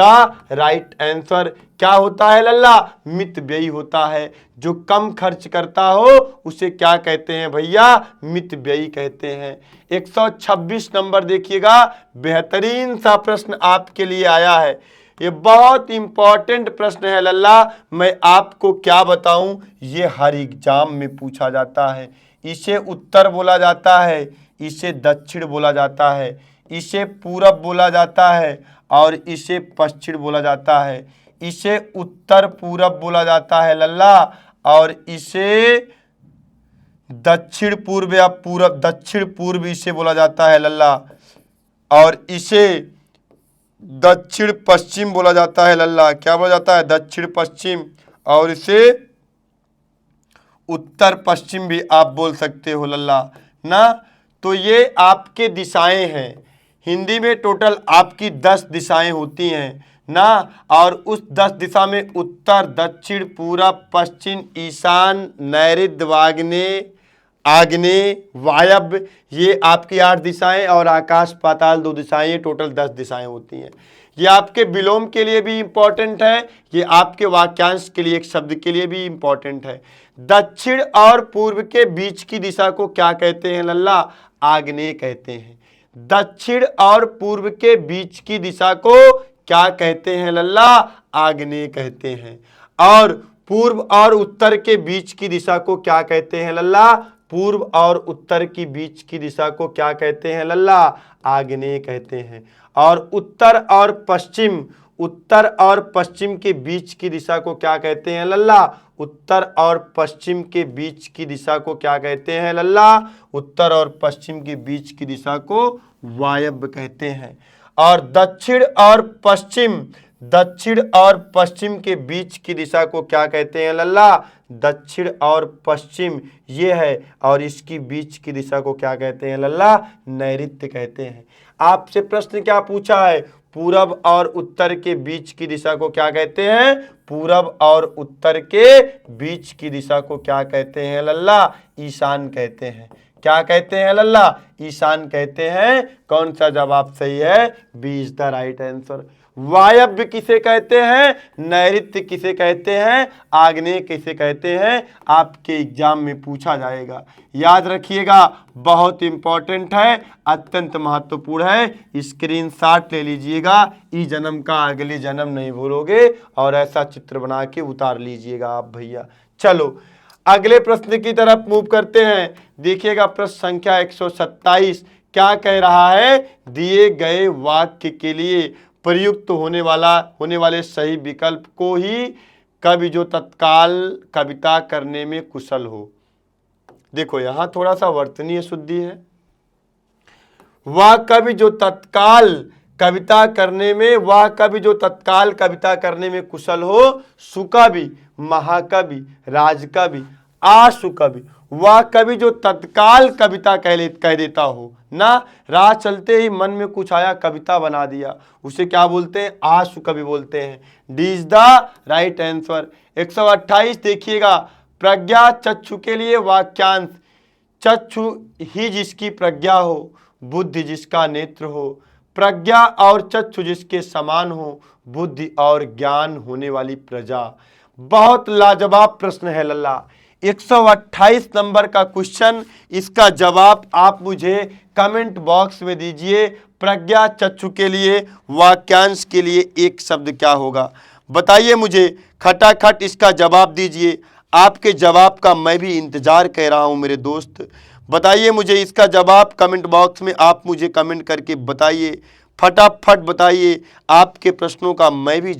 [SPEAKER 1] right answer. क्या होता है लल्ला, मितव्ययी होता है। जो कम खर्च करता हो उसे क्या कहते हैं भैया, मितव्ययी कहते हैं। 126 नंबर देखिएगा, बेहतरीन सा प्रश्न आपके लिए आया है। ये बहुत इंपॉर्टेंट प्रश्न है लल्ला, मैं आपको क्या बताऊं, ये हर एग्जाम में पूछा जाता है। इसे उत्तर बोला जाता है, इसे दक्षिण बोला जाता है, इसे पूरब बोला जाता है, और इसे पश्चिम बोला जाता है। इसे उत्तर पूरब बोला जाता है लल्ला, और इसे दक्षिण पूर्व या पूरब, दक्षिण पूर्व इसे बोला जाता है लल्ला, और इसे दक्षिण पश्चिम बोला जाता है लल्ला। क्या बोला जाता है, दक्षिण पश्चिम, और इसे उत्तर पश्चिम भी आप बोल सकते हो लल्ला ना। तो ये आपके दिशाएं हैं। हिंदी में टोटल आपकी 10 दिशाएं होती हैं ना, और उस 10 दिशा में उत्तर, दक्षिण, पूरब, पश्चिम, ईशान, नैऋत्य, वाग्नेय, आग्नेय, वायव्य, ये आपकी 8 दिशाएं, और आकाश पाताल 2 दिशाएं, ये टोटल 10 दिशाएं होती हैं। ये आपके विलोम के लिए भी इंपॉर्टेंट है, ये आपके वाक्यांश के लिए, एक शब्द के लिए भी इंपॉर्टेंट है। दक्षिण और पूर्व के बीच की दिशा को क्या कहते हैं लल्ला, आग्नेय कहते हैं। दक्षिण और पूर्व के बीच की दिशा को क्या कहते हैं लल्ला, आग्नेय कहते हैं। और पूर्व और उत्तर के बीच की दिशा को क्या कहते हैं लल्ला, पूर्व और उत्तर की बीच की दिशा को क्या कहते हैं लल्ला, आग्नेय कहते हैं। और उत्तर और पश्चिम, उत्तर और पश्चिम के बीच की दिशा को क्या कहते हैं लल्ला, उत्तर और पश्चिम के बीच की दिशा को क्या कहते हैं लल्ला, उत्तर और पश्चिम के बीच की दिशा को वायव्य कहते हैं। और दक्षिण और पश्चिम, दक्षिण और पश्चिम के बीच की दिशा को क्या कहते हैं लल्ला, दक्षिण और पश्चिम ये है, और इसकी बीच की दिशा को क्या कहते हैं लल्ला, नैऋत्य कहते हैं। आपसे प्रश्न क्या पूछा है, पूरब और उत्तर के बीच की दिशा को क्या कहते हैं, पूरब और उत्तर के बीच की दिशा को क्या कहते हैं लल्ला, ईशान कहते हैं। क्या कहते हैं लल्ला, ईशान कहते हैं। कौन सा जवाब सही है, B is the right answer. वायव्य किसे कहते हैं, नैऋत्य किसे कहते हैं, आग्नेय किसे कहते हैं, आपके एग्जाम में पूछा जाएगा। याद रखिएगा, बहुत इंपॉर्टेंट है, अत्यंत महत्वपूर्ण है। स्क्रीनशॉट ले लीजिएगा, ई जन्म का अगले जन्म नहीं भूलोगे, और ऐसा चित्र बना के उतार लीजिएगा आप भैया। चलो अगले प्रश्न की तरफ मूव करते हैं। देखिएगा प्रश्न संख्या 127 क्या कह रहा है, दिए गए वाक्य के लिए प्रयुक्त होने वाले सही विकल्प को ही कवि जो तत्काल कविता करने में कुशल हो। देखो यहां थोड़ा सा वर्तनीय शुद्धि है। वह कवि जो तत्काल कविता करने में कुशल हो, सुकवि, महाकवि, राजकवि, आशुकवि। वह कवि जो तत्काल कविता कह देता हो ना, राह चलते ही मन में कुछ आया कविता बना दिया, उसे क्या बोलते हैं? आशुकवि बोलते हैं। D is the right answer. 128 देखिएगा, प्रज्ञा चक्षु के लिए वाक्यांश। चक्षु ही जिसकी प्रज्ञा हो, बुद्धि जिसका नेत्र हो, प्रज्ञा और चक्षु जिसके समान हो, बुद्धि और ज्ञान होने वाली प्रजा। बहुत लाजवाब प्रश्न है लल्ला। 128 नंबर का क्वेश्चन, इसका जवाब आप मुझे कमेंट बॉक्स में दीजिए। प्रज्ञा चक्षु के लिए वाक्यांश के लिए एक शब्द क्या होगा बताइए मुझे, खटाखट इसका जवाब दीजिए। आपके जवाब का मैं भी इंतजार कर रहा हूं मेरे दोस्त। बताइए मुझे इसका जवाब कमेंट बॉक्स में, आप मुझे कमेंट करके बताइए, फटाफट बताइए। आपके प्रश्नों का मैं भी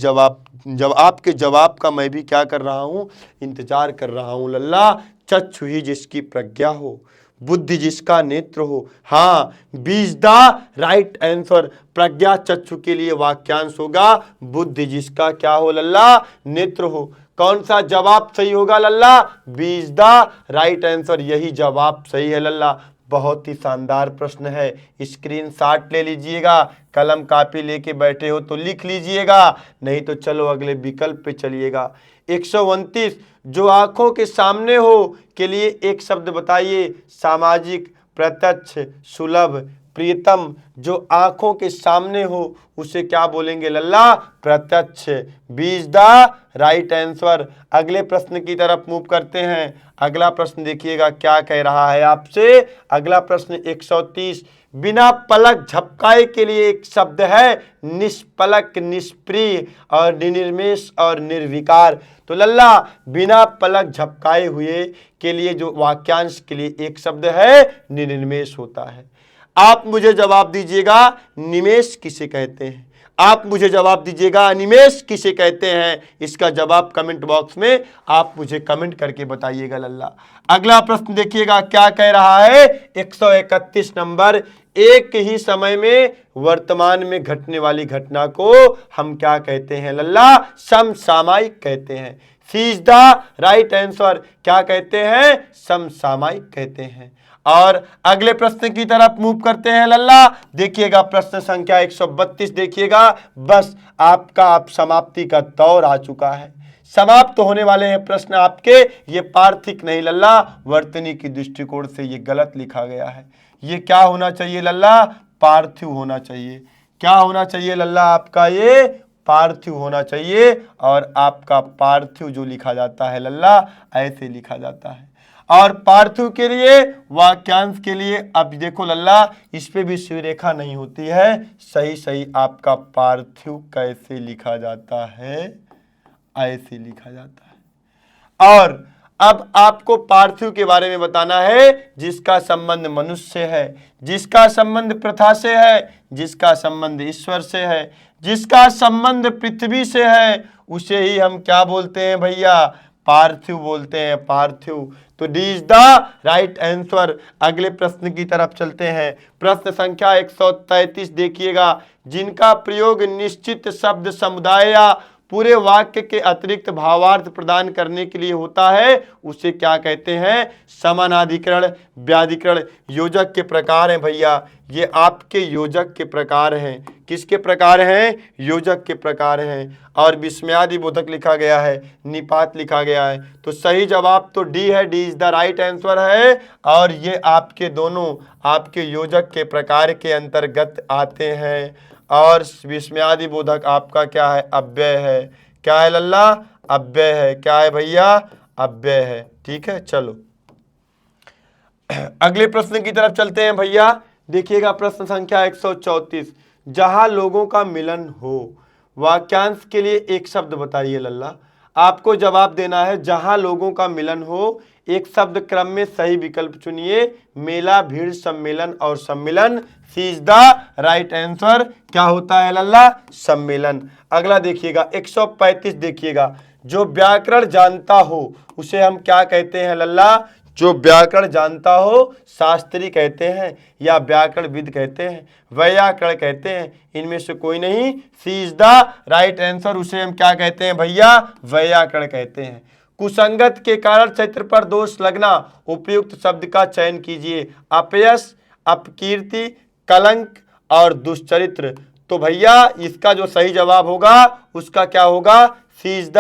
[SPEAKER 1] आपके जवाब का मैं भी क्या कर रहा हूं? इंतजार कर रहा हूं लल्ला। चक्षु ही जिसकी प्रज्ञा हो, बुद्धि जिसका नेत्र हो। हाँ, B is the right answer. प्रज्ञा चक्षु के लिए वाक्यांश होगा, बुद्धि जिसका क्या हो लल्ला? नेत्र हो। कौन सा जवाब सही होगा लल्ला? B is the right answer. यही जवाब सही है लल्ला। बहुत ही शानदार प्रश्न है। स्क्रीनशॉट ले लीजिएगा, कलम कापी लेके बैठे हो तो लिख लीजिएगा, नहीं तो चलो अगले विकल्प पे चलिएगा। 129, जो आंखों के सामने हो के लिए एक शब्द बताइए। सामाजिक, प्रत्यक्ष, सुलभ, प्रियतम। जो आंखों के सामने हो उसे क्या बोलेंगे लल्ला? प्रत्यक्ष। B is the right answer. अगले प्रश्न की तरफ मूव करते हैं। अगला प्रश्न देखिएगा क्या कह रहा है आपसे। अगला प्रश्न 130, बिना पलक झपकाए के लिए एक शब्द है। निष्पलक, निष्प्रिय और निर्निमेष और निर्विकार। तो लल्ला बिना पलक झपकाए हुए के लिए जो वाक्यांश के लिए एक शब्द है, निर्निमेष होता है। आप मुझे जवाब दीजिएगा, निमेष किसे कहते हैं? आप मुझे जवाब दीजिएगा, निमेष किसे कहते हैं? इसका जवाब कमेंट बॉक्स में आप मुझे कमेंट करके बताइएगा लल्ला। अगला प्रश्न देखिएगा क्या कह रहा है। 131 नंबर, एक ही समय में वर्तमान में घटने वाली घटना को हम क्या कहते हैं लल्ला? समसामयिक कहते हैं। सी इज द राइट आंसर। क्या कहते हैं? समसामयिक कहते हैं। और अगले प्रश्न की तरफ मूव करते हैं लल्ला। देखिएगा प्रश्न संख्या 132 देखिएगा। बस आपका आप समाप्ति का दौर आ चुका है, समाप्त तो होने वाले हैं प्रश्न आपके। ये पार्थिक नहीं लल्ला, वर्तनी की दृष्टिकोण से ये गलत लिखा गया है। ये क्या होना चाहिए लल्ला? पार्थिव होना चाहिए। क्या होना चाहिए लल्ला? आपका ये पार्थिव होना चाहिए। और आपका पार्थिव जो लिखा जाता है लल्ला, ऐसे लिखा जाता है। और पार्थिव के लिए, वाक्यांश के लिए, अब देखो लल्ला इस पे भी शिवरेखा नहीं होती है। सही सही आपका पार्थिव कैसे लिखा जाता है? ऐसे लिखा जाता है। और अब आपको पार्थिव के बारे में बताना है जिसका संबंध मनुष्य से है, जिसका संबंध प्रथा से है, जिसका संबंध ईश्वर से है, जिसका संबंध पृथ्वी से है, उसे ही हम क्या बोलते हैं भैया? पार्थिव बोलते हैं, पार्थिव। तो D is the right answer. अगले प्रश्न की तरफ चलते हैं। प्रश्न संख्या 133 देखिएगा, जिनका प्रयोग निश्चित शब्द समुदाय या पूरे वाक्य के अतिरिक्त भावार्थ प्रदान करने के लिए होता है, उसे क्या कहते हैं? समानाधिकरण, व्याधिकरण। योजक के प्रकार हैं भैया, ये आपके योजक के प्रकार हैं। किसके प्रकार हैं? योजक के प्रकार हैं। और विस्मयादि बोधक लिखा गया है, निपात लिखा गया है। तो सही जवाब तो डी है, D is the right answer है। और ये आपके दोनों आपके योजक के प्रकार के अंतर्गत आते हैं। और विस्मयादि बोधक आपका क्या है? अव्यय है। क्या है लल्ला? अव्यय है। क्या है भैया? अव्यय है। ठीक है, चलो अगले प्रश्न की तरफ चलते हैं भैया। देखिएगा प्रश्न संख्या 134, जहां लोगों का मिलन हो, वाक्यांश के लिए एक शब्द बताइए लल्ला। आपको जवाब देना है जहां लोगों का मिलन हो, एक शब्द क्रम में सही विकल्प चुनिए। मेला, भीड़, सम्मेलन और सम्मेलन। सी इज द राइट आंसर। क्या होता है लल्ला? सम्मेलन। अगला देखिएगा 135 देखिएगा, जो व्याकरण जानता हो उसे हम क्या कहते हैं लल्ला? जो व्याकरण जानता हो शास्त्री कहते हैं या व्याकरणविद कहते हैं, वैयाकरण कहते हैं, इनमें से कोई नहीं। सी इज द राइट आंसर। उसे हम क्या कहते हैं भैया? वैयाकरण कहते हैं। कुसंगत के कारण चरित्र पर दोष लगना, उपयुक्त शब्द का चयन कीजिए। अपयश, अपकीर्ति, कलंक और दुष्चरित्र। तो भैया इसका जो सही जवाब होगा उसका क्या होगा? सी इज द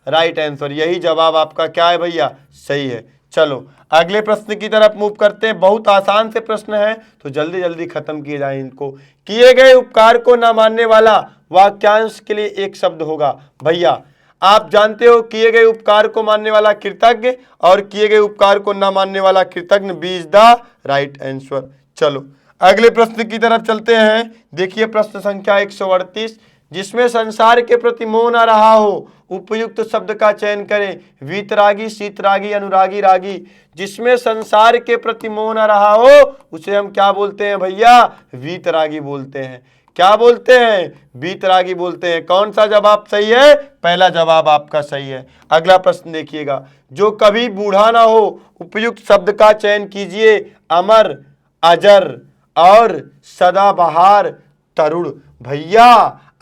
[SPEAKER 1] राइट आंसर। यही जवाब आपका क्या है भैया? सही है। चलो अगले प्रश्न की तरफ मूव करते हैं। बहुत आसान से प्रश्न है तो जल्दी जल्दी खत्म किए जाए इनको। किए गए उपकार को न मानने वाला वाक्यांश के लिए एक शब्द होगा। भैया आप जानते हो किए गए उपकार को मानने वाला कृतज्ञ और किए गए उपकार को न मानने वाला कृतज्ञ। B is the right answer. चलो अगले प्रश्न की तरफ चलते हैं। देखिए प्रश्न संख्या 138, जिसमें संसार के प्रति मोह न रहा हो, उपयुक्त शब्द का चयन करें। वीतरागी, शीतरागी, अनुरागी, रागी। जिसमें संसार के प्रति मोह न रहा हो उसे हम क्या बोलते हैं भैया? वीतरागी बोलते हैं। क्या बोलते हैं? वीतरागी बोलते हैं। कौन सा जवाब सही है? पहला जवाब आपका सही है। अगला प्रश्न देखिएगा, जो कभी बूढ़ा ना हो, उपयुक्त शब्द का चयन कीजिए। अमर, अजर और सदाबहार, तरुण। भैया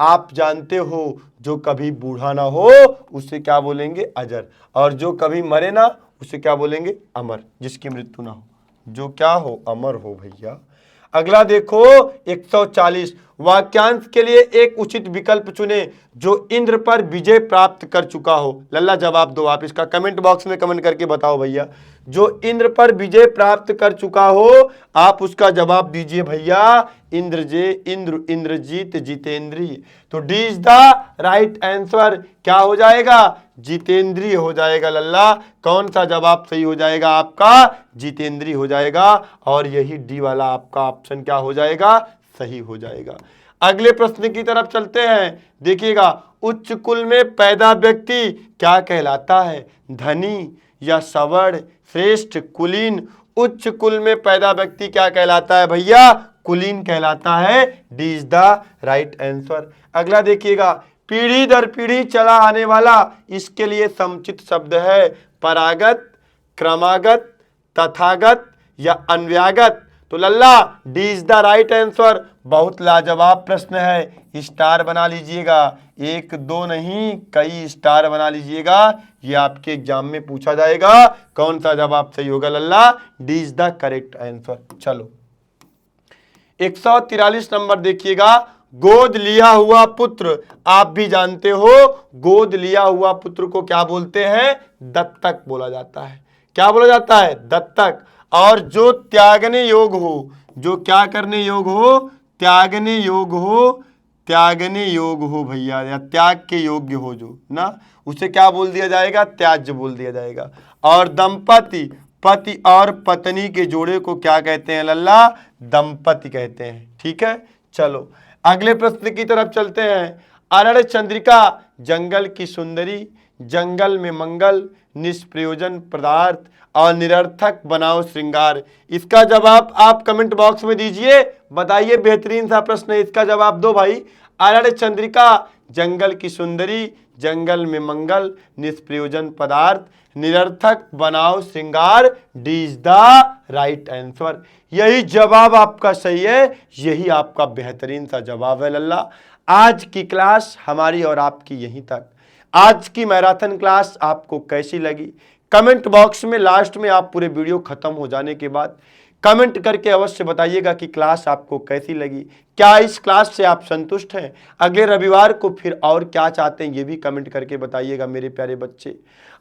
[SPEAKER 1] आप जानते हो जो कभी बूढ़ा ना हो उसे क्या बोलेंगे? अजर। और जो कभी मरे ना उसे क्या बोलेंगे? अमर, जिसकी मृत्यु ना हो। जो क्या हो? अमर हो भैया। अगला देखो 140, वाक्यांश के लिए एक उचित विकल्प चुने जो इंद्र पर विजय प्राप्त कर चुका हो। लल्ला जवाब दो आप, इसका कमेंट बॉक्स में कमेंट करके बताओ भैया। जो इंद्र पर विजय प्राप्त कर चुका हो आप उसका जवाब दीजिए भैया। इंद्र, इंद्रजीत, जितेंद्रिय। तो D is the right answer. क्या हो जाएगा? जितेंद्रिय हो जाएगा लल्ला। कौन सा जवाब सही हो जाएगा आपका? जितेंद्रिय हो जाएगा। और यही डी वाला आपका ऑप्शन क्या हो जाएगा? सही हो जाएगा। अगले प्रश्न की तरफ चलते हैं। देखिएगा, उच्च कुल में पैदा व्यक्ति क्या कहलाता है? धनी या सवर्ण, श्रेष्ठ, कुलीन। उच्च कुल में पैदा व्यक्ति क्या कहलाता है भैया? कुलीन कहलाता है। D is the right answer. अगला देखिएगा, पीढ़ी दर पीढ़ी चला आने वाला, इसके लिए समुचित शब्द है। परागत, क्रमागत, तथागत या अन्व्यागत। तो लल्ला D is the right answer. बहुत लाजवाब प्रश्न है, स्टार बना लीजिएगा। एक दो नहीं, कई स्टार बना लीजिएगा। ये आपके एग्जाम में पूछा जाएगा। कौन सा जवाब सही होगा लल्ला? D is the correct answer. चलो 143 नंबर देखिएगा, गोद लिया हुआ पुत्र। आप भी जानते हो गोद लिया हुआ पुत्र को क्या बोलते हैं? दत्तक बोला जाता है। क्या बोला जाता है? दत्तक। और जो त्यागने योग हो, जो क्या करने योग हो? त्यागने योग हो, त्यागने योग हो भैया, या त्याग के योग्य हो जो ना, उसे क्या बोल दिया जाएगा? त्याज्य बोल दिया जाएगा। और दंपति, पति और पत्नी के जोड़े को क्या कहते हैं लल्ला? दंपति कहते हैं। ठीक है। चलो अगले प्रश्न की तरफ चलते हैं। अरण्य चंद्रिका, जंगल की सुंदरी, जंगल में मंगल, निष्प्रयोजन पदार्थ और निरर्थक बनाओ श्रृंगार। इसका जवाब आप कमेंट बॉक्स में दीजिए। बताइए, बेहतरीन सा प्रश्न है, इसका जवाब दो भाई। अरण्य चंद्रिका, जंगल की सुंदरी, जंगल में मंगल, निष्प्रयोजन पदार्थ, निरर्थक बनाओ श्रृंगार। D is the right answer. यही जवाब आपका सही है। यही आपका बेहतरीन सा जवाब है लल्ला। आज की क्लास हमारी और आपकी यहीं तक। आज की मैराथन क्लास आपको कैसी लगी? कमेंट बॉक्स में लास्ट में आप पूरे वीडियो खत्म हो जाने के बाद कमेंट करके अवश्य बताइएगा कि क्लास आपको कैसी लगी। क्या इस क्लास से आप संतुष्ट हैं? अगले रविवार को फिर और क्या चाहते हैं ये भी कमेंट करके बताइएगा मेरे प्यारे बच्चे।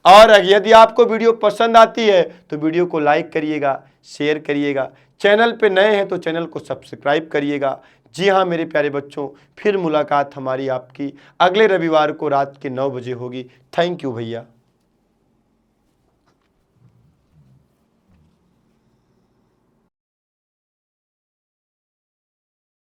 [SPEAKER 1] और यदि आपको वीडियो पसंद आती है तो वीडियो को लाइक करिएगा, शेयर करिएगा। चैनल पे नए हैं तो चैनल को सब्सक्राइब करिएगा। जी हाँ मेरे प्यारे बच्चों, फिर मुलाकात हमारी आपकी अगले रविवार को रात के 9 बजे होगी। थैंक यू भैया।